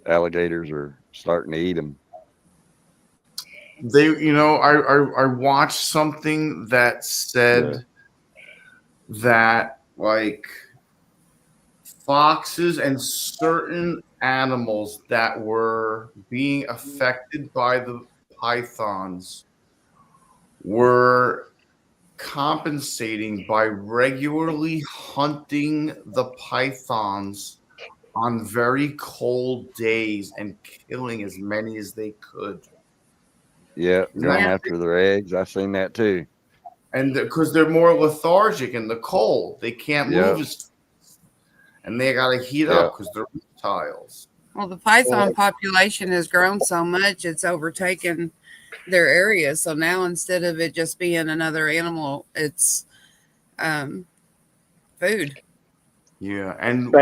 alligators are starting to eat them. They, I watched something that said that like foxes and certain animals that were being affected by the pythons were compensating by regularly hunting the pythons on very cold days and killing as many as they could. Yeah, going after their eggs. I seen that too. And because they're more lethargic in the cold, they can't move as fast, and they got to heat up because they're reptiles. Well, the python population has grown so much, it's overtaken their area. So now instead of it just being another animal, it's food. Yeah, and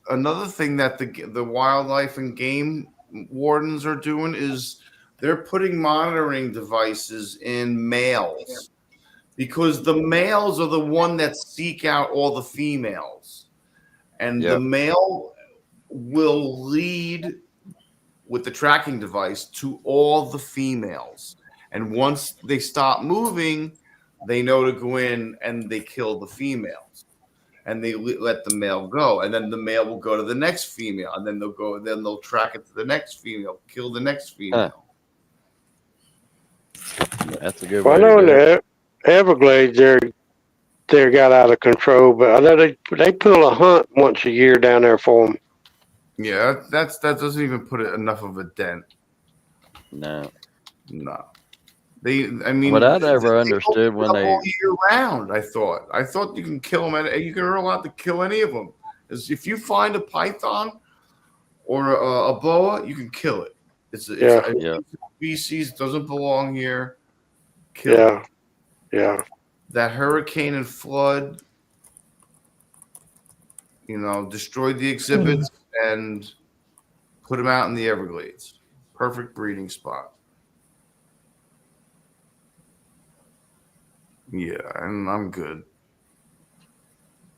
another thing that the wildlife and game wardens are doing is they're putting monitoring devices in males, because the males are the one that seek out all the females, and the male will lead with the tracking device to all the females. And once they stop moving, they know to go in and they kill the females. And they let the male go. And then the male will go to the next female. And then they'll track it to the next female, kill the next female. That's a good way. I know in the Everglades, they got out of control, but I know they pull a hunt once a year down there for them. Yeah, that doesn't even put it enough of a dent. No. What I never understood when they all year round. I thought you can kill them. You can allowed to kill any of them. If you find a python or a boa, you can kill it. It's a species, doesn't belong here. Kill it. Yeah. That hurricane and flood, destroyed the exhibits and put them out in the Everglades. Perfect breeding spot. Yeah, and I'm good.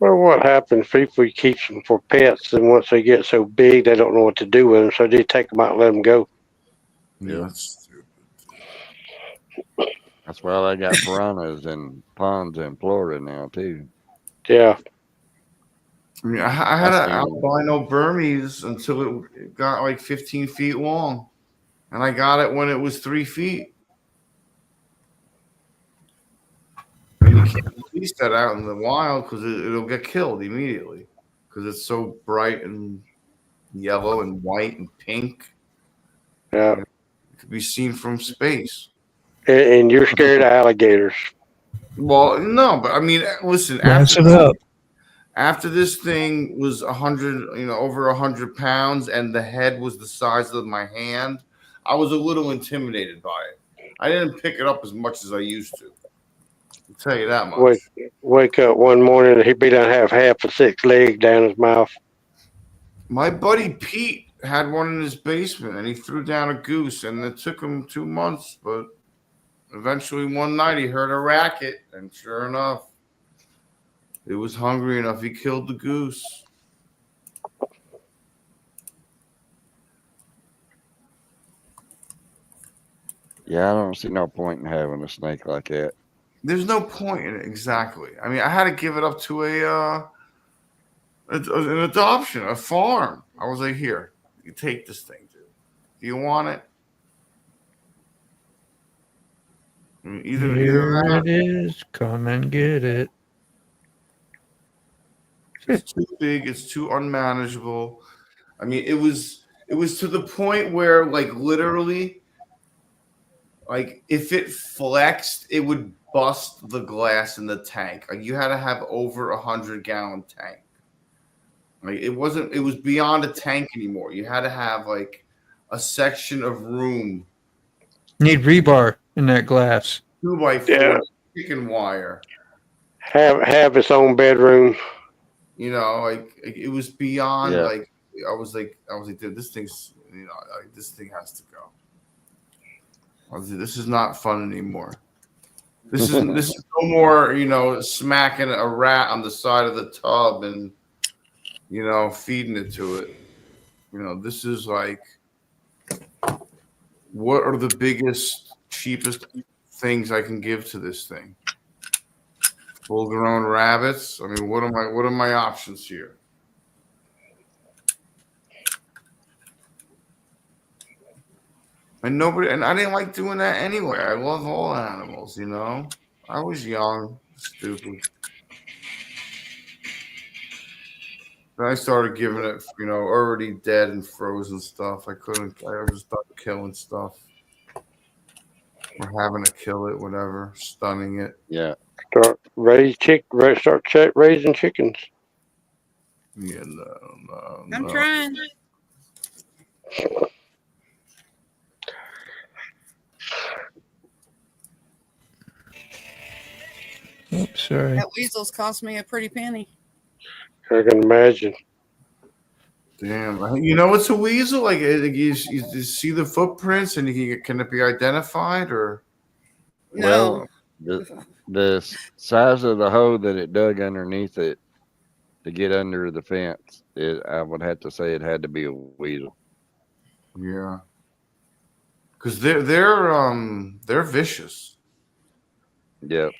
Well, what happens? People keep them for pets, and once they get so big, they don't know what to do with them, so they take them out and let them go. Yeah, that's stupid. That's why they got piranhas and ponds in Florida now too. Yeah. I mean, I had an albino Burmese until it got like 15 feet long, and I got it when it was 3 feet. And you can't release that out in the wild because it'll get killed immediately because it's so bright and yellow and white and pink. Yeah, it could be seen from space. And you're scared of alligators. Well, no, but I mean, listen. After this thing was 100, over 100 pounds, and the head was the size of my hand, I was a little intimidated by it. I didn't pick it up as much as I used to. I'll tell you that much. Wake up one morning and he done have half of 6 legs down his mouth. My buddy Pete had one in his basement, and he threw down a goose, and it took him 2 months, but eventually one night he heard a racket, and sure enough, it was hungry enough. He killed the goose. Yeah, I don't see no point in having a snake like that. There's no point in it, exactly. I mean, I had to give it up to an adoption, a farm. I was like, here, you take this thing, dude. Do you want it? I mean, Here it is. Come and get it. It's too big. It's too unmanageable. I mean, it was to the point where, like, literally, like, if it flexed, it would bust the glass in the tank. Like, you had to have over 100-gallon tank. Like, it was beyond a tank anymore. You had to have like a section of room. Need rebar in that glass. 2x4 chicken wire. Have its own bedroom. Like it was beyond. Like I was like, dude, this thing's, like, this thing has to go. I was like, this is not fun anymore. This is no more, smacking a rat on the side of the tub and, feeding it to it. this is like, what are the biggest, cheapest things I can give to this thing? Full-grown rabbits. I mean, what are my options here? And I didn't like doing that anyway. I love all animals, I was young, stupid. Then I started giving it, already dead and frozen stuff. I just started killing stuff. Or having to kill it, whatever, stunning it. Yeah. Start raising chickens. Yeah, no. I'm trying. Oops, sorry. That weasel's cost me a pretty penny. I can imagine. Damn, it's a weasel. Like you see the footprints, and can it be identified or? No. Well, the size of the hole that it dug underneath it to get under the fence, I would have to say it had to be a weasel. Yeah, because they're vicious. Yep.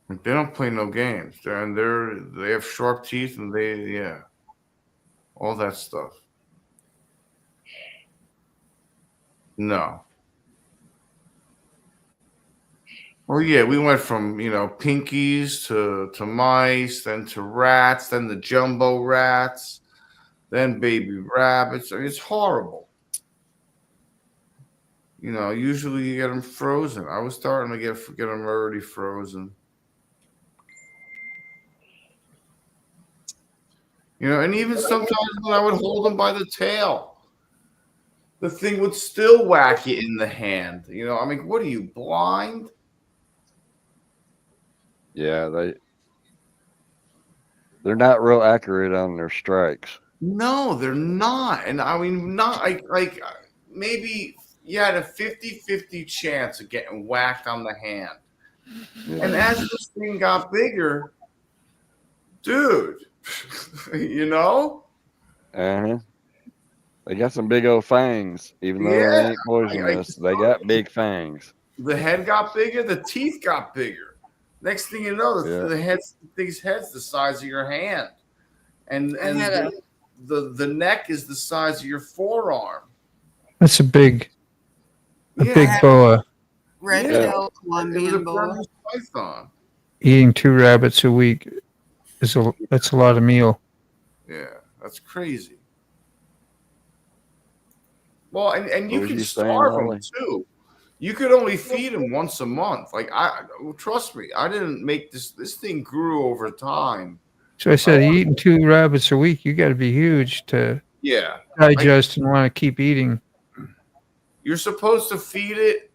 Like, they don't play no games. They have sharp teeth, and all that stuff. No. Well, yeah, we went from pinkies to mice, then to rats, then the jumbo rats, then baby rabbits. I mean, it's horrible. Usually you get them frozen. I was starting to get them already frozen. And even sometimes when I would hold them by the tail, the thing would still whack you in the hand. I mean, what are you, blind? Yeah, they're not real accurate on their strikes. No, they're not. And I mean, not like maybe you had a 50-50 chance of getting whacked on the hand. Yeah. And as this thing got bigger, dude, Uh-huh. They got some big old fangs, even though they ain't poisonous. They got big fangs. The head got bigger, the teeth got bigger. Next thing you know, the thing's head's the size of your hand, and the neck is the size of your forearm. That's a big boa. Red-tailed Colombian boa. Python. Eating 2 rabbits a week that's a lot of meal. Yeah, that's crazy. Well, and you can starve them too. You could only feed them once a month. Like trust me, I didn't make this. This thing grew over time. So I said, eating 2 rabbits a week, you got to be huge to digest and want to keep eating. You're supposed to feed it,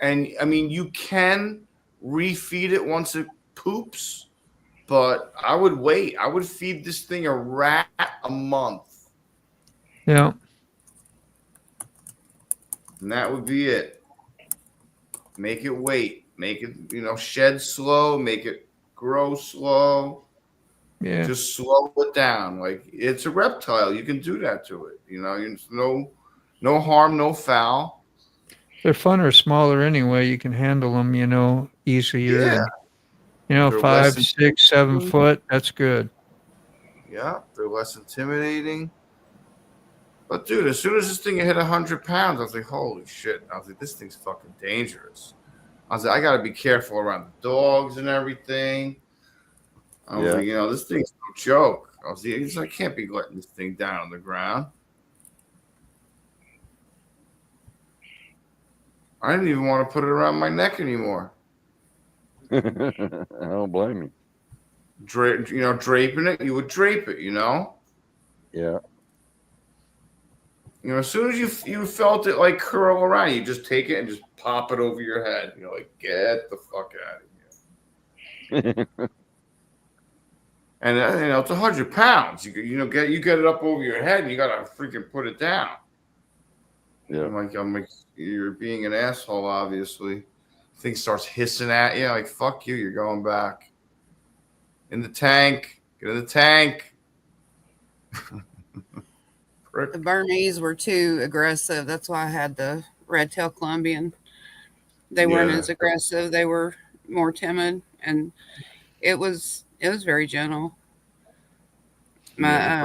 and I mean you can refeed it once it poops, but I would wait. I would feed this thing a rat a month. Yeah. And that would be it. Make it wait. Make it, shed slow. Make it grow slow. Yeah. Just slow it down. Like, it's a reptile. You can do that to it. No harm, no foul. They're funner, smaller anyway. You can handle them, easier. Yeah. And, 5, 6, 7 foot. That's good. Yeah. They're less intimidating. But dude, as soon as this thing hit 100 pounds, I was like, holy shit. I was like, this thing's fucking dangerous. I was like, I got to be careful around the dogs and everything. I was like, this thing's no joke. I was like, I can't be letting this thing down on the ground. I didn't even want to put it around my neck anymore. I don't blame you. Draping it, you would drape it, Yeah. As soon as you felt it like curl around, you just take it and just pop it over your head. Like, get the fuck out of here. And it's 100 pounds. You get it up over your head, and you gotta freaking put it down. Yeah. I'm like, you're being an asshole. Obviously, thing starts hissing at you. Like, fuck you. You're going back in the tank. Get in the tank. The Burmese were too aggressive. That's why I had the red tail Colombian. They weren't Yeah. as aggressive. They were more timid, and it was very gentle. Yeah, My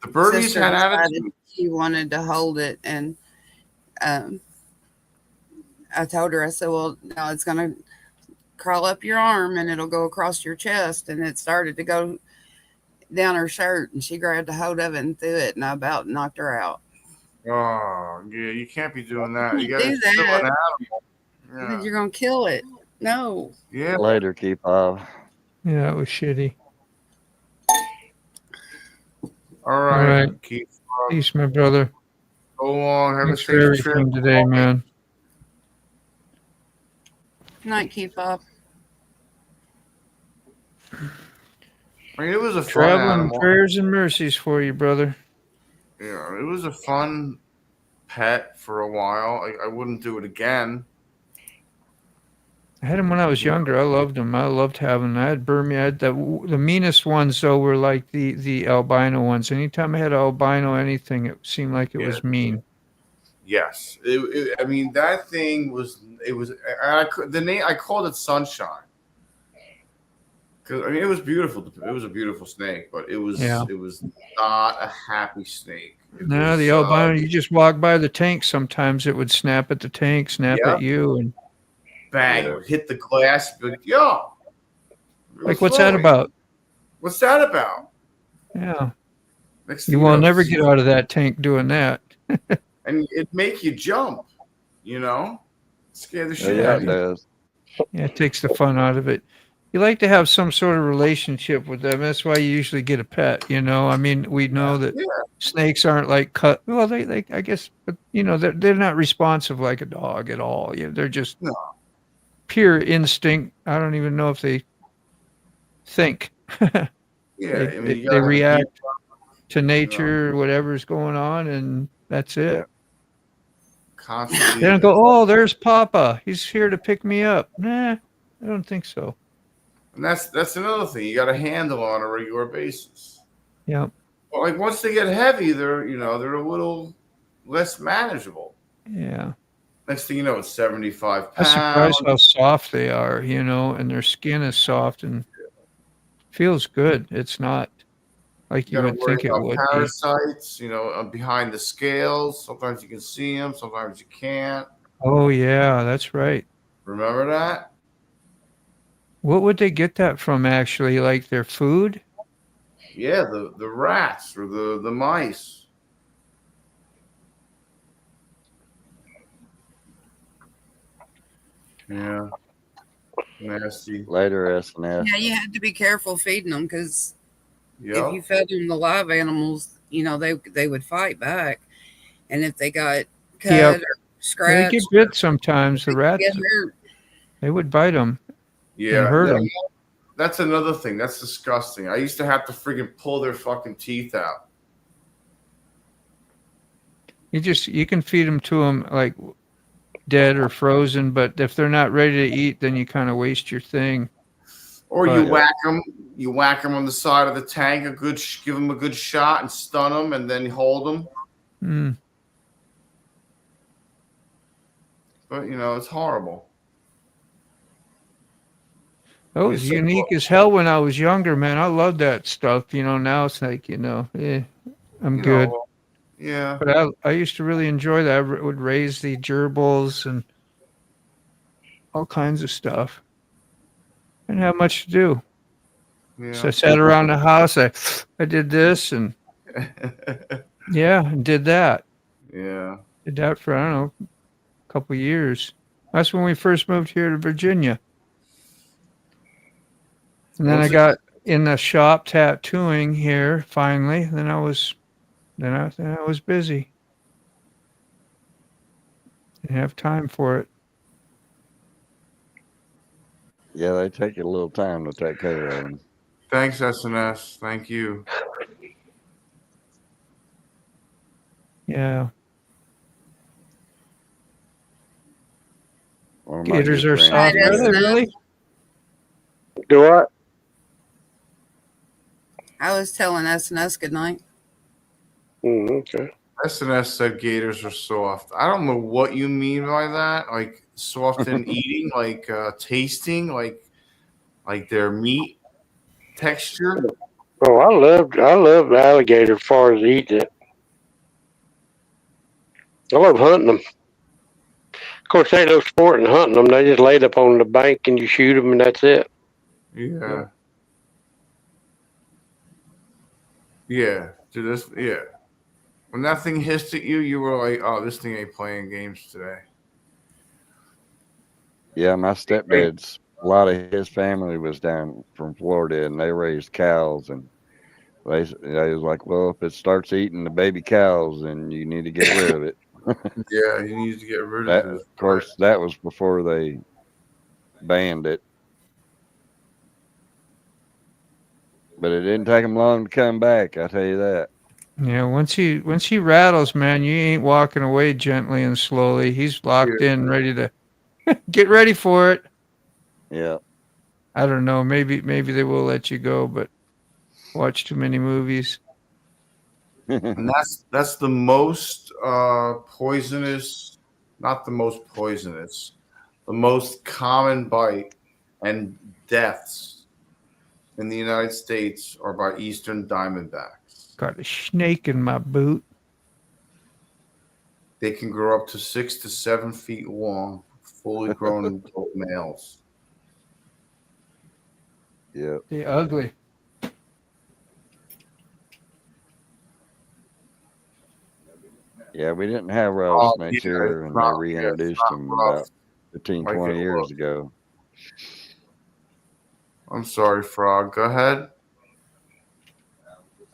the Burmese sister had decided attitude. she wanted to hold it, and I told her, I said, well, no, it's going to crawl up your arm and it'll go across your chest. And it started to go down her shirt, and she grabbed a hold of it and threw it, and I about knocked her out. Oh, yeah, you can't be doing that. You You got to do kill an that. animal. Yeah. You're going to kill it. No. Yeah. Later, keep off. Yeah, it was shitty. All right. right. Keep Peace, my brother. so long. Have Thanks a for safe trip. everything today, man. Night, keep up. I mean, it was a fun Traveling animal. prayers and mercies for you, brother. Yeah, it was a fun pet for a while. I wouldn't do it again. I had him when I was younger. I loved him. I loved having. I had Burmese. I had the meanest ones though were like the albino ones. Anytime I had albino anything, it seemed like it was mean. Yes, I mean that thing was. It was. The name I called it Sunshine. Because I mean it was beautiful. It was a beautiful snake, but it was. Yeah. It was not a happy snake. No, the albino. You just walk by the tank. Sometimes it would snap at the tank, snap Yeah. at you, and Bang! It would hit the glass. But yo, like, what's that about? What's that about? Yeah. Next You thing will know, never get out of that tank doing that. and it make you jump. You know, scare the shit Yeah, out it of you. does. Yeah, it takes the fun out of it. You like to have some sort of relationship with them. That's why you usually get a pet, you know. I mean, we know that snakes aren't like cut. Well, they I guess, but you know, they're not responsive like a dog at all. You know, they're just pure instinct. I don't even know if they think. Yeah, I mean, you they gotta react keep- to nature, whatever's going on, and that's it. Constantly. They don't go, oh, there's Papa. He's here to pick me up. Nah, I don't think so. And that's another thing. You got to handle on a regular basis. Yeah. Well, like once they get heavy, they're a little less manageable. Yeah. Next thing you know, it's 75 I'm pounds. surprised how soft they are, you know, and their skin is soft and feels good. It's not like you gotta would worry think it about would be. parasites, behind the scales. Sometimes you can see them, sometimes you can't. Oh, yeah, that's right. Remember that? What would they get that from, actually? Like their food? Yeah, the rats or the mice. Yeah. Nasty. Later, S&S. Yeah, you had to be careful feeding them, because Yep. if you fed them the live animals, they would fight back. And if they got cut Yeah. or They scratched, get bit sometimes. The they rats, get hurt. they would bite them Yeah, and hurt them. that's another thing. That's disgusting. I used to have to friggin' pull their fucking teeth out. You can feed them to them like dead or frozen, but if they're not ready to eat, then you kind of waste your thing. Or But- you whack them on the side of the tank, give them a good shot and stun them, and then hold them. Mm. But it's horrible. That was unique as hell when I was younger, man. I loved that stuff. Now it's like, I'm good. Yeah. But I used to really enjoy that. I would raise the gerbils and all kinds of stuff. I didn't have much to do. Yeah. So I sat around the house. I did this and and did that. Yeah. Did that for, I don't know, a couple of years. That's when we first moved here to Virginia. And then I got in the shop tattooing here finally. Then I was busy. Didn't have time for it. Yeah, they take a little time to take care of them. Thanks, SNS. Thank you. Yeah. One of my Gators good are friends- soft. Are they really? Do what? I was telling S&S good night. Okay. SNS said gators are soft. I don't know what you mean by that. Like soft in eating, like tasting, like their meat texture. Oh, I love alligator as far as eating it. I love hunting them. Of course, ain't no sport in hunting them. They just laid up on the bank and you shoot them and that's it. Yeah. Yeah. Dude, this, yeah. When that thing hissed at you, you were like, oh, this thing ain't playing games today. Yeah, my stepdad's a lot of his family was down from Florida, and they raised cows, and they was like, well, if it starts eating the baby cows, then you need to get rid of it. Yeah, you need to get rid That, of of it. course, that was before they banned it, but it didn't take them long to come back. I tell you that. Yeah, once he rattles, man, you ain't walking away gently and slowly. He's locked in, ready to get ready for it. Yeah. I don't know. Maybe they will let you go, but watch too many movies. And that's the most poisonous, not the most poisonous, the most common bite and deaths in the United States are by eastern diamondbacks. Got a snake in my boot. They can grow up to 6 to 7 feet long, fully grown adult males. Yeah. They're ugly. Yeah, we didn't have rattlesnakes here, and they it's reintroduced not them rough about 15, like 20 it years looks. ago. I'm sorry, Frog. Go ahead.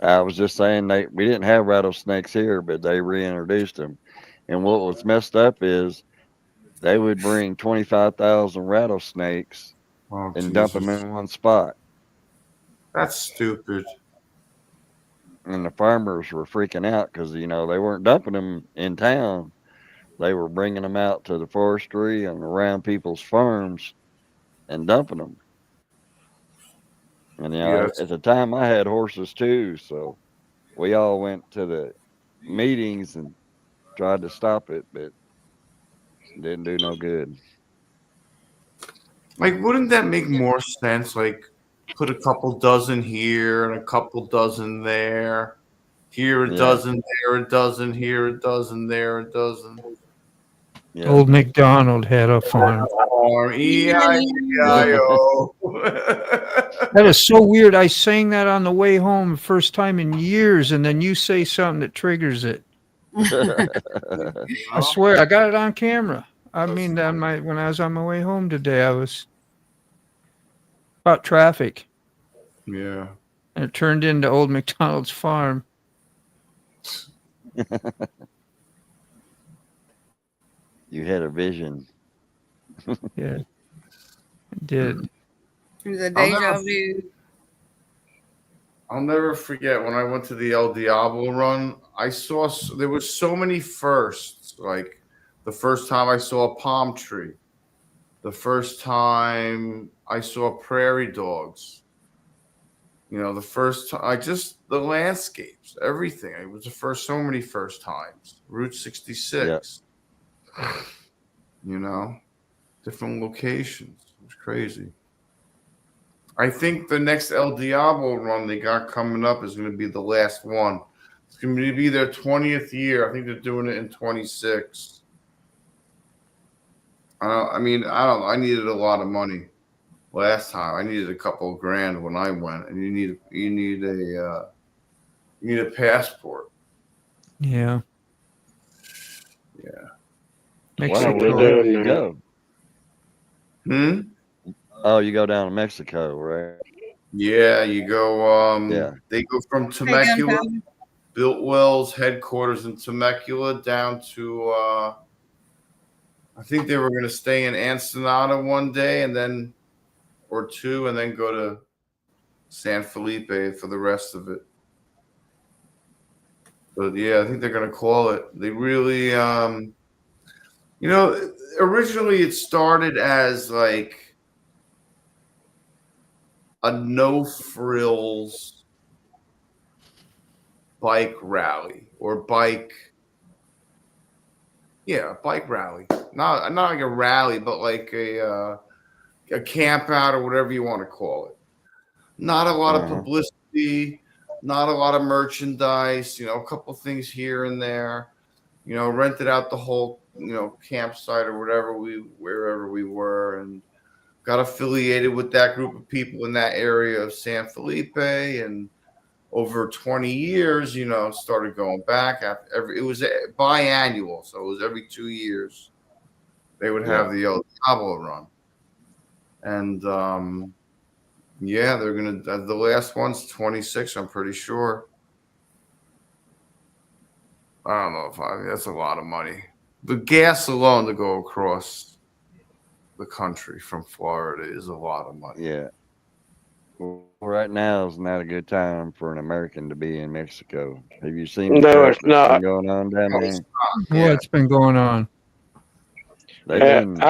I was just saying we didn't have rattlesnakes here, but they reintroduced them. And what was messed up is they would bring 25,000 rattlesnakes Oh, and dump them Jesus. in one spot. That's stupid. And the farmers were freaking out because, they weren't dumping them in town. They were bringing them out to the forestry and around people's farms and dumping them. And, Yes. at the time I had horses too. So we all went to the meetings and tried to stop it, but didn't do no good. Like, wouldn't that make more sense? Like, put a couple dozen here and a couple dozen there. Here a Yeah. dozen, there a dozen, here a dozen, there a dozen. Yeah. Old MacDonald had a farm. E-I-E-I-O. That is so weird. I sang that on the way home the first time in years, and then you say something that triggers it. I swear, I got it on camera. I mean, when I was on my way home today, I was about traffic. Yeah. And it turned into Old MacDonald's farm. You had a vision. Yeah, I did. It was a deja vu. I'll never forget when I went to the El Diablo run. I saw there was so many firsts. Like the first time I saw a palm tree, the first time I saw prairie dogs. The first time the landscapes, everything. It was the first, so many first times. Route 66. Different locations. It was crazy. I think the next El Diablo run they got coming up is going to be the last one. It's going to be their 20th year. I think they're doing it in 26. I don't know. I needed a lot of money last time. I needed a couple of grand when I went, and you need a passport. Yeah. Yeah. Mexico. Wow, where do you go? Oh, you go down to Mexico, right? Yeah, you go. Yeah. They go from Temecula, Biltwell's headquarters in Temecula, down to. I think they were going to stay in Ensenada one day, or two, and then go to San Felipe for the rest of it. But yeah, I think they're going to call it. They really, originally it started as like a no frills bike rally or bike. Yeah, a bike rally. Not like a rally, but like a camp out or whatever you want to call it. Not a lot of publicity, not a lot of merchandise, a couple things here and there, rented out the whole, campsite or wherever we were, and got affiliated with that group of people in that area of San Felipe, and over 20 years, started going back it was biannual. So it was every 2 years they would have the El Diablo run. And, they're going to, the last one's 26, I'm pretty sure. I don't know that's a lot of money. The gas alone to go across the country from Florida is a lot of money. Yeah. Well, right now is not a good time for an American to be in Mexico. Have you seen the No, crap it's that's not. been going on down there? What's been going on? They've been,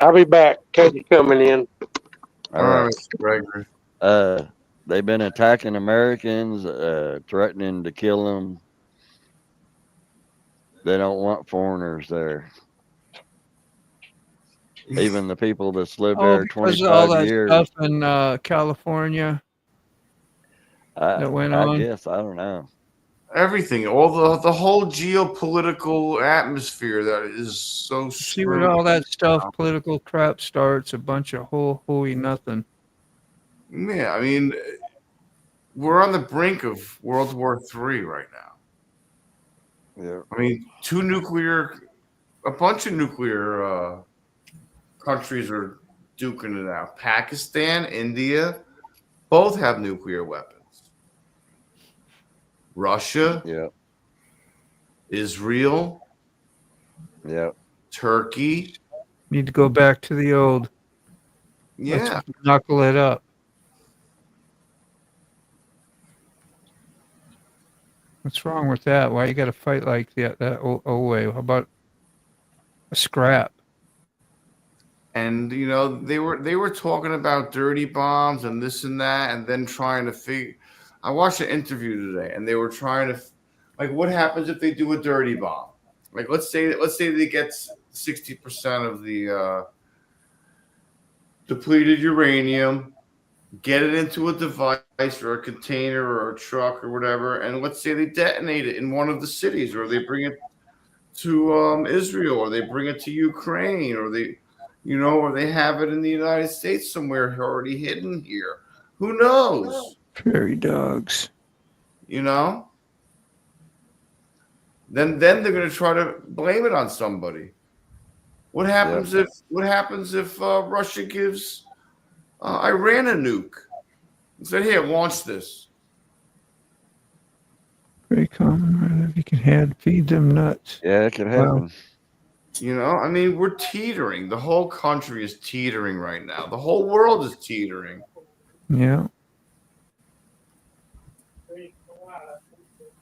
I'll be back. Casey coming in. all right. Gregory. They've been attacking Americans, threatening to kill them. They don't want foreigners there. Even the people that's lived there because of all 25 that years. stuff in California that went on. I guess, I don't know. Everything, all the whole geopolitical atmosphere that is so See what screwed. all that stuff, political crap starts, a bunch of hooey nothing. Yeah, I mean, we're on the brink of World War III right now. Yeah. I mean, a bunch of nuclear countries are duking it out. Pakistan, India, both have nuclear weapons. Russia, Israel, Turkey. Need to go back to the old. Yeah. Let's knuckle it up. What's wrong with that? Why you got to fight like that old way? How about a scrap? And they were talking about dirty bombs and this and that, and then trying to figure. I watched an interview today, and they were trying to, like, what happens if they do a dirty bomb? Like, let's say they get 60% of the depleted uranium, get it into a device or a container or a truck or whatever, and let's say they detonate it in one of the cities, or they bring it to Israel, or they bring it to Ukraine, or or they have it in the United States somewhere already hidden here. Who knows? Prairie dogs. Then they're going to try to blame it on somebody. What happens if Russia gives Iran a nuke and said, "Here, launch this"? Very common, right? If you can feed them nuts. Yeah, it could happen. I mean, we're teetering. The whole country is teetering right now. The whole world is teetering. Yeah.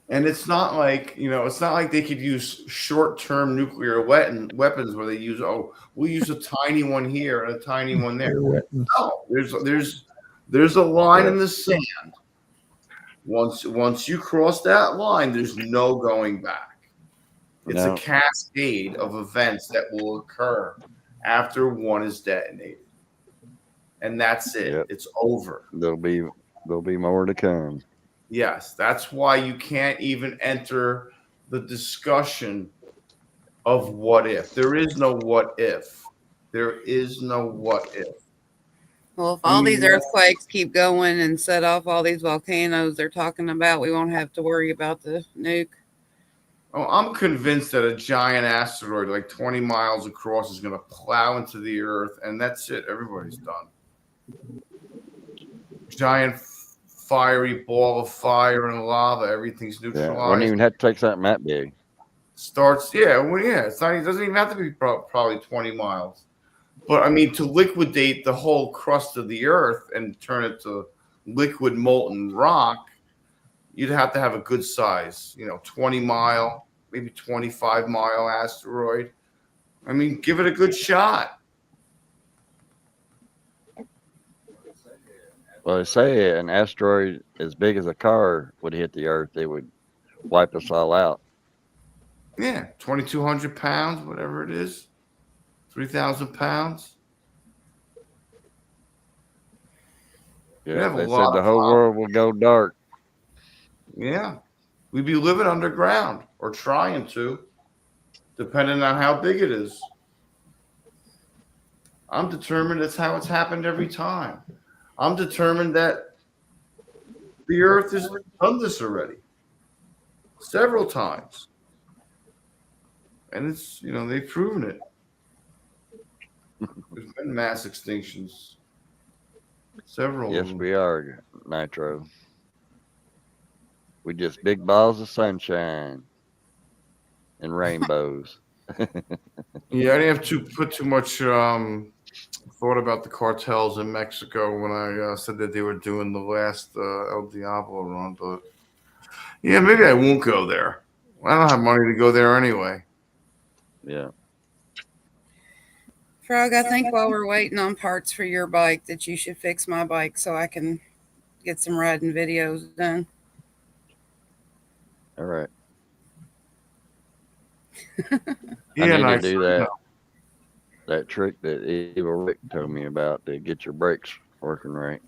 And it's not like, they could use short-term nuclear weapons where they use, we'll use a tiny one here and a tiny one there. No, there's a line in the sand. Once you cross that line, there's no going back. It's a cascade of events that will occur after one is detonated. And that's it. Yep. It's over. There'll be more to come. Yes, that's why you can't even enter the discussion of what if. There is no what if. There is no what if. Well, if all these earthquakes keep going and set off all these volcanoes they're talking about, we won't have to worry about the nuke. Oh, I'm convinced that a giant asteroid like 20 miles across is going to plow into the earth, and that's it. Everybody's done. Giant fiery ball of fire and lava. Everything's neutralized. Yeah, wouldn't even have to take something that big. It's not. It doesn't even have to be probably 20 miles. But I mean, to liquidate the whole crust of the earth and turn it to liquid molten rock, you'd have to have a good size, 20-mile, maybe 25-mile asteroid. I mean, give it a good shot. Well, they say an asteroid as big as a car would hit the Earth. It would wipe us all out. Yeah, 2,200 pounds, whatever it is, 3,000 pounds. We Yeah, have a they lot said the of whole problems. world will go dark. Yeah, we'd be living underground or trying to, depending on how big it is. I'm determined that's how it's happened every time. I'm determined that the Earth has done this already several times. And it's, they've proven it. There's been mass extinctions. Several of Yes, them. we are, Nitro. We just big balls of sunshine and rainbows. Yeah, I didn't have to put too much thought about the cartels in Mexico when I said that they were doing the last El Diablo run, but yeah, maybe I won't go there. I don't have money to go there anyway. Yeah. Frog, I think while we're waiting on parts for your bike that you should fix my bike so I can get some riding videos done. All right. Yeah, I need nice. to do that trick that Evil Rick told me about to get your brakes working right.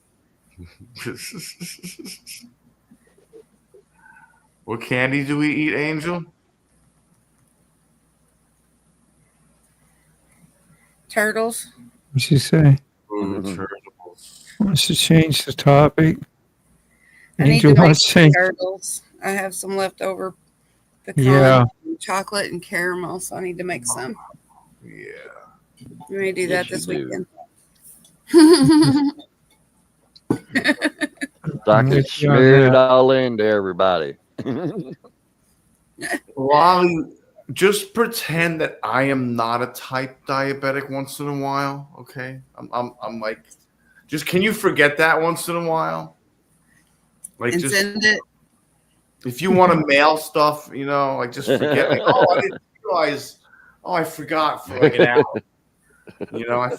What candy do we eat, Angel? Turtles. What'd she say? Ooh, turtles. Wants to change the topic. I need Angel to make wants to some change. turtles. I have some leftover pecan, Yeah. chocolate, and caramel, so I need to make some. Yeah. You may do that Yes, this you weekend. So I I'm can with you on smear it that. all into everybody. Wally, just pretend that I am not a type diabetic once in a while, okay? I'm like, just can you forget that once in a while? Like, And just send it. if you want to mail stuff, like just forget. Like, oh, I didn't realize. Oh, I forgot for like an hour. I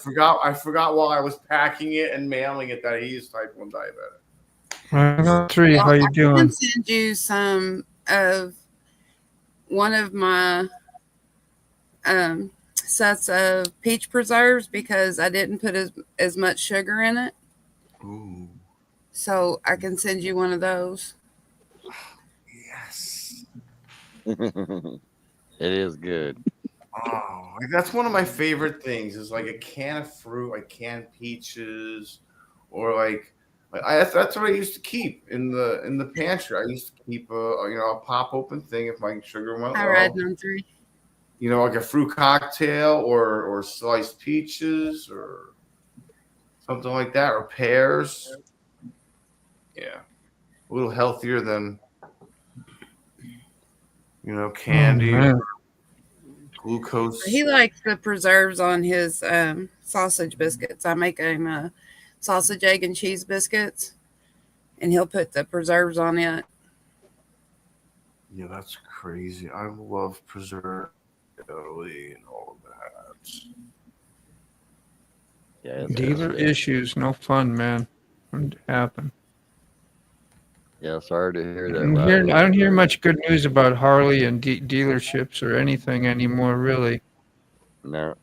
forgot while I was packing it and mailing it that he is type 1 diabetic. 3, how you I doing? can send you some of one of my sets of peach preserves because I didn't put as much sugar in it. Ooh. So I can send you one of those. Yes. It is good. Oh, that's one of my favorite things is like a can of fruit, like canned peaches, or that's what I used to keep in the pantry. I used to keep a pop open thing if my sugar went I low. read on 3. Like a fruit cocktail or sliced peaches or something like that, or pears. Yeah, a little healthier than candy or glucose. He likes the preserves on his sausage biscuits. I make him sausage, egg, and cheese biscuits, and he'll put the preserves on it. Yeah, that's crazy. I love preserve and all of that. Yeah. Dealer issues, no fun, man. Wouldn't happen. Yeah, sorry to hear that. I don't hear much good news about Harley and dealerships or anything anymore, really. No.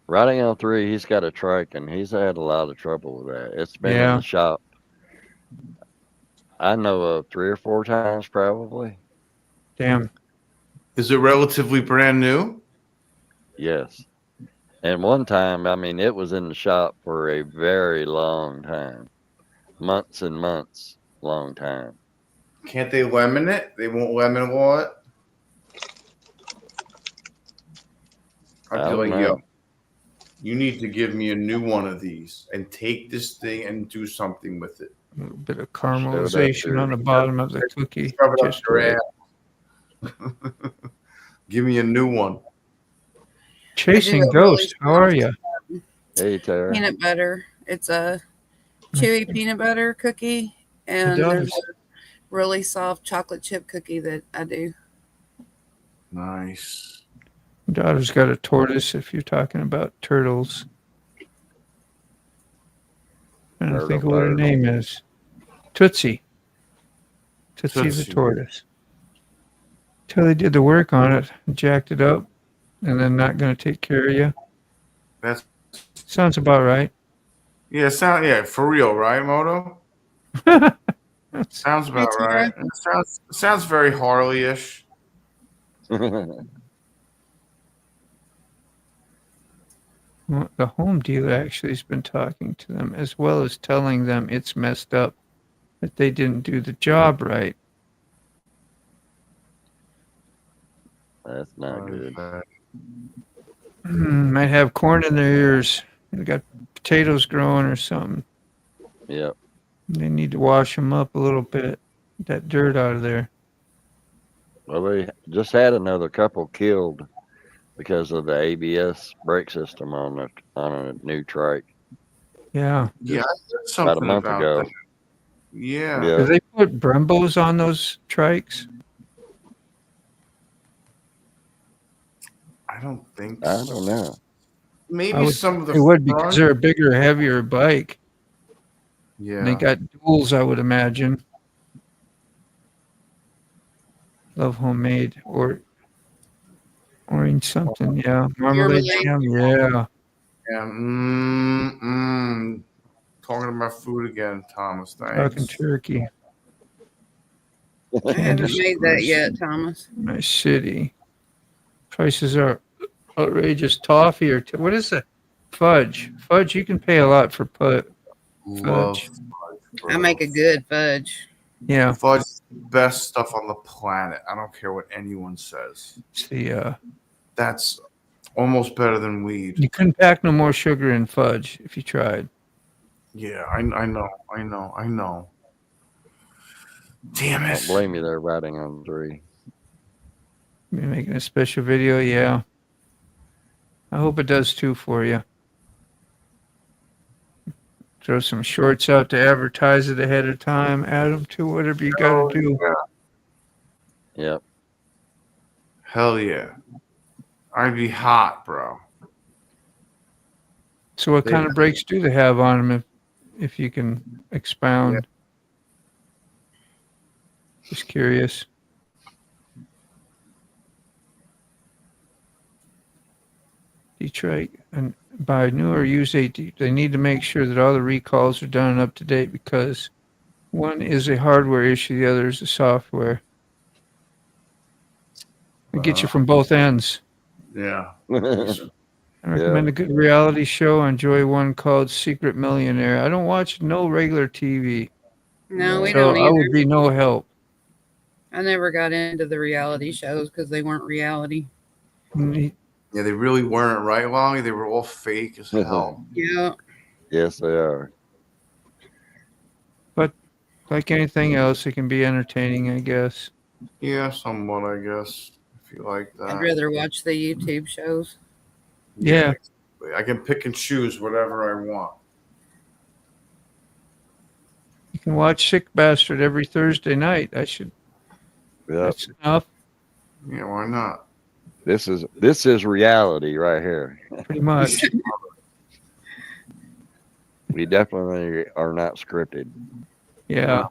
Riding on 3, he's got a trike, and he's had a lot of trouble with that. It's been in Yeah. the shop. I know of 3 or 4 times, probably. Damn. Is it relatively brand new? Yes. And one time, I mean, it was in the shop for a very long time. Months and months, long time. Can't they lemon it? They won't lemon wall it? I'd be like, yo, you need to give me a new one of these and take this thing and do something with it. A little bit of caramelization on the bottom of the cookie. Shove it up Just your right. ass. Give me a new one. Chasing Ghost, how are you? Hey, Tara. Peanut butter. It's a chewy peanut butter cookie, and there's a really soft chocolate chip cookie that I do. Nice. Daughter's got a tortoise if you're talking about turtles. I don't think of what her name is. Tootsie. Tootsie the tortoise. Till they did the work on it, jacked it up, and then not going to take care of you. That's Sounds about right. yeah, for real, right, Moto? Sounds about right. It sounds very Harley-ish. Well, the home dealer actually has been talking to them as well as telling them it's messed up, that they didn't do the job right. That's not good. Might have corn in their ears. They got potatoes growing or something. Yep. They need to wash them up a little bit. Get that dirt out of there. Well, they just had another couple killed because of the ABS brake system on a new trike. Yeah. Yeah, that's About a something month about ago. that. Yeah. Do they put Brembos on those trikes? I don't think I so. don't know. Maybe some of the It would because front. they're a bigger, heavier bike. Yeah. And they got duals, I would imagine. Love homemade or orange something, yeah. Marmalade jam, yeah. Yeah. Talking about food again, Thomas. Talking Thanks. turkey. I haven't made that yet, Thomas. Nice city. Prices are outrageous. Toffee or what is it? Fudge. Fudge. You can pay a lot for Love fudge. I make a good fudge. Yeah. Fudge is the best stuff on the planet. I don't care what anyone says. It's the That's almost better than weed. you couldn't pack no more sugar in fudge if you tried. Yeah, I know. Damn I it. don't blame you there riding on 3. You're making a special video, yeah. I hope it does too for you. Throw some shorts out to advertise it ahead of time. Add them to whatever you got to do. Yep. Hell yeah. I'd be hot, bro. So what kind of brakes do they have on them if you can expound? Just curious. Detroit and buy new or used AT. They need to make sure that all the recalls are done and up to date because one is a hardware issue, the other is a software. It gets you from both ends. Yeah. I recommend a good reality show. I enjoy one called Secret Millionaire. I don't watch no regular TV. No, we so don't either. I would be no help. I never got into the reality shows because they weren't reality. Yeah, they really weren't, right, Lonnie? They were all fake as hell. Yeah. Yes, they are. But like anything else, it can be entertaining, I guess. Yeah, somewhat, I guess, if you like that. I'd rather watch the YouTube shows. Yeah. I can pick and choose whatever I want. You can watch Sick Bastard every Thursday night. Yep. That's enough. Yeah, why not? This is reality right here. Pretty much. We definitely are not scripted. Yeah.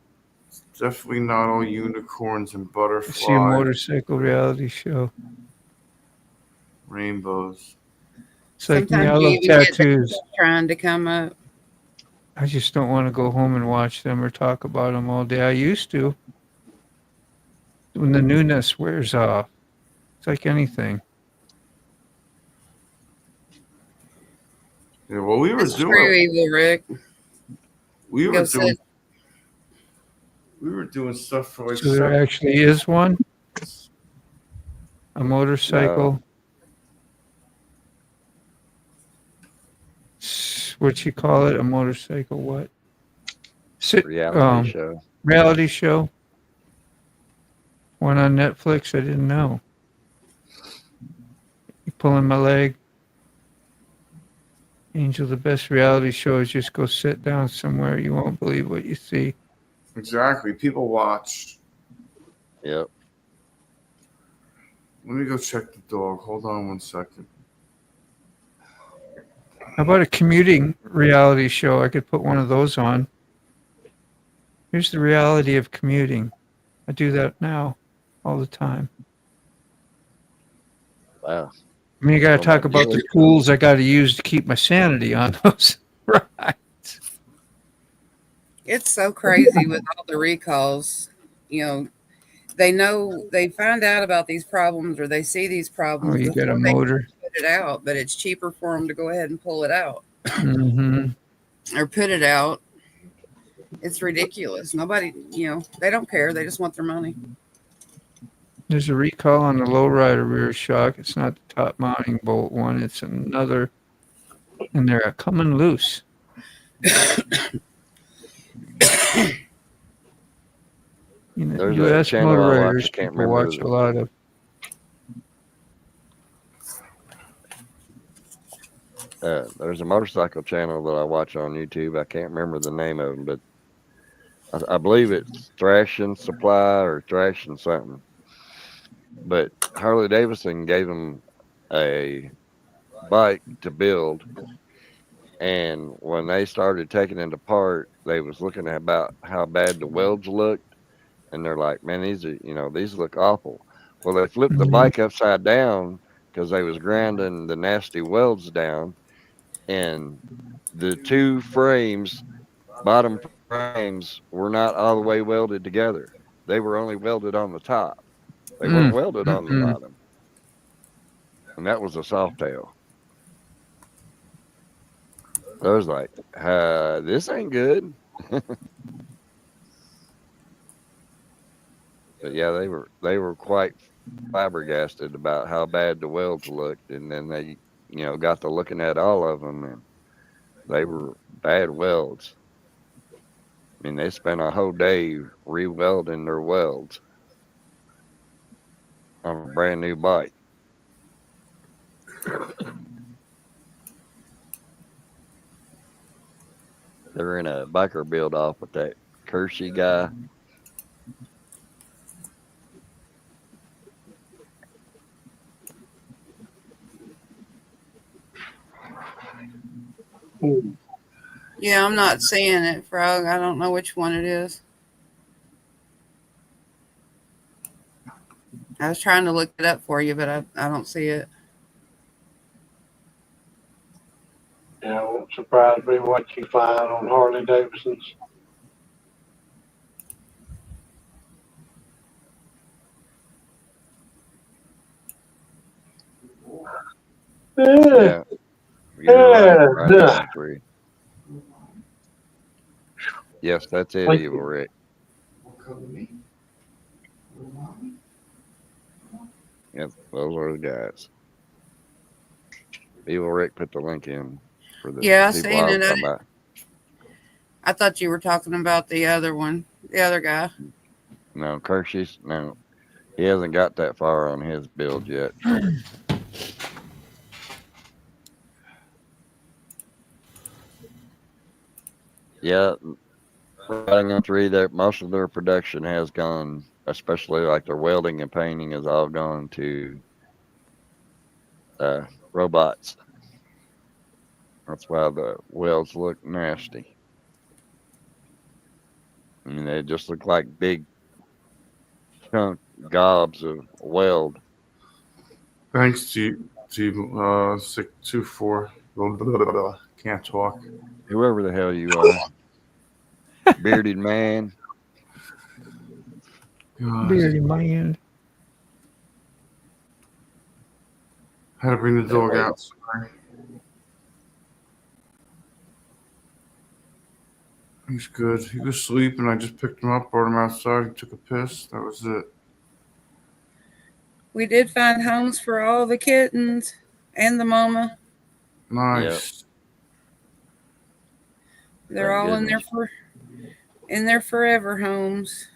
It's definitely not all unicorns and butterflies. See a motorcycle reality show. Rainbows. It's like me, Sometimes I you love even get tattoos. trying to come up. I just don't want to go home and watch them or talk about them all day. I used to. When the newness wears off. It's like anything. Yeah, well, we were It's true, evil Rick. we Go were sit. doing we were doing stuff for like So there actually is one? A motorcycle? What you call it? A motorcycle what? Reality show. Reality show. One on Netflix? I didn't know. You pulling my leg? Angel, the best reality show is just go sit down somewhere. You won't believe what you see. Exactly. People watch. Yep. Let me go check the dog. Hold on 1 second. How about a commuting reality show? I could put one of those on. Here's the reality of commuting. I do that now all the time. Wow. I mean, you got to Well, talk my about the boy- tools I got to use to keep my sanity on those rides. It's so crazy with all the recalls. You know, they find out about these problems or they see these Oh, problems you got a before they motor. put it out, but it's cheaper for them to go ahead and pull it out Hmm. or put it out. It's ridiculous. Nobody, they don't care. They just want their money. There's a recall on the lowrider rear shock. It's not the top mounting bolt one. It's another, and they're coming loose. You know, There's a U.S. channel I watch. motorizers I can't people remember. watch a lot of. There's a motorcycle channel that I watch on YouTube. I can't remember the name of them, but I believe it's Thrashing Supply or Thrashing something. But Harley Davidson gave them a bike to build, and when they started taking it apart, they was looking at about how bad the welds looked, and they're like, "Man, these look awful." Well, they flipped the bike upside down because they was grinding the nasty welds down, and the two frames, bottom frames, were not all the way welded together. They were only welded on the top. They weren't welded on the bottom. And that was a soft tail. I was like, this ain't good. But yeah, they were quite flabbergasted about how bad the welds looked, and then they, got to looking at all of them, and they were bad welds. I mean, they spent a whole day re-welding their welds on a brand new bike. They're in a biker build off with that Kershey guy. Yeah, I'm not seeing it, Frog. I don't know which one it is. I was trying to look it up for you, but I don't see it. Yeah, it won't surprise me what you find on Harley Davidson's. Yeah. You're right on three. Yes, that's it, Evil Rick. Yep, those are the guys. Evil Rick put the link in for the Yeah, I people seen I was it. talking about. I thought you were talking about the other one, the other guy. No, Kershey's, no. He hasn't got that far on his build yet. Yeah, riding on three, most of their production has gone, especially like their welding and painting, has all gone to robots. That's why the welds look nasty. I mean, they just look like big chunk gobs of weld. Thanks, G 624. Can't talk. Whoever the hell you are. Bearded man. God. Bearded man. Had to bring the dog out. Sorry. He's good. He was asleep, and I just picked him up, brought him outside. He took a piss. That was it. We did find homes for all the kittens and the mama. Nice. They're all in their forever homes.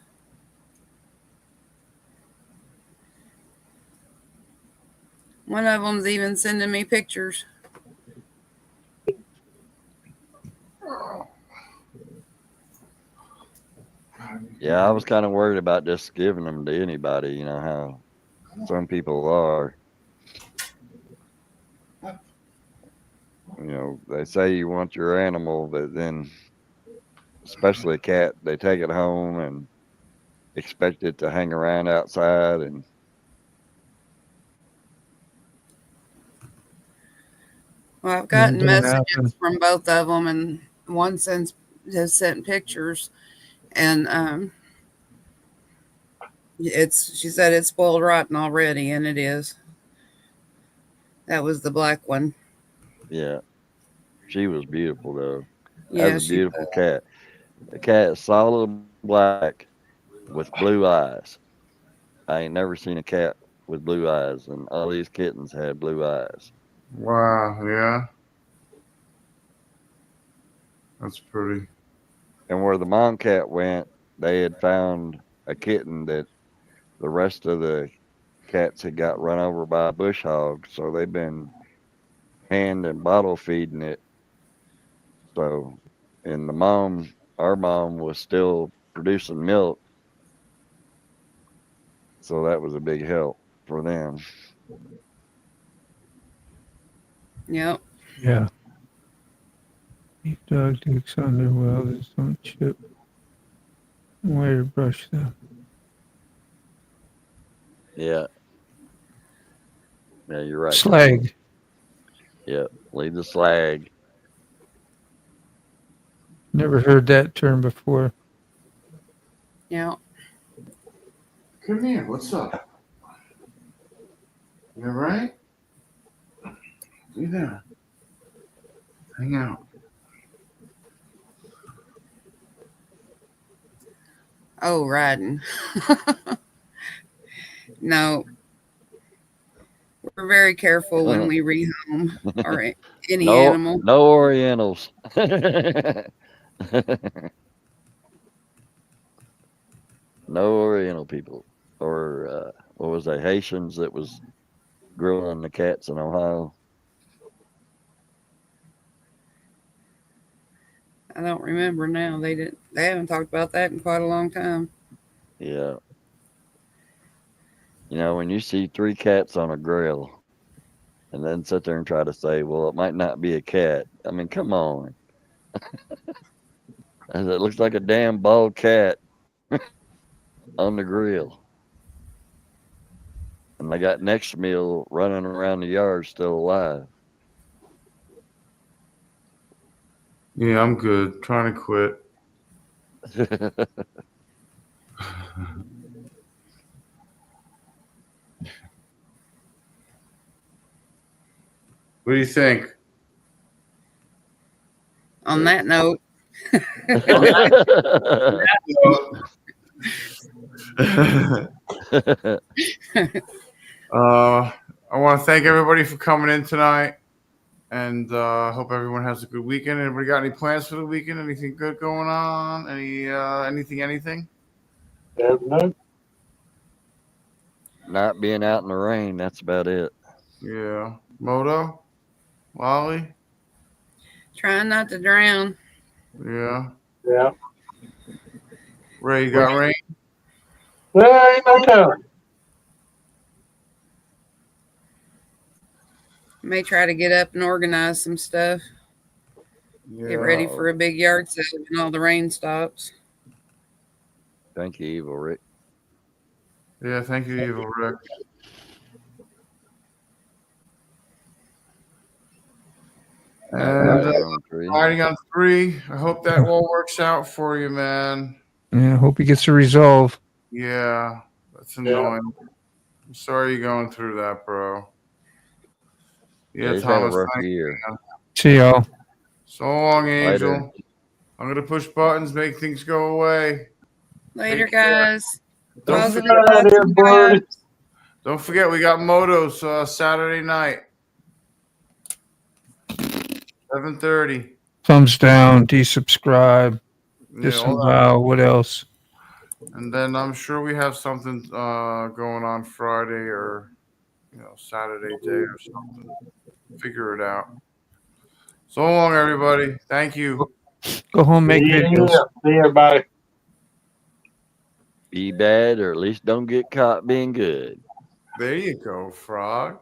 One of them's even sending me pictures. Yeah, I was kind of worried about just giving them to anybody. You know how some people are. They say you want your animal, but then, especially a cat, they take it home and expect it to hang around outside. And Well, I've gotten Didn't messages happen. from both of them, and one has sent pictures, and she said it's spoiled rotten already, and it is. That was the black one. Yeah. She was beautiful though. Yeah, That's a beautiful cat. The cat is solid black with blue eyes. I ain't never seen a cat with blue eyes, and all these kittens had blue eyes. Wow, yeah. That's pretty. And where the mom cat went, they had found a kitten that the rest of the cats had got run over by a bush hog, so they've been hand and bottle feeding it. So, and our mom was still producing milk, so that was a big help for them. Yep. Yeah. Dog takes on their well. There's some chip. Way to brush them. Yeah. Yeah, you're right. Slag. Yeah, leave the slag. Never heard that term before. Yeah. Come here. What's up? You all right? You there? Hang out. Oh, riding. No. We're very careful when we rehome or any animal. No Orientals. No Oriental people. Or what was they, Haitians that was grilling the cats in Ohio? I don't remember now. They haven't talked about that in quite a long time. Yeah. You know, when you see 3 cats on a grill and then sit there and try to say, well, it might not be a cat. I mean, come on. It looks like a damn bald cat on the grill. And they got next meal running around the yard still alive. Yeah, I'm good. Trying to quit. What do you think? On that note. I want to thank everybody for coming in tonight, and hope everyone has a good weekend. Anybody got any plans for the weekend? Anything good going on? Anything? No. Not being out in the rain, that's about it. Yeah. Moto? Wally? Trying not to drown. Yeah. Yeah. Ray, you got rain? Well, ain't no telling. May try to get up and organize some stuff. Yeah. Get ready for a big yard sale when all the rain stops. Thank you, Evil Rick. Yeah, thank you, Evil Rick. And riding on 3. I hope that all works out for you, man. Yeah, I hope he gets a resolve. Yeah, that's annoying. I'm sorry you're going through that, bro. Yeah, he's Thomas. had a rough year. See y'all. So long, Angel. Later. I'm gonna push buttons, make things go away. Later, guys. Don't forget, we got motos Saturday night, 7:30. Thumbs down, desubscribe, disavow. What else? And then I'm sure we have something going on Friday or Saturday day or something. Figure it out. So long, everybody. Thank you. Go home, make videos. See everybody. Be bad, or at least don't get caught being good. There you go, Frog.